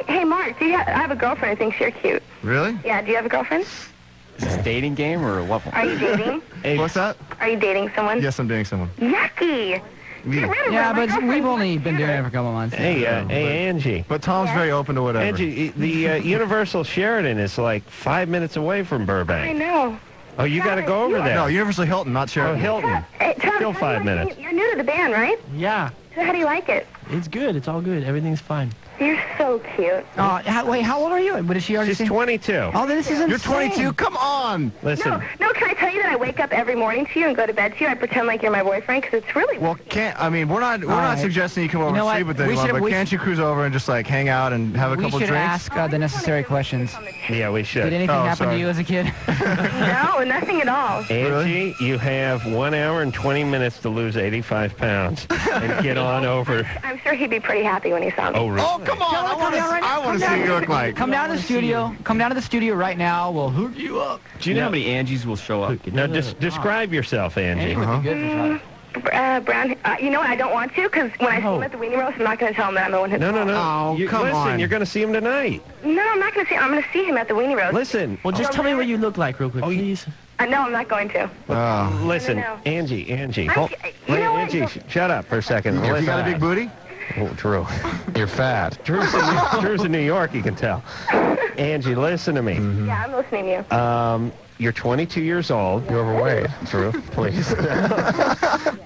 [SPEAKER 9] Hey, Mark, I have a girlfriend who thinks you're cute.
[SPEAKER 6] Really?
[SPEAKER 9] Yeah, do you have a girlfriend?
[SPEAKER 5] Is this a dating game or what?
[SPEAKER 9] Are you dating?
[SPEAKER 6] Hey, what's that?
[SPEAKER 9] Are you dating someone?
[SPEAKER 6] Yes, I'm dating someone.
[SPEAKER 9] Yucky!
[SPEAKER 7] Yeah, but we've only been doing it for a couple months.
[SPEAKER 4] Hey, Angie.
[SPEAKER 6] But Tom's very open to whatever.
[SPEAKER 4] Angie, the Universal Sheridan is like 5 minutes away from
[SPEAKER 9] I
[SPEAKER 4] Burbank.
[SPEAKER 9] know.
[SPEAKER 4] Oh, you got to go over there.
[SPEAKER 6] No, Universal Hilton, not
[SPEAKER 4] Oh,
[SPEAKER 6] Sheridan.
[SPEAKER 4] Hilton.
[SPEAKER 9] Hey, Travis,
[SPEAKER 4] Still 5 minutes.
[SPEAKER 9] You're new to the band, right?
[SPEAKER 14] Yeah,
[SPEAKER 9] So how do you like it?
[SPEAKER 14] it's good. It's all good. Everything's fine.
[SPEAKER 9] You're so cute.
[SPEAKER 7] Wait, how old are you? What is she already?
[SPEAKER 4] She's 22.
[SPEAKER 7] Oh, this is insane.
[SPEAKER 6] You're 22. Come on.
[SPEAKER 4] Listen.
[SPEAKER 9] No, can I tell you that I wake up every morning to you and go to bed to you? I pretend like you're my boyfriend because it's really
[SPEAKER 6] Well, we're not
[SPEAKER 7] right.
[SPEAKER 6] suggesting you come over
[SPEAKER 7] You know
[SPEAKER 6] and
[SPEAKER 7] what?
[SPEAKER 6] sleep with
[SPEAKER 7] We
[SPEAKER 6] anyone,
[SPEAKER 7] should-
[SPEAKER 6] but
[SPEAKER 7] we
[SPEAKER 6] can't you cruise over and just like hang out and have a
[SPEAKER 7] We
[SPEAKER 6] couple
[SPEAKER 7] should
[SPEAKER 6] drinks?
[SPEAKER 7] ask the necessary questions.
[SPEAKER 4] Yeah, we should.
[SPEAKER 7] Did anything
[SPEAKER 6] Oh,
[SPEAKER 7] happen
[SPEAKER 6] sorry.
[SPEAKER 7] to you as a kid?
[SPEAKER 9] No, nothing at all.
[SPEAKER 4] Angie, you have 1 hour and 20 minutes to lose 85 pounds and get on over.
[SPEAKER 9] I'm sure he'd be pretty happy when he saw me.
[SPEAKER 4] Oh, really?
[SPEAKER 6] Oh, come on. I want to see what you look like.
[SPEAKER 7] Come down to the studio. Come down to the studio right now. We'll hook you up.
[SPEAKER 5] Do you know how many Angies will show up?
[SPEAKER 4] Now, just describe yourself, Angie.
[SPEAKER 7] Angie would be good for try.
[SPEAKER 9] Brown. You know what? I don't want to because when I see him at the Weenie Roast, I'm not going to tell him that I'm the one who.
[SPEAKER 4] No.
[SPEAKER 6] Oh, come
[SPEAKER 4] listen,
[SPEAKER 6] on.
[SPEAKER 4] you're going to see him tonight.
[SPEAKER 9] No, I'm not going to see. I'm going to see him at the Weenie Roast.
[SPEAKER 4] Listen.
[SPEAKER 14] Well, just tell me what you look like real quick, please.
[SPEAKER 9] No, I'm not going to.
[SPEAKER 4] Listen,
[SPEAKER 9] No.
[SPEAKER 4] Angie.
[SPEAKER 9] You know what?
[SPEAKER 4] Angie, shut up for a second.
[SPEAKER 6] You got a big booty?
[SPEAKER 4] Oh, Drew. You're fat. Drew's in New York, you can tell. Angie, listen to me.
[SPEAKER 9] Yeah, I'm listening to you.
[SPEAKER 4] You're 22 years old. You're overweight. Drew, please.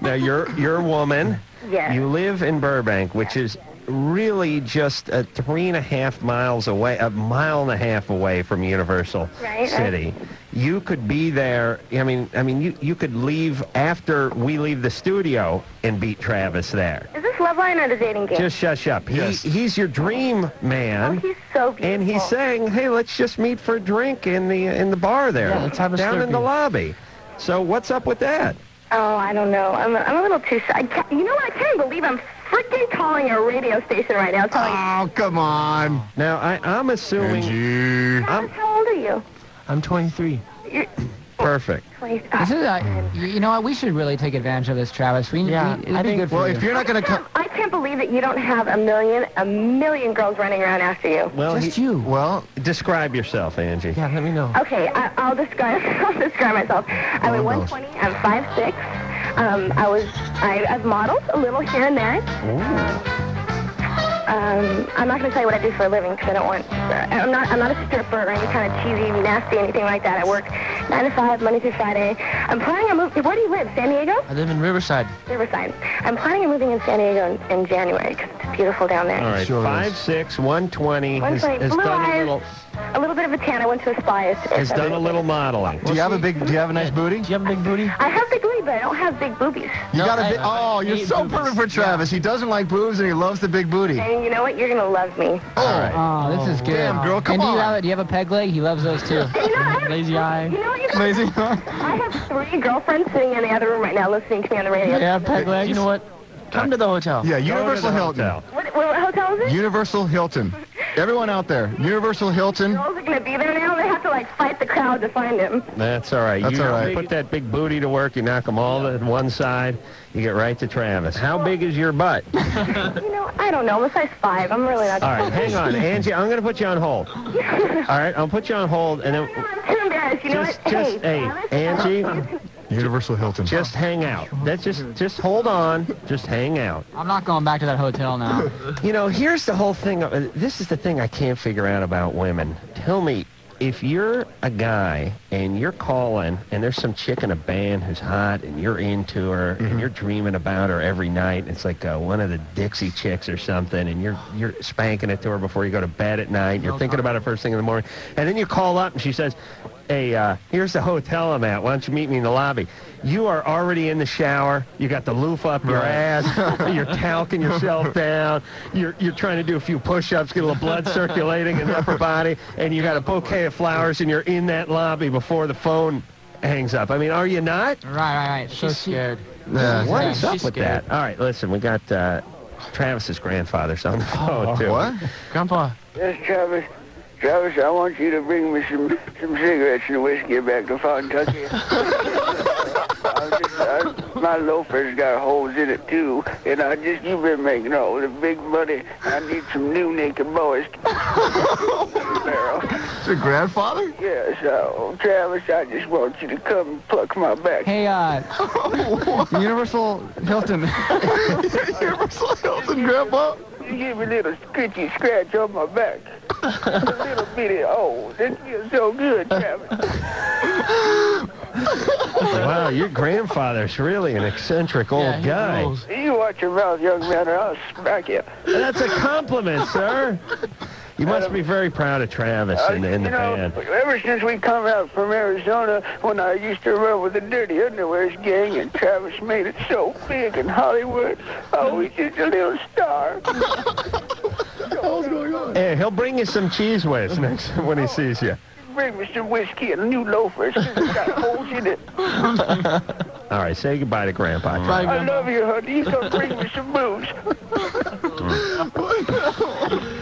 [SPEAKER 4] Now, you're a woman.
[SPEAKER 9] Yes.
[SPEAKER 4] You live in Burbank, which is really just 3.5 miles away, a mile and a half away from Universal City. You could be there. I mean, you could leave after we leave the studio and beat Travis there.
[SPEAKER 9] Is this Loveline or the dating game?
[SPEAKER 4] Just shush up.
[SPEAKER 6] Yes.
[SPEAKER 4] He's your dream man.
[SPEAKER 9] Oh, he's so beautiful.
[SPEAKER 4] And he's saying, "Hey, let's just meet for a drink in the bar there,
[SPEAKER 14] Yeah, let's have a
[SPEAKER 4] down in the
[SPEAKER 14] Slurpee.
[SPEAKER 4] lobby." So what's up with that?
[SPEAKER 9] Oh, I don't know. I'm a little too shy. You know what? I can't believe I'm freaking calling a radio station right now. Telling
[SPEAKER 6] Oh, come on.
[SPEAKER 4] Now I'm assuming.
[SPEAKER 6] Angie.
[SPEAKER 9] How old are you?
[SPEAKER 14] I'm 23.
[SPEAKER 9] You're
[SPEAKER 4] Perfect.
[SPEAKER 9] 20.
[SPEAKER 7] This is you know what? We should really take advantage of this, Travis. It'd be good for
[SPEAKER 6] Well,
[SPEAKER 7] you.
[SPEAKER 6] if you're not going to come...
[SPEAKER 9] I can't believe that you don't have a million girls running around after you.
[SPEAKER 4] Well,
[SPEAKER 7] Just you.
[SPEAKER 6] Well,
[SPEAKER 4] describe yourself, Angie.
[SPEAKER 14] Yeah, let me know.
[SPEAKER 9] Okay, I'll describe myself. I weigh 120. I'm 5'6". I've modeled a little here and there. I'm not going to tell you what I do for a living because I don't want. I'm not a stripper or any kind of cheesy, nasty, anything like that. I work 9 to 5, Monday through Friday. I'm planning on moving. Where do you live? San Diego?
[SPEAKER 14] I live in Riverside.
[SPEAKER 9] Riverside. I'm planning on moving in San Diego in January because it's beautiful down there.
[SPEAKER 4] All right,
[SPEAKER 14] Sure
[SPEAKER 4] 5'6", 120.
[SPEAKER 9] 120.
[SPEAKER 4] Has
[SPEAKER 9] Blue
[SPEAKER 4] done
[SPEAKER 9] eyes. A little bit of a tan. I went to a spa.
[SPEAKER 4] Has done a little modeling.
[SPEAKER 6] Do you have a nice booty?
[SPEAKER 14] Do you have a big booty?
[SPEAKER 9] I have big booty, but I don't have big boobies.
[SPEAKER 6] You
[SPEAKER 14] No,
[SPEAKER 6] got a
[SPEAKER 14] I-
[SPEAKER 6] big. Oh, you're
[SPEAKER 14] eight
[SPEAKER 6] so
[SPEAKER 14] boobies.
[SPEAKER 6] perfect for Travis. He doesn't like boobs and he loves the big booty.
[SPEAKER 9] And you know what? You're going to love me.
[SPEAKER 6] All right.
[SPEAKER 7] Oh, this is good.
[SPEAKER 6] Damn, girl, come
[SPEAKER 7] and do you
[SPEAKER 6] on.
[SPEAKER 7] have a peg leg? He loves those too. Lazy eye.
[SPEAKER 9] You know what? You guys,
[SPEAKER 6] Lazy.
[SPEAKER 9] I have 3 girlfriends sitting in the other room right now listening to me on the radio.
[SPEAKER 7] Yeah, peg legs.
[SPEAKER 14] You know what? Come to the hotel.
[SPEAKER 6] Yeah, Universal Hilton.
[SPEAKER 9] What hotel is it?
[SPEAKER 6] Universal Hilton. Everyone out there, Universal Hilton.
[SPEAKER 9] Girls are going to be there now. They have to like fight the crowd to find him.
[SPEAKER 4] That's all right.
[SPEAKER 6] That's
[SPEAKER 4] you
[SPEAKER 6] all right.
[SPEAKER 4] Put that big booty to work. You knock them all to one side. You get right to Travis. How big is your butt?
[SPEAKER 9] You know, I don't know. I'm a size 5. I'm really not.
[SPEAKER 4] All right, hang on, Angie. I'm going to put you on hold. All right, I'll put you on hold, and then
[SPEAKER 9] I'm too embarrassed. You know what?
[SPEAKER 4] hey, Angie,
[SPEAKER 6] Universal Hilton.
[SPEAKER 4] just hang out. That's just hold on. Just hang out.
[SPEAKER 7] I'm not going back to that hotel now.
[SPEAKER 4] You know, here's the whole thing. This is the thing I can't figure out about women. Tell me, if you're a guy and you're calling and there's some chick in a band who's hot and you're into her and you're dreaming about her every night, it's like one of the Dixie Chicks or something, and you're spanking it to her before you go to bed at night, and you're thinking about it first thing in the morning, and then you call up and she says, hey, here's the hotel I'm at. Why don't you meet me in the lobby? You are already in the shower. You got the loofah up your ass. You're talcing yourself down. You're trying to do a few push-ups, get a little blood circulating in the upper body, and you got a bouquet of flowers, and you're in that lobby before the phone hangs up. I mean, are you not?
[SPEAKER 7] Right. So scared.
[SPEAKER 6] Yeah.
[SPEAKER 4] What is up
[SPEAKER 7] she's
[SPEAKER 4] with
[SPEAKER 7] scared.
[SPEAKER 4] that? All right, listen, we got Travis's grandfather's on the phone, too.
[SPEAKER 6] What?
[SPEAKER 14] Grandpa.
[SPEAKER 8] Yes, Travis. Travis, I want you to bring me some cigarettes and whiskey back to Kentucky. My loafers got holes in it too, and you've been making all the big money. I need some new naked boys.
[SPEAKER 6] It's your grandfather?
[SPEAKER 8] Yeah, so Travis, I just want you to come and pluck my back.
[SPEAKER 7] Hey,
[SPEAKER 6] Universal Hilton. Universal Hilton, Grandpa.
[SPEAKER 8] You give me a little scritchy scratch on my back. A little bitty, that feels so good, Travis.
[SPEAKER 4] Wow, your grandfather's really an eccentric old guy.
[SPEAKER 8] You watch your mouth, young man, or I'll smack you.
[SPEAKER 4] That's a compliment, sir. You must be very proud of Travis in the band.
[SPEAKER 8] Ever since we come out from Arizona, when I used to run with the Dirty Underwears gang, and Travis made it so big in Hollywood, he's just a little star.
[SPEAKER 6] What's going on?
[SPEAKER 4] Hey, he'll bring you some cheese whiz next when he sees you.
[SPEAKER 8] Bring me some whiskey and new loafers. It's got holes in it.
[SPEAKER 4] All right, say goodbye to Grandpa.
[SPEAKER 8] I love you, honey. You come bring me some booze.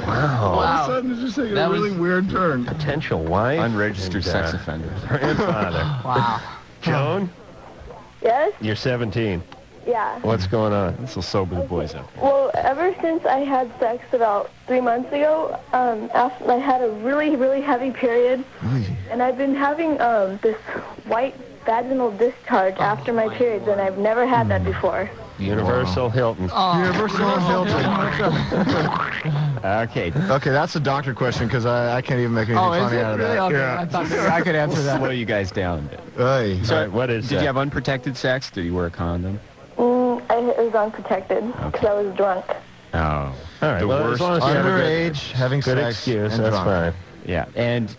[SPEAKER 4] Wow.
[SPEAKER 6] All of a sudden, it's just taking a really weird turn.
[SPEAKER 4] Potential wife.
[SPEAKER 5] Unregistered sex offender.
[SPEAKER 4] Grandfather.
[SPEAKER 7] Wow.
[SPEAKER 4] Joan,
[SPEAKER 9] Yes?
[SPEAKER 4] you're 17.
[SPEAKER 9] Yeah.
[SPEAKER 4] What's going on?
[SPEAKER 5] This will sober the boys up.
[SPEAKER 9] Well, ever since I had sex about 3 months ago, after I had a really, really heavy period, and I've been having this white vaginal discharge after my periods, and I've never had that before.
[SPEAKER 4] Universal Hilton.
[SPEAKER 6] Universal Hilton.
[SPEAKER 5] Okay.
[SPEAKER 6] Okay, that's a doctor question because I can't even make anything funny out of that.
[SPEAKER 7] Okay.
[SPEAKER 6] Yeah.
[SPEAKER 7] I thought maybe I could answer that.
[SPEAKER 5] Slow you guys down a bit.
[SPEAKER 6] Hey.
[SPEAKER 4] So, what is
[SPEAKER 5] Did you have unprotected sex? Did you wear a condom?
[SPEAKER 9] I was unprotected because I was drunk.
[SPEAKER 5] Oh.
[SPEAKER 4] All right,
[SPEAKER 5] The
[SPEAKER 4] well, as
[SPEAKER 5] worst
[SPEAKER 4] long as you have a good,
[SPEAKER 6] Underage, having
[SPEAKER 4] good
[SPEAKER 6] sex,
[SPEAKER 4] excuse,
[SPEAKER 6] and
[SPEAKER 4] that's
[SPEAKER 6] drunk.
[SPEAKER 4] fine.
[SPEAKER 5] Yeah, and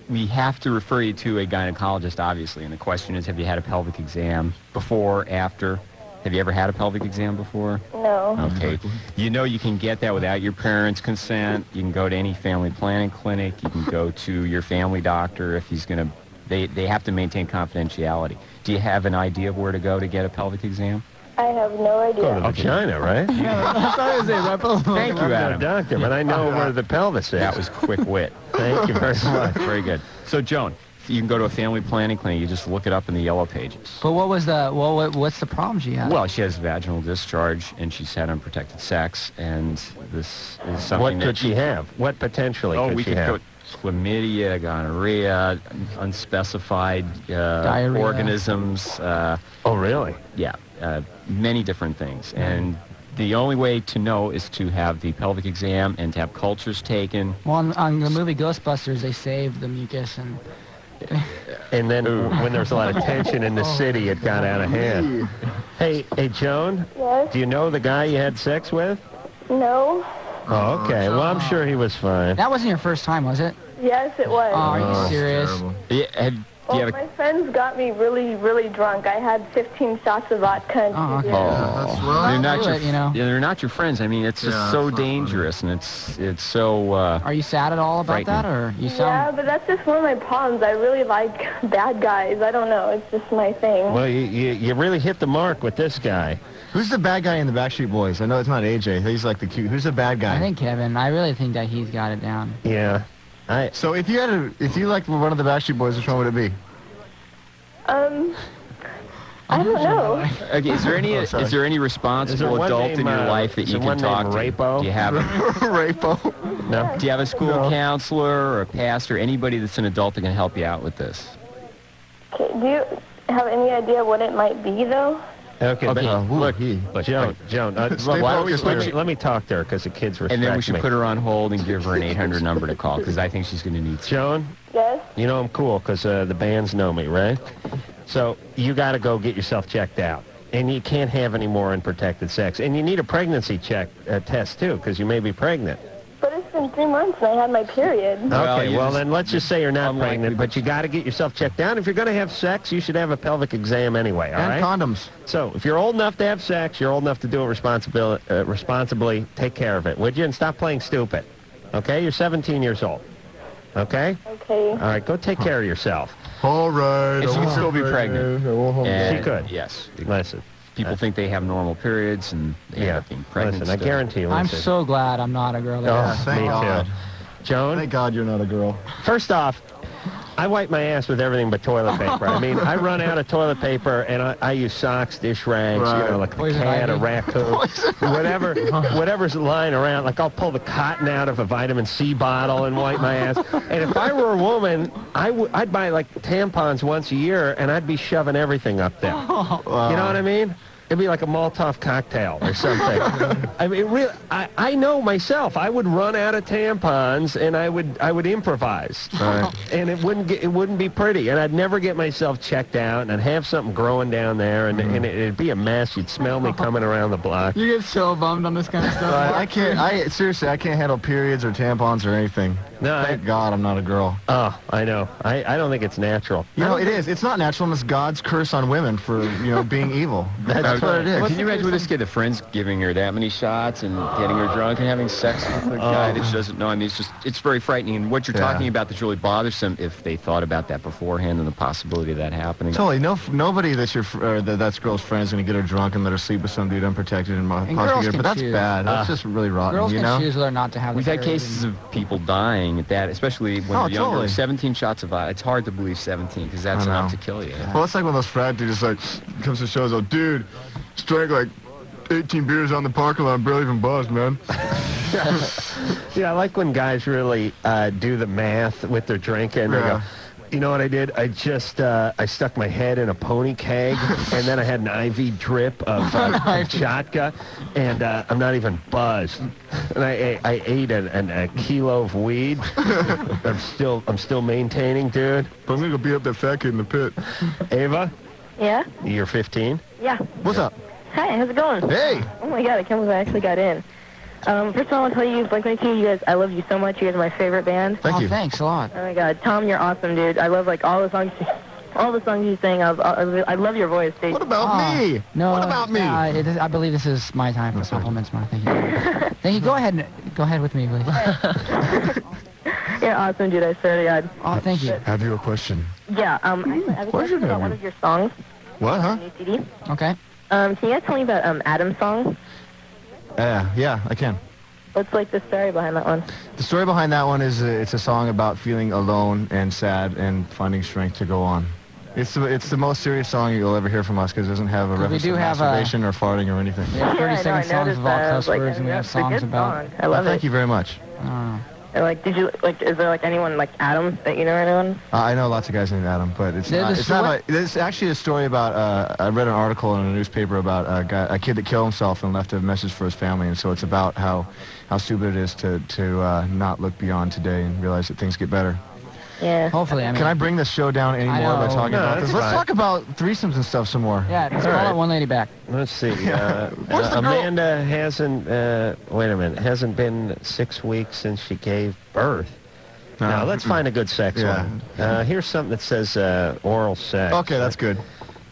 [SPEAKER 5] we have to refer you to a gynecologist, obviously, and the question is, have you had a pelvic exam before, after? Have you ever had a pelvic exam before?
[SPEAKER 9] No.
[SPEAKER 5] Okay. You know you can get that without your parents' consent. You can go to any family planning clinic. You can go to your family doctor if he's going to... They have to maintain confidentiality. Do you have an idea of where to go to get a pelvic exam?
[SPEAKER 9] I have no idea.
[SPEAKER 4] Go to the vagina, right?
[SPEAKER 5] Thank you,
[SPEAKER 4] I'm no
[SPEAKER 5] Adam.
[SPEAKER 4] doctor, but I know where the pelvis is.
[SPEAKER 5] That was quick wit.
[SPEAKER 4] Thank you very much.
[SPEAKER 5] Very good. So, Joan, you can go to a family planning clinic. You just look it up in the yellow pages.
[SPEAKER 7] But what's the problem she had?
[SPEAKER 5] Well, she has vaginal discharge, and she's had unprotected sex, and this is something
[SPEAKER 4] What
[SPEAKER 5] that
[SPEAKER 4] could she have? What potentially
[SPEAKER 5] Oh,
[SPEAKER 4] could
[SPEAKER 5] we
[SPEAKER 4] she
[SPEAKER 5] could
[SPEAKER 4] have?
[SPEAKER 5] go chlamydia, gonorrhea, unspecified
[SPEAKER 7] Diarrhea.
[SPEAKER 5] organisms.
[SPEAKER 4] Oh, really?
[SPEAKER 5] Yeah, many different things. And the only way to know is to have the pelvic exam and to have cultures taken.
[SPEAKER 7] Well, on the movie Ghostbusters, they saved the mucus and...
[SPEAKER 4] And then when there's a lot of tension in the city, it got out of hand. Hey, Joan?
[SPEAKER 8] Yes?
[SPEAKER 4] Do you know the guy you had sex with?
[SPEAKER 8] No.
[SPEAKER 4] Oh, okay. Well, I'm sure he was fine.
[SPEAKER 7] That wasn't your first time, was it?
[SPEAKER 8] Yes, it was.
[SPEAKER 7] Oh, are you serious?
[SPEAKER 5] Yeah,
[SPEAKER 8] Well, my friends got me really, really drunk. I had 15 shots of vodka.
[SPEAKER 7] Oh, okay.
[SPEAKER 5] They're not your,
[SPEAKER 7] you know.
[SPEAKER 5] yeah, they're not your friends. I mean, it's just so dangerous, and it's so.
[SPEAKER 7] Are you sad at all about that, or you sound?
[SPEAKER 8] Yeah, but that's just one of my problems. I really like bad guys. I don't know. It's just my thing.
[SPEAKER 4] Well, you really hit the mark with this guy.
[SPEAKER 6] Who's the bad guy in the Backstreet Boys? I know it's not AJ. He's like the cute. Who's the bad guy?
[SPEAKER 7] I think Kevin. I really think that he's got it down.
[SPEAKER 4] Yeah.
[SPEAKER 6] So if you liked one of the Backstreet Boys, which one would it be?
[SPEAKER 8] I don't know.
[SPEAKER 5] Okay, is there any responsible adult in your life that you can talk to?
[SPEAKER 4] Rapo?
[SPEAKER 5] Do you have
[SPEAKER 6] Rapo?
[SPEAKER 4] No.
[SPEAKER 5] Do you have a school counselor or a pastor, anybody that's an adult that can help you out with this?
[SPEAKER 8] Okay, do you have any idea what it might be, though?
[SPEAKER 4] Okay, look, Joan, let me talk to her because the kids respect me.
[SPEAKER 5] And then we should put her on hold and give her an 800 number to call because I think she's going to need
[SPEAKER 4] Joan?
[SPEAKER 8] Yes?
[SPEAKER 4] You know I'm cool because the bands know me, right? So you got to go get yourself checked out. And you can't have any more unprotected sex. And you need a pregnancy test, too, because you may be pregnant.
[SPEAKER 8] But it's been 3 months and I had my period.
[SPEAKER 4] Okay, well, then let's just say you're not pregnant, but you got to get yourself checked out. If you're going to have sex, you should have a pelvic exam anyway, all right?
[SPEAKER 6] And condoms.
[SPEAKER 4] So if you're old enough to have sex, you're old enough to do it responsibly, take care of it, would you? And stop playing stupid, okay? You're 17 years old, okay?
[SPEAKER 8] Okay.
[SPEAKER 4] All right, go take care of yourself.
[SPEAKER 6] All right.
[SPEAKER 5] And she can still be pregnant.
[SPEAKER 4] She could.
[SPEAKER 5] Yes.
[SPEAKER 4] Listen.
[SPEAKER 5] People think they have normal periods and they end up being pregnant.
[SPEAKER 4] Listen, I guarantee you.
[SPEAKER 7] I'm so glad I'm not a girl.
[SPEAKER 4] Me too. Joan?
[SPEAKER 6] Thank God you're not a girl.
[SPEAKER 4] First off, I wipe my ass with everything but toilet paper. I mean, I run out of toilet paper, and I use socks, dish rags, you know, like a cat, a raccoon, whatever's lying around. Like I'll pull the cotton out of a vitamin C bottle and wipe my ass. And if I were a woman, I'd buy like tampons once a year, and I'd be shoving everything up there. You know what I mean? It'd be like a Molotov cocktail or something. I mean, really, I know myself. I would run out of tampons and I would improvise, and it wouldn't be pretty, and I'd never get myself checked out, and I'd have something growing down there, and it'd be a mess. You'd smell me coming around the block.
[SPEAKER 7] You get so bummed on this kind of stuff.
[SPEAKER 6] Seriously, I can't handle periods or tampons or anything.
[SPEAKER 4] No,
[SPEAKER 6] thank God I'm not a girl.
[SPEAKER 4] Oh, I know. I don't think it's natural.
[SPEAKER 6] You know, it is. It's not natural. It's God's curse on women for being evil. That's what it is.
[SPEAKER 5] Can you imagine with this kid, the friends giving her that many shots and getting her drunk and having sex with a guy that she doesn't know? I mean, it's very frightening. And what you're talking about that's really bothersome, if they thought about that beforehand and the possibility of that happening.
[SPEAKER 6] Totally. Nobody that's that's girl's friend is going to get her drunk and let her sleep with some dude unprotected and possibly get her. But that's bad. That's just really rotten.
[SPEAKER 7] Girls can choose whether or not to have.
[SPEAKER 5] We've had cases of people dying at that, especially when they're younger.
[SPEAKER 6] Totally.
[SPEAKER 5] 17 shots of vodka. It's hard to believe 17 because that's enough to kill you.
[SPEAKER 6] Well, it's like when those frat dudes like comes to shows. Oh, dude, drank like 18 beers on the parking lot. I'm barely even buzzed, man.
[SPEAKER 4] Yeah, I like when guys really do the math with their drinking. They go, you know what I did? I just I stuck my head in a pony keg, and then I had an IV drip of vodka, and I'm not even buzzed. And I ate a kilo of weed. I'm still maintaining, dude.
[SPEAKER 6] But I'm gonna go beat up that fat kid in the pit.
[SPEAKER 4] Ava?
[SPEAKER 8] Yeah?
[SPEAKER 4] You're 15?
[SPEAKER 8] Yeah.
[SPEAKER 6] What's up?
[SPEAKER 8] Hi, how's it going?
[SPEAKER 6] Hey!
[SPEAKER 8] Oh my God, I can't believe I actually got in. First of all, I want to tell you, Blink-182, you guys, I love you so much. You guys are my favorite band.
[SPEAKER 6] Thank you.
[SPEAKER 7] Thanks a lot.
[SPEAKER 8] Oh my God, Tom, you're awesome, dude. I love like all the songs you sing. I love your voice, dude.
[SPEAKER 6] What about me?
[SPEAKER 7] No.
[SPEAKER 6] What about me?
[SPEAKER 7] I believe this is my time for compliments, Mark. Thank you. Thank you. Go ahead with me, please.
[SPEAKER 8] You're awesome, dude. I swear to God.
[SPEAKER 7] Oh, thank you.
[SPEAKER 6] Have you a question?
[SPEAKER 8] Yeah. I was question about one of your songs.
[SPEAKER 6] What, huh?
[SPEAKER 8] New CD.
[SPEAKER 7] Okay.
[SPEAKER 8] Can you guys tell me about Adam's song?
[SPEAKER 6] Yeah, I can.
[SPEAKER 8] What's like the story behind that one?
[SPEAKER 6] The story behind that one is it's a song about feeling alone and sad and finding strength to go on. It's the most serious song you'll ever hear from us because it doesn't have a reference to masturbation or farting or anything.
[SPEAKER 7] We have 30-second songs of all cuss words, and we have songs about...
[SPEAKER 8] I love it.
[SPEAKER 6] Thank you very much.
[SPEAKER 13] Like, did you, like, is there, like, anyone, like, Adam that you know anyone?
[SPEAKER 6] I know lots of guys named Adam, but it's it's actually a story about, I read an article in a newspaper about a kid that killed himself and left a message for his family, and so it's about how stupid it is to not look beyond today and realize that things get better.
[SPEAKER 13] Yeah.
[SPEAKER 7] Hopefully, I mean.
[SPEAKER 6] Can I bring the show down any more by talking about this? Let's talk about threesomes and stuff some more.
[SPEAKER 7] Yeah, let's call it one lady back.
[SPEAKER 4] Let's see. Amanda hasn't, wait a minute, hasn't been 6 weeks since she gave birth. Now, let's find a good sex one. Here's something that says oral sex.
[SPEAKER 6] Okay, that's good.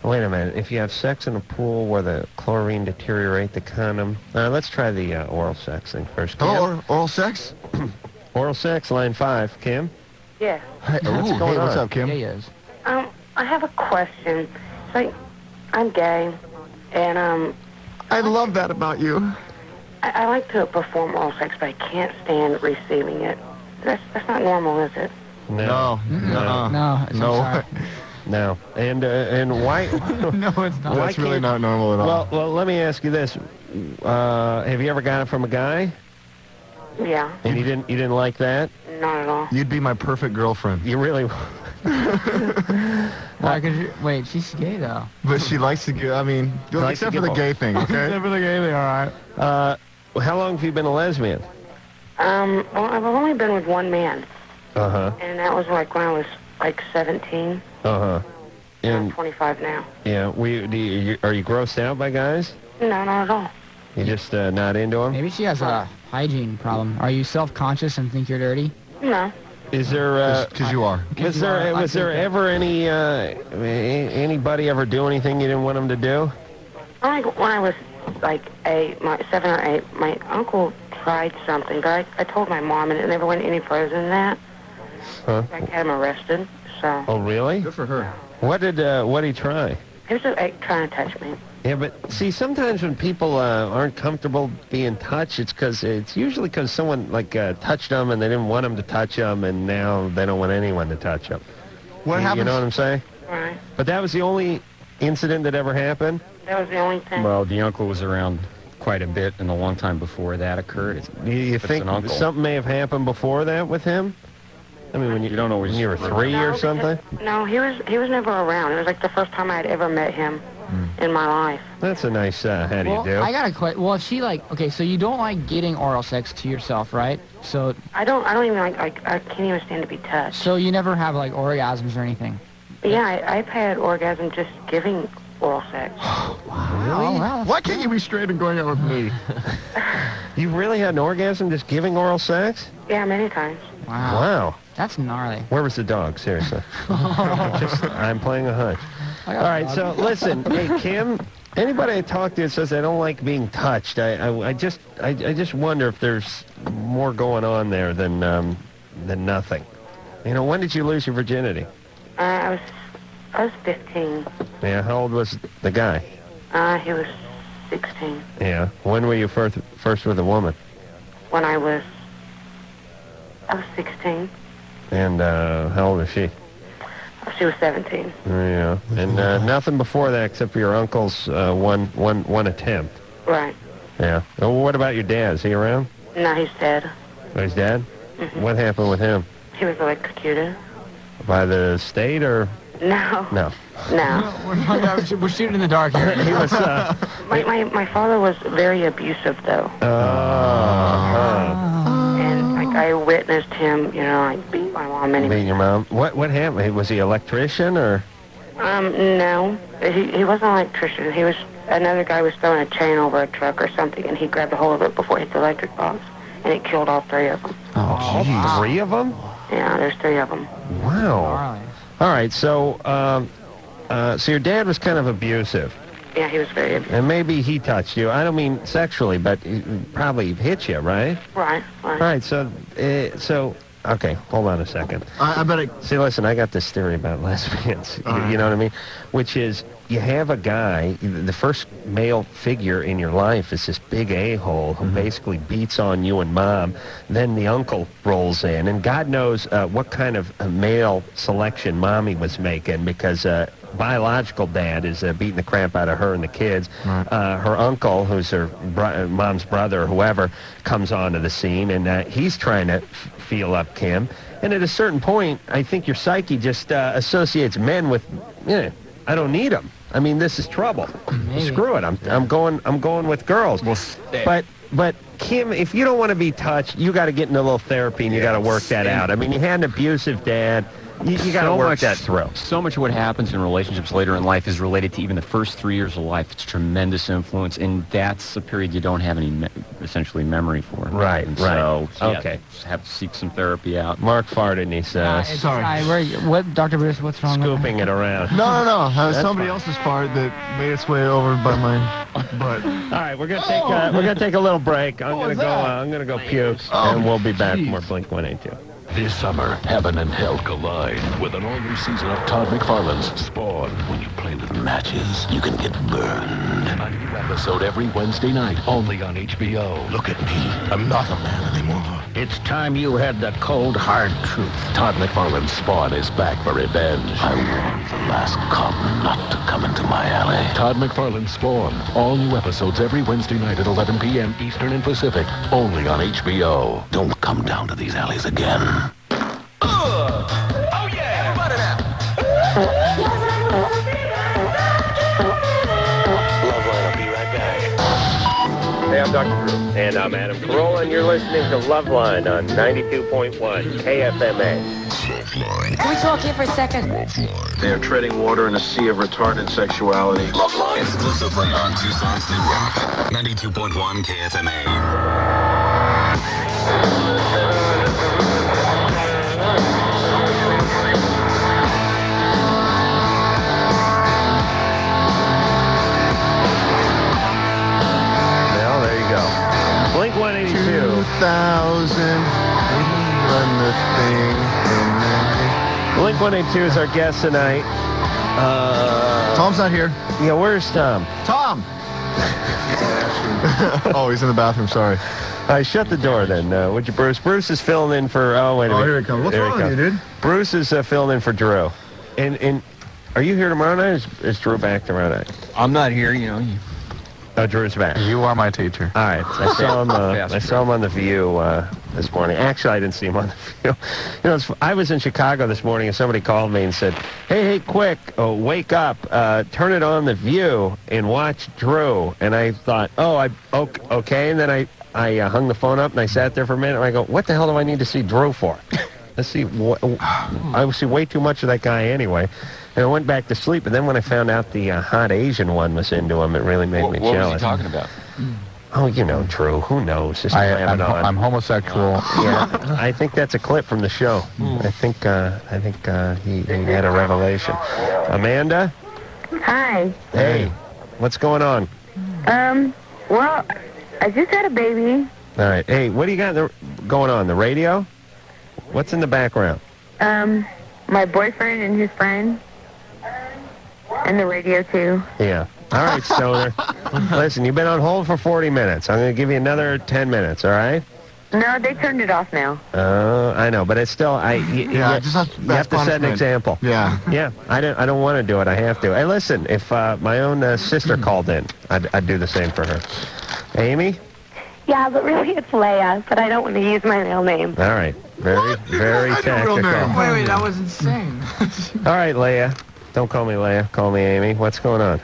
[SPEAKER 4] Wait a minute. If you have sex in a pool where the chlorine deteriorate the condom. Let's try the oral sex thing first.
[SPEAKER 6] Hello, oral sex?
[SPEAKER 4] Oral sex, line 5. Kim?
[SPEAKER 8] Yeah.
[SPEAKER 6] Hey, what's up, Kim?
[SPEAKER 7] Yeah, he is.
[SPEAKER 8] I have a question. It's like, I'm gay, and
[SPEAKER 6] I love that about you.
[SPEAKER 8] I like to perform oral sex, but I can't stand receiving it. That's not normal, is it?
[SPEAKER 4] No.
[SPEAKER 7] No.
[SPEAKER 4] No. And why?
[SPEAKER 7] No, it's not.
[SPEAKER 6] That's really not normal at all.
[SPEAKER 4] Well, let me ask you this: have you ever got it from a guy?
[SPEAKER 8] Yeah.
[SPEAKER 4] And you didn't like that?
[SPEAKER 8] Not at all.
[SPEAKER 6] You'd be my perfect girlfriend.
[SPEAKER 4] You really?
[SPEAKER 7] Wait, she's gay though.
[SPEAKER 6] But she likes to give. I mean, except for the gay thing, okay?
[SPEAKER 7] Except for the gay thing, all right.
[SPEAKER 4] How long have you been a lesbian?
[SPEAKER 8] Well, I've only been with one man.
[SPEAKER 4] Uh-huh.
[SPEAKER 8] And that was like when I was like 17.
[SPEAKER 4] Uh-huh.
[SPEAKER 8] And I'm 25 now.
[SPEAKER 4] Yeah. Are you grossed out by guys?
[SPEAKER 8] No, not at all.
[SPEAKER 4] You just not into them?
[SPEAKER 7] Maybe she has a hygiene problem. Are you self-conscious and think you're dirty?
[SPEAKER 8] No.
[SPEAKER 4] Is there?
[SPEAKER 6] Because you are.
[SPEAKER 4] Was there ever anybody ever do anything you didn't want them to do?
[SPEAKER 8] Like when I was like 7 or 8, my uncle tried something, but I told my mom, and it never went any further than that.
[SPEAKER 4] Huh?
[SPEAKER 8] I had him arrested. So.
[SPEAKER 4] Oh, really?
[SPEAKER 6] Good for her.
[SPEAKER 4] What did he try?
[SPEAKER 8] He was trying to touch me.
[SPEAKER 4] Yeah, but see, sometimes when people aren't comfortable being touched, it's usually because someone touched them and they didn't want them to touch them, and now they don't want anyone to touch them.
[SPEAKER 6] What happens? You
[SPEAKER 4] know what I'm saying?
[SPEAKER 8] Right.
[SPEAKER 4] But that was the only incident that ever happened?
[SPEAKER 8] That was the only thing.
[SPEAKER 5] Well, the uncle was around quite a bit and a long time before that occurred.
[SPEAKER 4] You think something may have happened before that with him? I mean, when you don't know when you were 3 or something?
[SPEAKER 8] No, he was never around. It was like the first time I had ever met him in my life.
[SPEAKER 4] That's a nice, how do you do?
[SPEAKER 7] I got a question. Well, if she okay, so you don't like getting oral sex to yourself, right? So
[SPEAKER 8] I don't even like I can't even stand to be touched.
[SPEAKER 7] So you never have orgasms or anything?
[SPEAKER 8] Yeah, I've had orgasm just giving oral sex.
[SPEAKER 4] Really?
[SPEAKER 7] Oh, wow.
[SPEAKER 6] Why can't you be straight and going out with me?
[SPEAKER 4] You really had an orgasm just giving oral sex?
[SPEAKER 8] Yeah, many times.
[SPEAKER 4] Wow.
[SPEAKER 7] That's gnarly.
[SPEAKER 4] Where was the dog? Seriously. I'm playing a hunch. All right, so listen, hey, Kim, anybody I talk to says they don't like being touched. I just wonder if there's more going on there than nothing. You know, when did you lose your virginity?
[SPEAKER 8] I was 15.
[SPEAKER 4] Yeah, how old was the guy?
[SPEAKER 8] He was 16.
[SPEAKER 4] Yeah. When were you first with a woman?
[SPEAKER 8] When I was 16.
[SPEAKER 4] And how old is she?
[SPEAKER 8] She was 17.
[SPEAKER 4] Yeah. And nothing before that except for your uncle's one attempt.
[SPEAKER 8] Right.
[SPEAKER 4] Yeah. Well, what about your dad? Is he around?
[SPEAKER 8] No, he's dead.
[SPEAKER 4] Oh, he's dead?
[SPEAKER 8] Mm-hmm.
[SPEAKER 4] What happened with him?
[SPEAKER 8] He was electrocuted.
[SPEAKER 4] By the state or?
[SPEAKER 8] No.
[SPEAKER 4] No.
[SPEAKER 8] No.
[SPEAKER 7] We're shooting in the dark here.
[SPEAKER 4] He was.
[SPEAKER 8] My father was very abusive, though. And I witnessed him, beat my mom.
[SPEAKER 4] Beat your mom. What happened? Was he an electrician or?
[SPEAKER 8] No. He wasn't an electrician. He was another guy was throwing a chain over a truck or something, and he grabbed a hold of it before it hit the electric box, and it killed all 3 of them.
[SPEAKER 4] Oh, all 3 of them?
[SPEAKER 8] Yeah, there's 3 of them.
[SPEAKER 4] Wow. All right, so so your dad was kind of abusive.
[SPEAKER 8] Yeah, he was very abusive.
[SPEAKER 4] And maybe he touched you. I don't mean sexually, but he probably hit you, right?
[SPEAKER 8] Right.
[SPEAKER 4] All right, so okay, hold on a second.
[SPEAKER 6] I bet
[SPEAKER 4] See, listen, I got this theory about lesbians. You know what I mean? Which is, you have a guy, the first male figure in your life is this big a-hole who basically beats on you and mom. Then the uncle rolls in, and God knows what kind of male selection mommy was making, because biological dad is beating the crap out of her and the kids. Her uncle, who's her mom's brother or whoever, comes onto the scene, and he's trying to feel up Kim. And at a certain point, I think your psyche just associates men with, I don't need them. I mean, this is trouble. Screw it. I'm going with girls. But Kim, if you don't want to be touched, you got to get into a little therapy and you got to work that out. I mean, you had an abusive dad. You got to work that through.
[SPEAKER 5] So much of what happens in relationships later in life is related to even the first 3 years of life. It's tremendous influence, and that's a period you don't have any, essentially, memory for.
[SPEAKER 4] Right,
[SPEAKER 5] and
[SPEAKER 4] right.
[SPEAKER 5] So,
[SPEAKER 4] okay.
[SPEAKER 5] Just have to seek some therapy out.
[SPEAKER 4] Mark farted, and he's
[SPEAKER 7] sorry. What, Dr. Bruce? What's wrong?
[SPEAKER 4] Scooping it around.
[SPEAKER 6] No. That was somebody else's part that made its way over by my butt.
[SPEAKER 4] All right, we're gonna take a little break. I'm gonna go puke, and we'll be back for more Blink-182.
[SPEAKER 15] This summer, heaven and hell collide with an all-new season of Todd McFarlane's Spawn. When you play with matches, you can get burned. A new episode every Wednesday night, only on HBO. Look at me. I'm not a man anymore. It's time you had the cold, hard truth. Todd McFarlane's Spawn is back for revenge. I warned the last cop not to come into my alley. Todd McFarlane's Spawn. All new episodes every Wednesday night at 11 p.m. Eastern and Pacific, only on HBO. Don't come down to these alleys again.
[SPEAKER 2] Oh yeah, everybody now.
[SPEAKER 4] Loveline, I'll be right back. Hey, I'm Dr. Drew. And I'm Adam Carolla, and you're listening to Loveline on 92.1 KFMA.
[SPEAKER 16] Can we talk here for a second?
[SPEAKER 17] They are treading water in a sea of retarded sexuality.
[SPEAKER 2] Loveline. Exclusively on Tucson's New Rock. 92.1 KFMA.
[SPEAKER 4] Blink-182.
[SPEAKER 6] 2000. Run the thing.
[SPEAKER 4] Blink-182 is our guest tonight.
[SPEAKER 6] Tom's not here.
[SPEAKER 4] Yeah, where's Tom?
[SPEAKER 6] Tom! Oh, he's in the bathroom, sorry.
[SPEAKER 4] All right, shut the door then, would you, Bruce? Bruce is filling in for... Oh, wait a minute.
[SPEAKER 6] Here it comes. What's wrong with you, dude?
[SPEAKER 4] Bruce is filling in for Drew. And are you here tomorrow night, or is Drew back tomorrow night?
[SPEAKER 5] I'm not here,
[SPEAKER 4] Oh, Drew's back.
[SPEAKER 3] You are my teacher.
[SPEAKER 4] All right. I saw him on The View this morning. Actually, I didn't see him on The View. I was in Chicago this morning, and somebody called me and said, hey, quick, wake up, turn it on The View, and watch Drew. And I thought, okay. And then I hung the phone up, and I sat there for a minute, and I go, what the hell do I need to see Drew for? I see way too much of that guy anyway. And I went back to sleep, and then when I found out the hot Asian one was into him, it really made me jealous.
[SPEAKER 5] What was he talking about?
[SPEAKER 4] Oh, Drew. Who knows?
[SPEAKER 3] I'm homosexual.
[SPEAKER 4] Yeah, I think that's a clip from the show. I think he had a revelation. Amanda?
[SPEAKER 10] Hi.
[SPEAKER 4] Hey. What's going on?
[SPEAKER 10] Well, I just had a baby.
[SPEAKER 4] All right. Hey, what do you got going on? The radio? What's in the background?
[SPEAKER 10] My boyfriend and his friend. And the radio, too.
[SPEAKER 4] Yeah. All right, Stoner. Listen, you've been on hold for 40 minutes. I'm going to give you another 10 minutes, all right?
[SPEAKER 10] No, they turned it off now.
[SPEAKER 4] I know, but it's still, you have to set an example.
[SPEAKER 6] Yeah.
[SPEAKER 4] Yeah, I don't want to do it. I have to. Hey, listen, if my own sister called in, I'd do the same for her. Amy?
[SPEAKER 9] Yeah, but really it's Leia, but I don't want to use my real name.
[SPEAKER 4] All right. Very tactical.
[SPEAKER 14] Wait, that was insane.
[SPEAKER 4] All right, Leia. Don't call me Leia. Call me Amy. What's going on?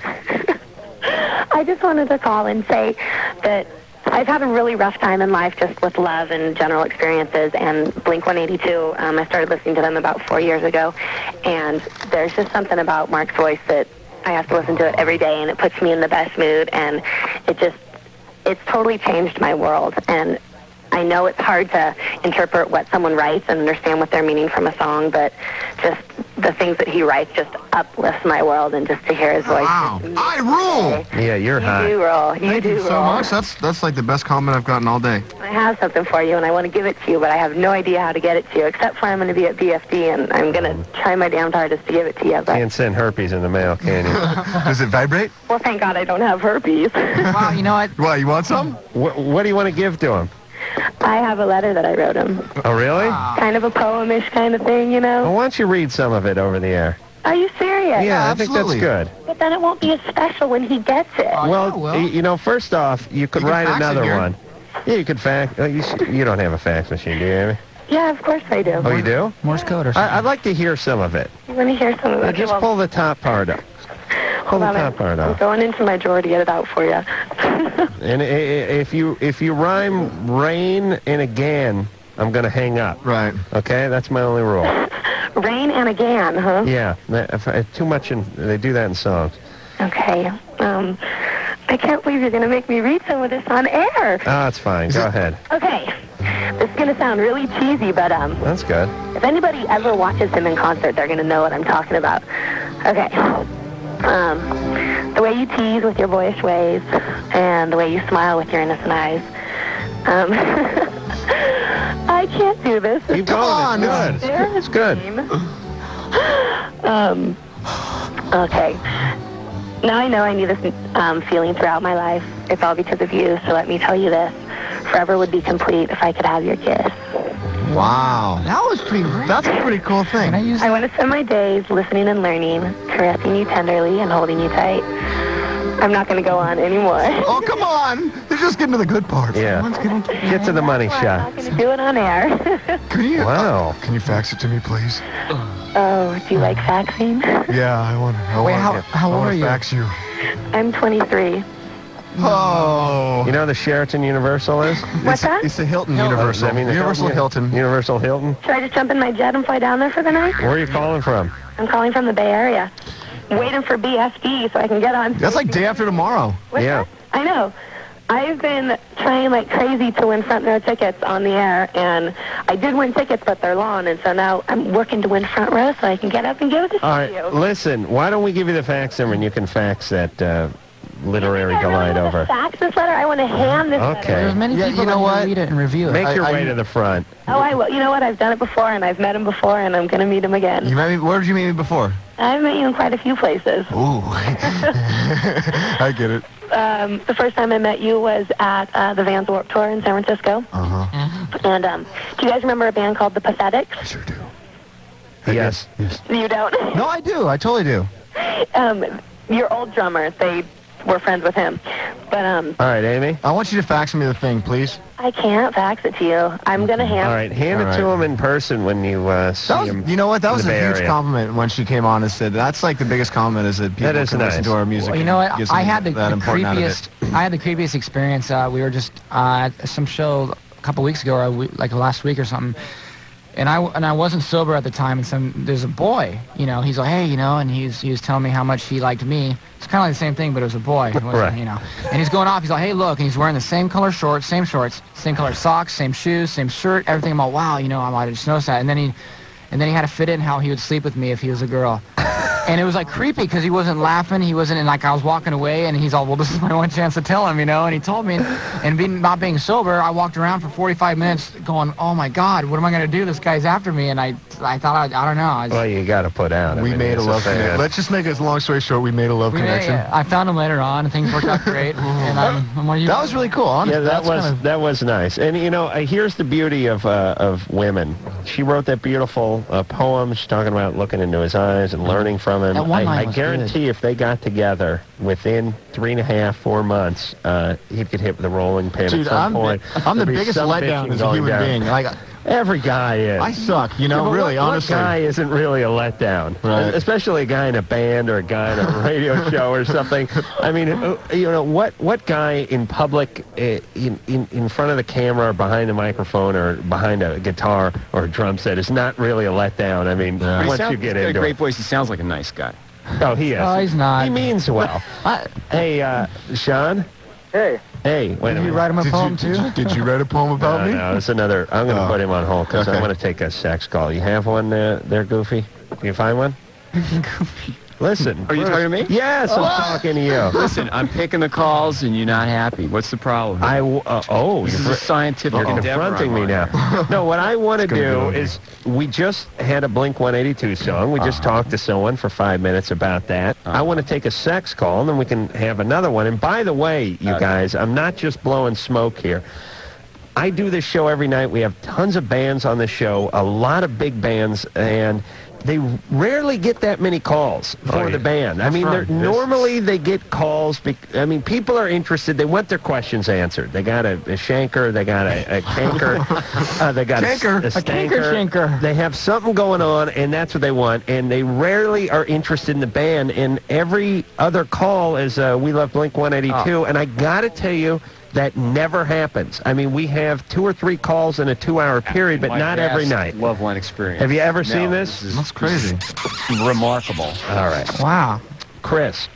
[SPEAKER 9] I just wanted to call and say that I've had a really rough time in life just with love and general experiences, and Blink-182, I started listening to them about 4 years ago, and there's just something about Mark's voice that I have to listen to it every day, and it puts me in the best mood, and it's totally changed my world. And I know it's hard to interpret what someone writes and understand what they're meaning from a song, but just the things that he writes just uplifts my world, and just to hear his voice.
[SPEAKER 6] Wow, I rule!
[SPEAKER 4] Yeah, you're hot.
[SPEAKER 9] You do roll. You do
[SPEAKER 6] so
[SPEAKER 9] roll.
[SPEAKER 6] much. That's like the best comment I've gotten all day.
[SPEAKER 9] I have something for you, and I want to give it to you, but I have no idea how to get it to you, except for I'm going to be at BFD, and I'm going to try my damned hardest to give it to you. But
[SPEAKER 4] Can't send herpes in the mail, can you?
[SPEAKER 6] Does it vibrate?
[SPEAKER 9] well, thank God I don't have herpes.
[SPEAKER 7] Wow, you know what?
[SPEAKER 6] Why, you want some?
[SPEAKER 4] What do you want to give to him?
[SPEAKER 9] I have a letter that I wrote him.
[SPEAKER 4] Oh, really?
[SPEAKER 9] Kind of a poemish kind of thing,
[SPEAKER 4] Well, why don't you read some of it over the air?
[SPEAKER 10] Are you serious?
[SPEAKER 4] Yeah, I think that's good.
[SPEAKER 10] But then it won't be as special when he gets it.
[SPEAKER 4] Well, you know, first off, you could write another one. Yeah, you could fax. You don't have a fax machine, do you, Amy?
[SPEAKER 10] Yeah, of course I do.
[SPEAKER 4] Oh, you do?
[SPEAKER 7] Morse code or something.
[SPEAKER 4] I'd like to hear some of it.
[SPEAKER 10] You want to hear some of it?
[SPEAKER 4] Just pull the top part up. Pull the top part
[SPEAKER 10] I'm
[SPEAKER 4] off.
[SPEAKER 10] going into my drawer to get it out for you.
[SPEAKER 4] And if you rhyme rain and again, I'm going to hang up.
[SPEAKER 6] Right.
[SPEAKER 4] Okay, that's my only rule.
[SPEAKER 10] Rain and again, huh?
[SPEAKER 4] Yeah, too much. They do that in songs.
[SPEAKER 10] Okay. I can't believe you're going to make me read some of this on air.
[SPEAKER 4] Oh, that's fine. Go ahead.
[SPEAKER 10] Okay. This is going to sound really cheesy, but
[SPEAKER 4] That's good.
[SPEAKER 10] if anybody ever watches him in concert, they're going to know what I'm talking about. Okay. The way you tease with your boyish ways, and the way you smile with your innocent eyes. I can't do this.
[SPEAKER 4] Keep going. It's good. It's good.
[SPEAKER 10] Okay. Now I know I need this feeling throughout my life. It's all because of you, so let me tell you this. Forever would be complete if I could have your kiss.
[SPEAKER 6] Wow. That's a pretty cool thing.
[SPEAKER 10] I want to spend my days listening and learning, caressing you tenderly and holding you tight. I'm not going to go on anymore.
[SPEAKER 6] Oh, come on. They're just getting to the good part.
[SPEAKER 4] Yeah. Get to the money shot.
[SPEAKER 10] I'm not going to do it on air.
[SPEAKER 6] Can you?
[SPEAKER 4] Wow.
[SPEAKER 6] Can you fax it to me, please?
[SPEAKER 10] Oh, do you like faxing?
[SPEAKER 6] Yeah, I want to.
[SPEAKER 7] How old are you?
[SPEAKER 6] Fax you.
[SPEAKER 10] I'm 23.
[SPEAKER 6] Oh.
[SPEAKER 4] You know the Sheraton Universal is?
[SPEAKER 10] What's that?
[SPEAKER 6] It's the Hilton Universal.
[SPEAKER 4] I mean, the
[SPEAKER 6] Universal Hilton.
[SPEAKER 4] Universal Hilton.
[SPEAKER 10] Should I just jump in my jet and fly down there for the night?
[SPEAKER 4] Where are you calling from?
[SPEAKER 10] I'm calling from the Bay Area. Waiting for BSD so I can get on.
[SPEAKER 6] That's like day after tomorrow.
[SPEAKER 4] Yeah.
[SPEAKER 10] I know. I've been trying like crazy to win front row tickets on the air, and I did win tickets, but they're long, and so now I'm working to win front row so I can get up and give it to
[SPEAKER 4] All right,
[SPEAKER 10] you.
[SPEAKER 4] listen, why don't we give you the fax number and you can fax that literary delight over.
[SPEAKER 10] Fax this letter? I want to hand this letter.
[SPEAKER 4] Okay.
[SPEAKER 7] There's many people that will read it and review it.
[SPEAKER 4] Make your way to the front.
[SPEAKER 10] Oh, I will. You know what? I've done it before, and I've met him before, and I'm going to meet him again.
[SPEAKER 6] You met me? Where did you meet me before?
[SPEAKER 10] I've met you in quite a few places.
[SPEAKER 6] Ooh. I get it.
[SPEAKER 10] The first time I met you was at the Vans Warped Tour in San Francisco.
[SPEAKER 6] Uh-huh.
[SPEAKER 10] And do you guys remember a band called The Pathetics?
[SPEAKER 6] I sure do.
[SPEAKER 4] Yes.
[SPEAKER 10] You don't?
[SPEAKER 6] No, I do. I totally do.
[SPEAKER 10] Your old drummer, they were friends with him. But
[SPEAKER 4] All right, Amy.
[SPEAKER 6] I want you to fax me the thing, please.
[SPEAKER 10] I can't fax it to you. I'm going to hand
[SPEAKER 4] All right, hand it to him in person when you see him.
[SPEAKER 6] You know what? That
[SPEAKER 4] in
[SPEAKER 6] was
[SPEAKER 4] the
[SPEAKER 6] a
[SPEAKER 4] Bay
[SPEAKER 6] huge
[SPEAKER 4] Area.
[SPEAKER 6] compliment when she came on and said, that's like the biggest compliment is that people
[SPEAKER 4] is
[SPEAKER 6] can
[SPEAKER 4] nice.
[SPEAKER 6] listen to our music.
[SPEAKER 7] Well, you know
[SPEAKER 6] and
[SPEAKER 7] what?
[SPEAKER 6] gives
[SPEAKER 7] I
[SPEAKER 6] them
[SPEAKER 7] had the
[SPEAKER 6] that important out of it.
[SPEAKER 7] creepiest. I had the creepiest experience. We were just at some show a couple weeks ago, or like last week or something. And I wasn't sober at the time, and there's a boy, you know, he's like, hey, you know, and he was telling me how much he liked me. It's kind of like the same thing, but it was a boy, it wasn't,
[SPEAKER 4] Right.
[SPEAKER 7] you know. And he's going off, he's like, hey, look, and he's wearing the same color shorts, same color socks, same shoes, same shirt, everything. I'm all, wow, you know, I just noticed that. And then he had to fit in how he would sleep with me if he was a girl. And it was like creepy because he wasn't laughing, he wasn't, and like I was walking away, and he's all, well, this is my one chance to tell him, you know. And he told me, and not being sober, I walked around for 45 minutes going, oh my God, what am I gonna do? This guy's after me, and I thought I don't know.
[SPEAKER 4] Well, you got to put out.
[SPEAKER 6] We made a love connection. Let's just make it a long story short. We made a love connection.
[SPEAKER 7] I found him later on, and things worked out great. And I'm like,
[SPEAKER 6] that was really cool. Honestly,
[SPEAKER 4] Yeah, that was nice. And you know, here's the beauty of women. She wrote that beautiful poem. She's talking about looking into his eyes and learning from him.
[SPEAKER 7] That one line
[SPEAKER 4] I
[SPEAKER 7] was
[SPEAKER 4] guarantee
[SPEAKER 7] good.
[SPEAKER 4] if they got together within 3.5, 4 months, he'd get hit with a rolling pin
[SPEAKER 6] Dude,
[SPEAKER 4] at some point.
[SPEAKER 6] I'm the
[SPEAKER 4] There'd be
[SPEAKER 6] biggest
[SPEAKER 4] some
[SPEAKER 6] letdown
[SPEAKER 4] bitching
[SPEAKER 6] as a
[SPEAKER 4] going
[SPEAKER 6] human
[SPEAKER 4] down.
[SPEAKER 6] being. Like,
[SPEAKER 4] Every guy is.
[SPEAKER 6] I suck, you know,
[SPEAKER 4] Yeah, but
[SPEAKER 6] really, honestly.
[SPEAKER 4] What guy isn't really a letdown?
[SPEAKER 6] Right.
[SPEAKER 4] Especially a guy in a band or a guy in a radio show or something. I mean, you know, what guy in public, in front of the camera or behind a microphone or behind a guitar or a drum set is not really a letdown? I mean, once you get
[SPEAKER 5] he's got
[SPEAKER 4] into
[SPEAKER 5] a great
[SPEAKER 4] it.
[SPEAKER 5] voice. He sounds like a nice guy.
[SPEAKER 4] Oh, he is.
[SPEAKER 7] Oh, he's not.
[SPEAKER 4] He means well. Hey, Sean?
[SPEAKER 8] Hey.
[SPEAKER 4] Hey, wait a minute.
[SPEAKER 7] Did you write him a poem, too?
[SPEAKER 6] Did you write a poem about me?
[SPEAKER 4] No, it's another. I'm going to put him on hold because
[SPEAKER 6] Okay.
[SPEAKER 4] I want to take a sex call. You have one there, Goofy? Can you find one? Listen.
[SPEAKER 5] Are you talking to me?
[SPEAKER 4] Yes, I'm talking to you.
[SPEAKER 5] Listen, I'm picking the calls and you're not happy. What's the problem?
[SPEAKER 4] This
[SPEAKER 5] is a scientific
[SPEAKER 4] You're
[SPEAKER 5] endeavor.
[SPEAKER 4] confronting me now. No, what I want to do is, we just had a Blink-182 song. We just talked to someone for 5 minutes about that. I want to take a sex call, and then we can have another one. And by the way, you guys, I'm not just blowing smoke here. I do this show every night. We have tons of bands on the show, a lot of big bands, and they rarely get that many calls for the band. I mean, normally they get calls. I mean, people are interested. They want their questions answered. They got a shanker. They got a canker. They got a stanker. They have something going on, and that's what they want. And they rarely are interested in the band. And every other call is we love Blink-182. And I got to tell you, that never happens. I mean, we have 2 or 3 calls in a 2-hour period, but not every night.
[SPEAKER 5] Loveline experience.
[SPEAKER 4] Have you ever seen this?
[SPEAKER 6] That's crazy.
[SPEAKER 5] Remarkable.
[SPEAKER 4] All right.
[SPEAKER 7] Wow.
[SPEAKER 4] Chris.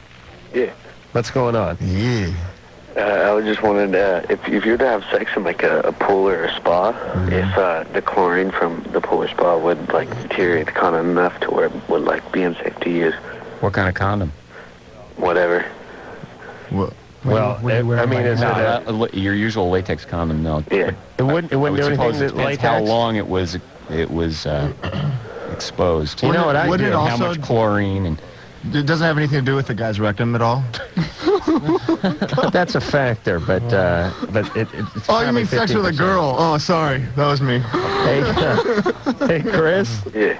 [SPEAKER 8] Yeah.
[SPEAKER 4] What's going on?
[SPEAKER 6] Yeah.
[SPEAKER 8] I was just wondering if you were to have sex in like a pool or a spa, if the chlorine from the pool or spa would like deteriorate the condom enough to where it would like be unsafe to use.
[SPEAKER 5] What kind of condom?
[SPEAKER 8] Whatever.
[SPEAKER 4] Well, I mean, is it
[SPEAKER 5] your usual latex condom? No.
[SPEAKER 8] Yeah.
[SPEAKER 4] It wouldn't do anything to latex.
[SPEAKER 5] How long it was exposed.
[SPEAKER 6] You know what I do?
[SPEAKER 5] How much chlorine and.
[SPEAKER 6] It doesn't have anything to do with the guy's rectum at all.
[SPEAKER 4] That's a factor, but it's
[SPEAKER 6] oh, you mean sex with a girl? Oh, sorry, that was me.
[SPEAKER 4] Hey, Chris.
[SPEAKER 8] Yeah.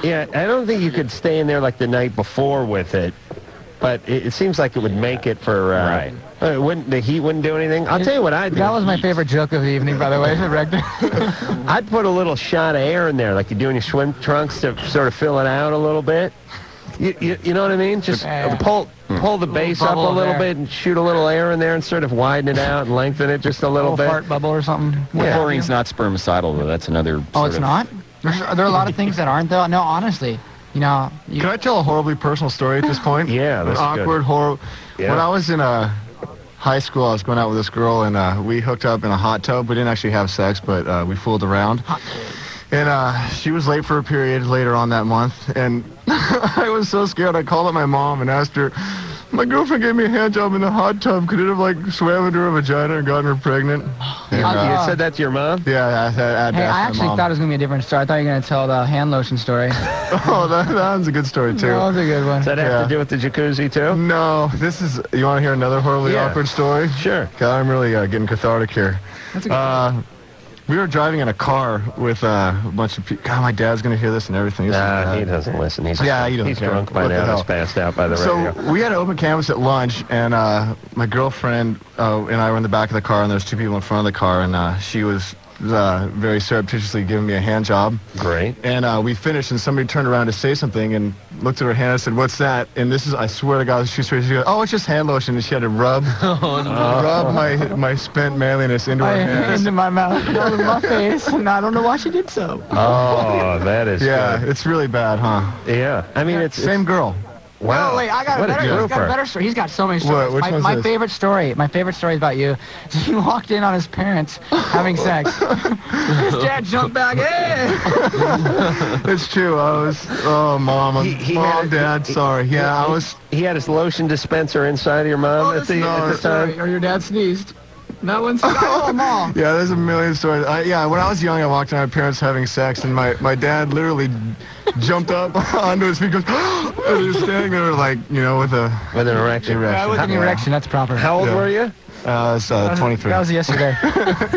[SPEAKER 4] Yeah, I don't think you could stay in there like the night before with it, but it seems like it would make it for. Right. The heat wouldn't do anything. I'll tell you what I'd do.
[SPEAKER 7] That was my favorite joke of the evening, by the way, the rectum.
[SPEAKER 4] I'd put a little shot of air in there, like you do in your swim trunks, to sort of fill it out a little bit. You know what I mean? Just pull the base up a little bit and shoot a little air in there and sort of widen it out and lengthen it just a little bit.
[SPEAKER 7] Fart bubble or something.
[SPEAKER 5] Yeah. Chlorine's not spermicidal, though. That's another.
[SPEAKER 7] Oh, it's not? Are there a lot of things that aren't, though? No, honestly. You know.
[SPEAKER 6] Can I tell a horribly personal story at this point?
[SPEAKER 4] Yeah, that's
[SPEAKER 6] awkward, horrible. Yeah. When I was in high school, I was going out with this girl, and we hooked up in a hot tub. We didn't actually have sex, but we fooled around. And she was late for a period later on that month, and I was so scared. I called up my mom and asked her, my girlfriend gave me a hand job in the hot tub. Could it have, like, swam into her vagina and gotten her pregnant? And,
[SPEAKER 4] you said that to your mom?
[SPEAKER 6] Yeah, I
[SPEAKER 7] actually thought it was going to be a different story. I thought you were going to tell the hand lotion story.
[SPEAKER 6] Oh, that one's a good story, too.
[SPEAKER 7] That was a good one.
[SPEAKER 4] Does that have to do with the jacuzzi, too?
[SPEAKER 6] No, you want to hear another horribly awkward story?
[SPEAKER 4] Sure.
[SPEAKER 6] I'm really getting cathartic here.
[SPEAKER 7] That's a good
[SPEAKER 6] we were driving in a car with a bunch of people. God, my dad's going to hear this and everything.
[SPEAKER 4] He doesn't listen. He's drunk by now. He's passed out by the radio.
[SPEAKER 6] So we had an open canvas at lunch, and my girlfriend and I were in the back of the car, and there's 2 people in front of the car, and she was very surreptitiously giving me a hand job.
[SPEAKER 4] Great.
[SPEAKER 6] And we finished, and somebody turned around to say something and looked at her hand and said, "What's that?" And this is, I swear to God, she goes, "Oh, it's just hand lotion." And she had to rub my spent manliness into her hand.
[SPEAKER 7] Into my mouth, into my face, and I don't know why she did so.
[SPEAKER 4] Oh, that is
[SPEAKER 6] good. It's really bad, huh?
[SPEAKER 4] Yeah. I mean, it's
[SPEAKER 6] same girl.
[SPEAKER 4] Wow.
[SPEAKER 7] No, wait, I got a better story. He's got so many stories. My favorite story is about you. He walked in on his parents having sex. His dad jumped back in.
[SPEAKER 6] It's true. Mom, Dad, sorry. Yeah, I was.
[SPEAKER 4] He had his lotion dispenser inside of your mom at the time?
[SPEAKER 7] Or your dad sneezed. That one's Mom.
[SPEAKER 6] Yeah, there's a million stories. When I was young, I walked in on my parents having sex, and my dad literally jumped up onto his feet, goes, and he was standing there like, with an
[SPEAKER 4] erection.
[SPEAKER 7] Yeah, with an erection, that's proper.
[SPEAKER 4] How old were you?
[SPEAKER 6] I was 23.
[SPEAKER 7] That was yesterday.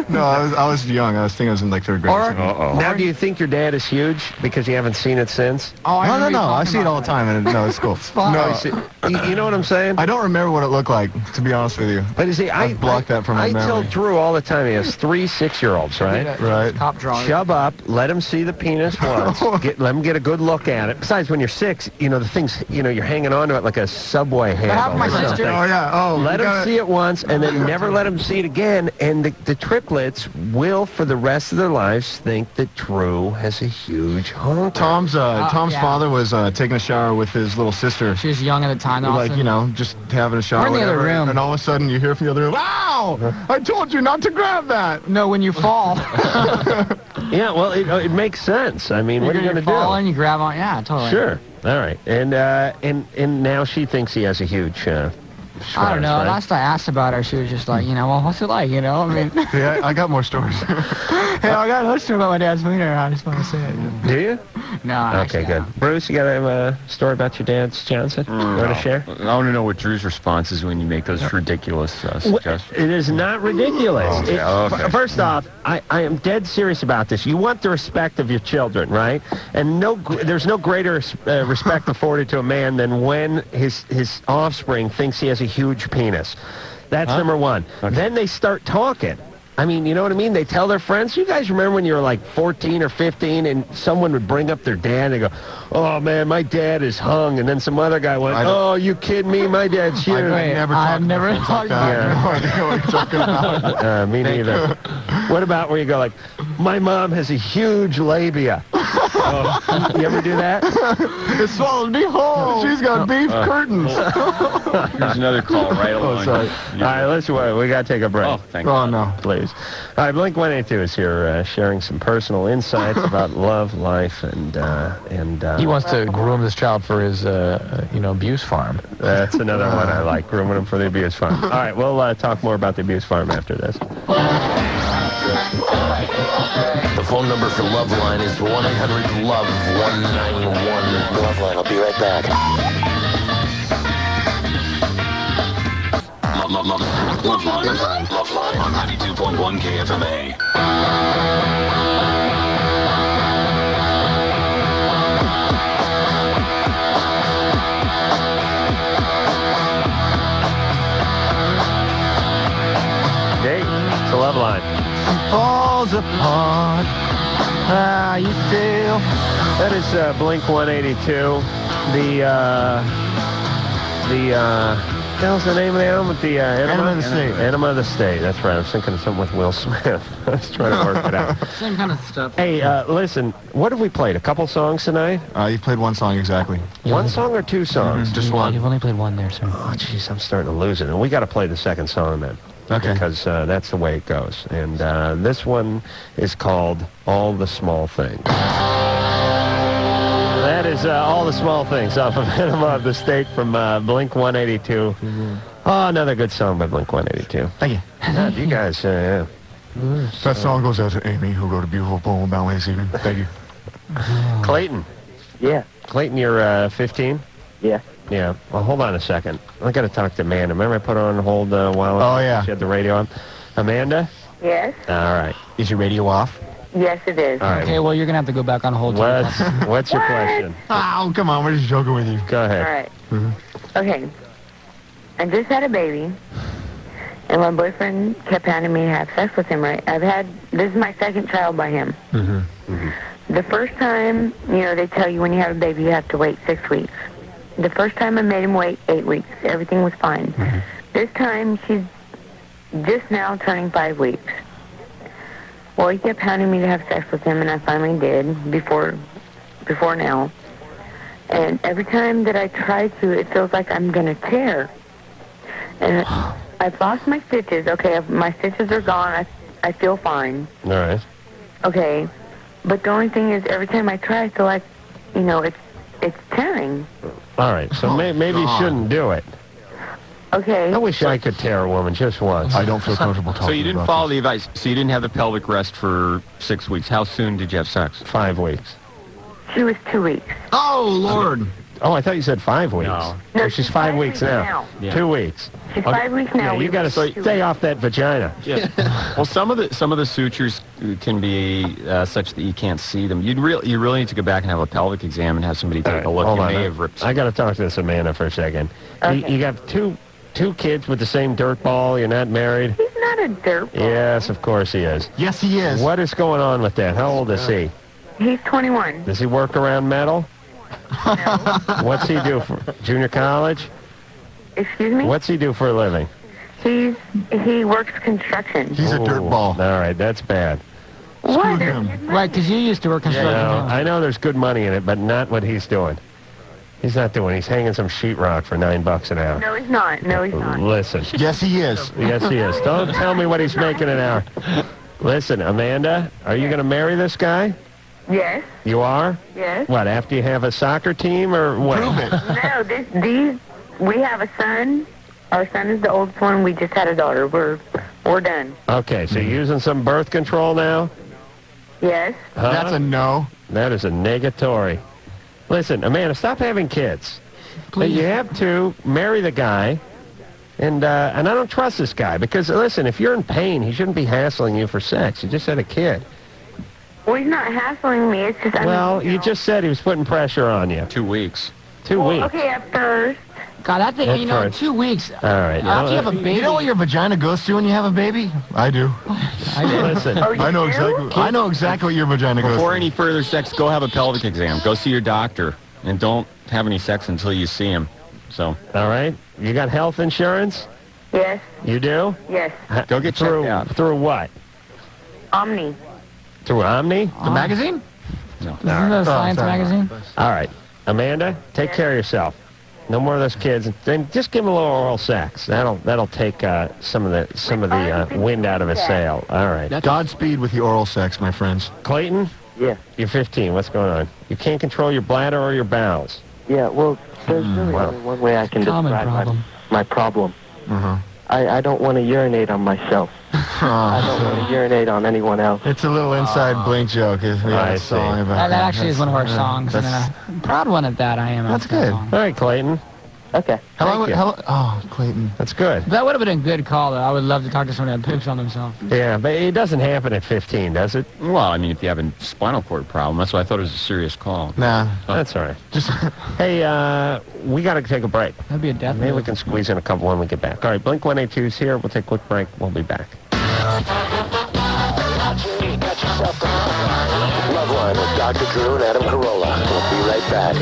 [SPEAKER 6] No, I was young. I think I was in like 3rd grade.
[SPEAKER 4] Now, do you think your dad is huge because you haven't seen it since?
[SPEAKER 6] Oh, no. I see it all the time, and no, it's cool.
[SPEAKER 4] You know what I'm saying?
[SPEAKER 6] I don't remember what it looked like, to be honest with you.
[SPEAKER 4] But you see, I
[SPEAKER 6] blocked that from my memory.
[SPEAKER 4] I tell Drew all the time. He has 3 6-year-olds, right?
[SPEAKER 6] Right.
[SPEAKER 7] Top drawing.
[SPEAKER 4] Shove up, let him see the penis once, let him get a good look at it. Besides, when you're 6, the things, you're hanging on to it like a subway handle.
[SPEAKER 7] My sister.
[SPEAKER 6] Oh, yeah.
[SPEAKER 4] Let him see it once, and then never let him see it again, and the triplets will, for the rest of their lives, think that Drew has a huge hunk.
[SPEAKER 6] Tom's father was taking a shower with his little sister.
[SPEAKER 7] She was young at the time,
[SPEAKER 6] like, just having a shower.
[SPEAKER 7] We're in the other room.
[SPEAKER 6] And all of a sudden, you hear from the other room, "Wow! I told you not to grab that!"
[SPEAKER 7] No, when you fall.
[SPEAKER 4] Yeah, well, it makes sense. I mean, what are you going to do?
[SPEAKER 7] You fall and you grab on, yeah, totally.
[SPEAKER 4] Sure. All right. And now she thinks he has a huge...
[SPEAKER 7] I don't know.
[SPEAKER 4] Right?
[SPEAKER 7] Last I asked about her, she was just like, well, what's it like, I mean...
[SPEAKER 6] Yeah, I got more stories.
[SPEAKER 7] Hey, I got another story about my dad's wiener. I just want to say it.
[SPEAKER 4] Do you?
[SPEAKER 7] No.
[SPEAKER 4] Okay, good. Bruce, you got a story about your dad's Johnson? You want to share?
[SPEAKER 5] I want to know what Drew's response is when you make those ridiculous suggestions.
[SPEAKER 4] It is not ridiculous.
[SPEAKER 5] Okay.
[SPEAKER 4] First off, I am dead serious about this. You want the respect of your children, right? And there's no greater respect afforded to a man than when his offspring thinks he has a huge penis. That's number one. Okay. Then they start talking. I mean, you know what I mean? They tell their friends. You guys remember when you were like 14 or 15 and someone would bring up their dad and go, oh, man, my dad is hung. And then some other guy went, oh, you kidding me? My dad's huge.
[SPEAKER 7] I've never talked about
[SPEAKER 4] that. Me neither. What about where you go like, my mom has a huge labia? You ever do that?
[SPEAKER 6] It swallowed me whole. She's got beef curtains.
[SPEAKER 5] Here's another call right along.
[SPEAKER 4] Sorry. All right, let's wait. We got to take a break.
[SPEAKER 5] Oh, thank God.
[SPEAKER 6] No.
[SPEAKER 4] Please. All right, Blink-182 is here sharing some personal insights about love, life, and
[SPEAKER 3] he wants to groom this child for his, abuse farm.
[SPEAKER 4] That's another one I like, grooming him for the abuse farm. All right, we'll talk more about the abuse farm after this.
[SPEAKER 15] The phone number for Loveline is 1-800-LOVE-191. Loveline, I'll be right back. Loveline on 92.1 KFMA.
[SPEAKER 4] Hey, it's the Loveline.
[SPEAKER 6] Falls apart. How you feel?
[SPEAKER 4] That is Blink-182. What the hell's the name of the album with the
[SPEAKER 6] Enema of the State.
[SPEAKER 4] Enema of the State. That's right. I was thinking of something with Will Smith. I was trying to work it out.
[SPEAKER 7] Same kind of stuff.
[SPEAKER 4] Hey, listen, what have we played? A couple songs tonight?
[SPEAKER 6] You've played one song exactly.
[SPEAKER 4] One song or two songs?
[SPEAKER 6] Just one.
[SPEAKER 7] You've only played one there, sir.
[SPEAKER 4] Oh, jeez, I'm starting to lose it. And we got to play the second song then.
[SPEAKER 6] Okay.
[SPEAKER 4] Because that's the way it goes. And this one is called All the Small Things. That is All the Small Things off of Enema of the State from Blink-182. Oh, another good song by Blink-182.
[SPEAKER 6] Thank you.
[SPEAKER 4] You guys, yeah.
[SPEAKER 6] That song goes out to Amy, who wrote a beautiful poem about me this evening. Thank you.
[SPEAKER 4] Clayton.
[SPEAKER 8] Yeah.
[SPEAKER 4] Clayton, you're 15?
[SPEAKER 8] Yeah.
[SPEAKER 4] Yeah. Well, hold on a second. I got to talk to Amanda. Remember I put her on hold a while ago?
[SPEAKER 6] Oh, yeah.
[SPEAKER 4] She had the radio on. Amanda?
[SPEAKER 10] Yes?
[SPEAKER 4] All right.
[SPEAKER 6] Is your radio off?
[SPEAKER 10] Yes, it is.
[SPEAKER 4] All right.
[SPEAKER 7] Okay, well, you're going to have to go back on hold.
[SPEAKER 4] What's your question?
[SPEAKER 6] Oh, come on. We're just joking with you.
[SPEAKER 4] Go ahead.
[SPEAKER 10] All right. Okay. I just had a baby, and my boyfriend kept having me have sex with him, right? This is my second child by him. The first time, they tell you when you have a baby, you have to wait 6 weeks. The first time I made him wait 8 weeks. Everything was fine. This time, she's just now turning 5 weeks. Well, he kept hounding me to have sex with him, and I finally did before now. And every time that I try to, it feels like I'm going to tear. And I've lost my stitches. Okay, my stitches are gone. I feel fine.
[SPEAKER 4] All right.
[SPEAKER 10] Okay, but the only thing is, every time I try, I feel like, it's tearing.
[SPEAKER 4] All right, so maybe you shouldn't do it.
[SPEAKER 10] Okay.
[SPEAKER 4] I wish I could tear a woman just once.
[SPEAKER 6] I don't feel comfortable talking about
[SPEAKER 5] So you didn't follow the advice. So you didn't have the pelvic rest for 6 weeks. How soon did you have sex?
[SPEAKER 4] 5 weeks.
[SPEAKER 10] She was 2 weeks.
[SPEAKER 6] Oh, Lord.
[SPEAKER 4] Oh, I thought you said 5 weeks.
[SPEAKER 5] No.
[SPEAKER 10] No,
[SPEAKER 4] She's 5 weeks now.
[SPEAKER 5] Yeah.
[SPEAKER 4] 2 weeks.
[SPEAKER 10] She's 5 weeks now.
[SPEAKER 4] Yeah, you got to stay off that vagina.
[SPEAKER 5] Yeah. Well, some of the sutures can be such that you can't see them. You really need to go back and have a pelvic exam and have somebody take a look.
[SPEAKER 4] Hold
[SPEAKER 5] You
[SPEAKER 4] on.
[SPEAKER 5] may have ripped.
[SPEAKER 4] I got to talk to this Amanda for a second.
[SPEAKER 10] Okay.
[SPEAKER 4] You got two kids with the same dirt ball. You're not married.
[SPEAKER 10] He's not a dirt ball.
[SPEAKER 4] Yes, of course he is.
[SPEAKER 6] Yes, he is.
[SPEAKER 4] What is going on with that? How old is he?
[SPEAKER 10] He's 21.
[SPEAKER 4] Does he work around metal?
[SPEAKER 10] No.
[SPEAKER 4] What's he do for junior college?
[SPEAKER 10] Excuse me?
[SPEAKER 4] What's he do for a living?
[SPEAKER 10] He works construction.
[SPEAKER 6] He's a dirt ball.
[SPEAKER 4] All right, that's bad.
[SPEAKER 10] What?
[SPEAKER 7] Right, because you used to work construction.
[SPEAKER 4] I know there's good money in it, but not what he's doing. He's not doing. He's hanging some sheetrock for $9 an hour.
[SPEAKER 10] No, he's not. No, he's not.
[SPEAKER 4] Listen.
[SPEAKER 6] Yes, he is.
[SPEAKER 4] Yes, he is. Don't tell me what he's making an hour. Listen, Amanda, are you going to marry this guy?
[SPEAKER 10] Yes.
[SPEAKER 4] You are?
[SPEAKER 10] Yes.
[SPEAKER 4] What, after you have a soccer team or what?
[SPEAKER 6] Prove it.
[SPEAKER 10] No, we have a son. Our son is the oldest one. We just had a daughter. We're done.
[SPEAKER 4] Okay, so you're using some birth control now?
[SPEAKER 9] Yes.
[SPEAKER 4] Huh?
[SPEAKER 6] That's a no.
[SPEAKER 4] That is a negatory. Listen, Amanda, stop having kids. Please. You have to marry the guy, and I don't trust this guy because, listen, if you're in pain, he shouldn't be hassling you for sex. You just had a kid.
[SPEAKER 9] Well, he's not hassling me. It's just...
[SPEAKER 4] You just said he was putting pressure on you.
[SPEAKER 5] 2 weeks.
[SPEAKER 4] 2 weeks.
[SPEAKER 9] Okay, at first.
[SPEAKER 7] God, that thing,
[SPEAKER 4] At first.
[SPEAKER 7] 2 weeks.
[SPEAKER 4] All right.
[SPEAKER 7] After you have a baby.
[SPEAKER 6] You know what your vagina goes through when you have a baby? I do.
[SPEAKER 4] Listen.
[SPEAKER 6] I know exactly what your vagina goes through.
[SPEAKER 5] Before any further sex, go have a pelvic exam. Go see your doctor. And don't have any sex until you see him. So.
[SPEAKER 4] All right. You got health insurance?
[SPEAKER 9] Yes.
[SPEAKER 4] You do?
[SPEAKER 9] Yes.
[SPEAKER 5] Go get checked out.
[SPEAKER 4] Through what?
[SPEAKER 9] Omni.
[SPEAKER 4] Through Omni?
[SPEAKER 7] The magazine?
[SPEAKER 5] No.
[SPEAKER 7] Isn't that a science magazine?
[SPEAKER 4] All right. Amanda, take care of yourself. No more of those kids. Then just give them a little oral sex. That'll take some of the wind out of his sail. All right.
[SPEAKER 6] Godspeed with the oral sex, my friends.
[SPEAKER 4] Clayton?
[SPEAKER 8] Yeah.
[SPEAKER 4] You're 15. What's going on? You can't control your bladder or your bowels.
[SPEAKER 8] Yeah, well, there's really only one way I can describe my problem. I don't want to urinate on myself. I don't want to urinate on anyone else.
[SPEAKER 6] It's a little inside Blink joke.
[SPEAKER 4] I see.
[SPEAKER 7] That actually is one of our songs. And a proud one at that, I am.
[SPEAKER 6] That's good.
[SPEAKER 4] All right, Clayton.
[SPEAKER 8] Okay.
[SPEAKER 6] Oh, Clayton.
[SPEAKER 4] That's good.
[SPEAKER 7] That would have been a good call, though. I would love to talk to someone that poops on themselves.
[SPEAKER 4] Yeah, but it doesn't happen at 15, does it?
[SPEAKER 5] Well, I mean, if you have a spinal cord problem, that's why I thought it was a serious call.
[SPEAKER 6] Nah.
[SPEAKER 4] That's all right. Hey, we got to take a break.
[SPEAKER 7] That'd be a death
[SPEAKER 4] Maybe we
[SPEAKER 7] move.
[SPEAKER 4] can squeeze in a couple when we get back. All right, Blink-182's here. We'll take a quick break. We'll be back.
[SPEAKER 15] Loveline with Dr. Drew and Adam Carolla. We'll be right back.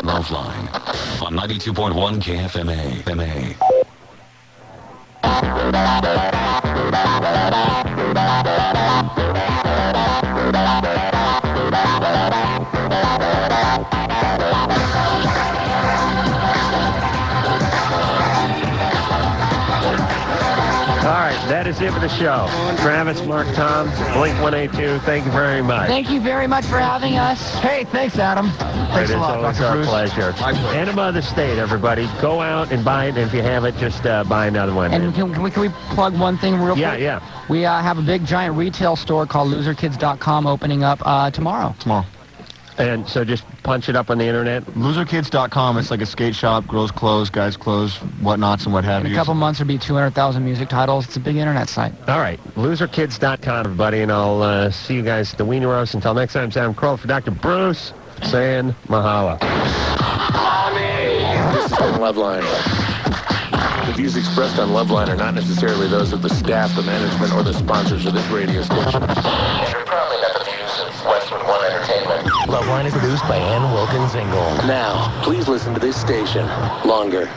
[SPEAKER 15] Loveline on 92.1 KFMA.
[SPEAKER 4] All right, that is it for the show. Travis, Mark, Tom, Blink-182, thank you very much.
[SPEAKER 7] Thank you very much for having us.
[SPEAKER 6] Hey, thanks, Adam. Thanks a lot,
[SPEAKER 4] It's
[SPEAKER 6] Dr.
[SPEAKER 4] always our pleasure. Enema of the State, everybody. Go out and buy it, and if you have it, just buy another one.
[SPEAKER 7] And can we plug one thing real quick?
[SPEAKER 4] Yeah.
[SPEAKER 7] We have a big, giant retail store called loserkids.com opening up tomorrow.
[SPEAKER 4] And so just punch it up on the internet.
[SPEAKER 6] Loserkids.com. It's like a skate shop, girls' clothes, guys' clothes, whatnots, and what have
[SPEAKER 7] In
[SPEAKER 6] you.
[SPEAKER 7] a couple months, there'll be 200,000 music titles. It's a big internet site.
[SPEAKER 4] All right, loserkids.com, everybody, and I'll see you guys at the Weenie Roast. Until next time, Sam Carolla for Dr. Bruce, saying mahalo.
[SPEAKER 15] This has been Loveline. The views expressed on Loveline are not necessarily those of the staff, the management, or the sponsors of this radio station. And are probably not the views of Westwood One Entertainment. Loveline is produced by Ann Wilkins Ingle. Now, please listen to this station longer.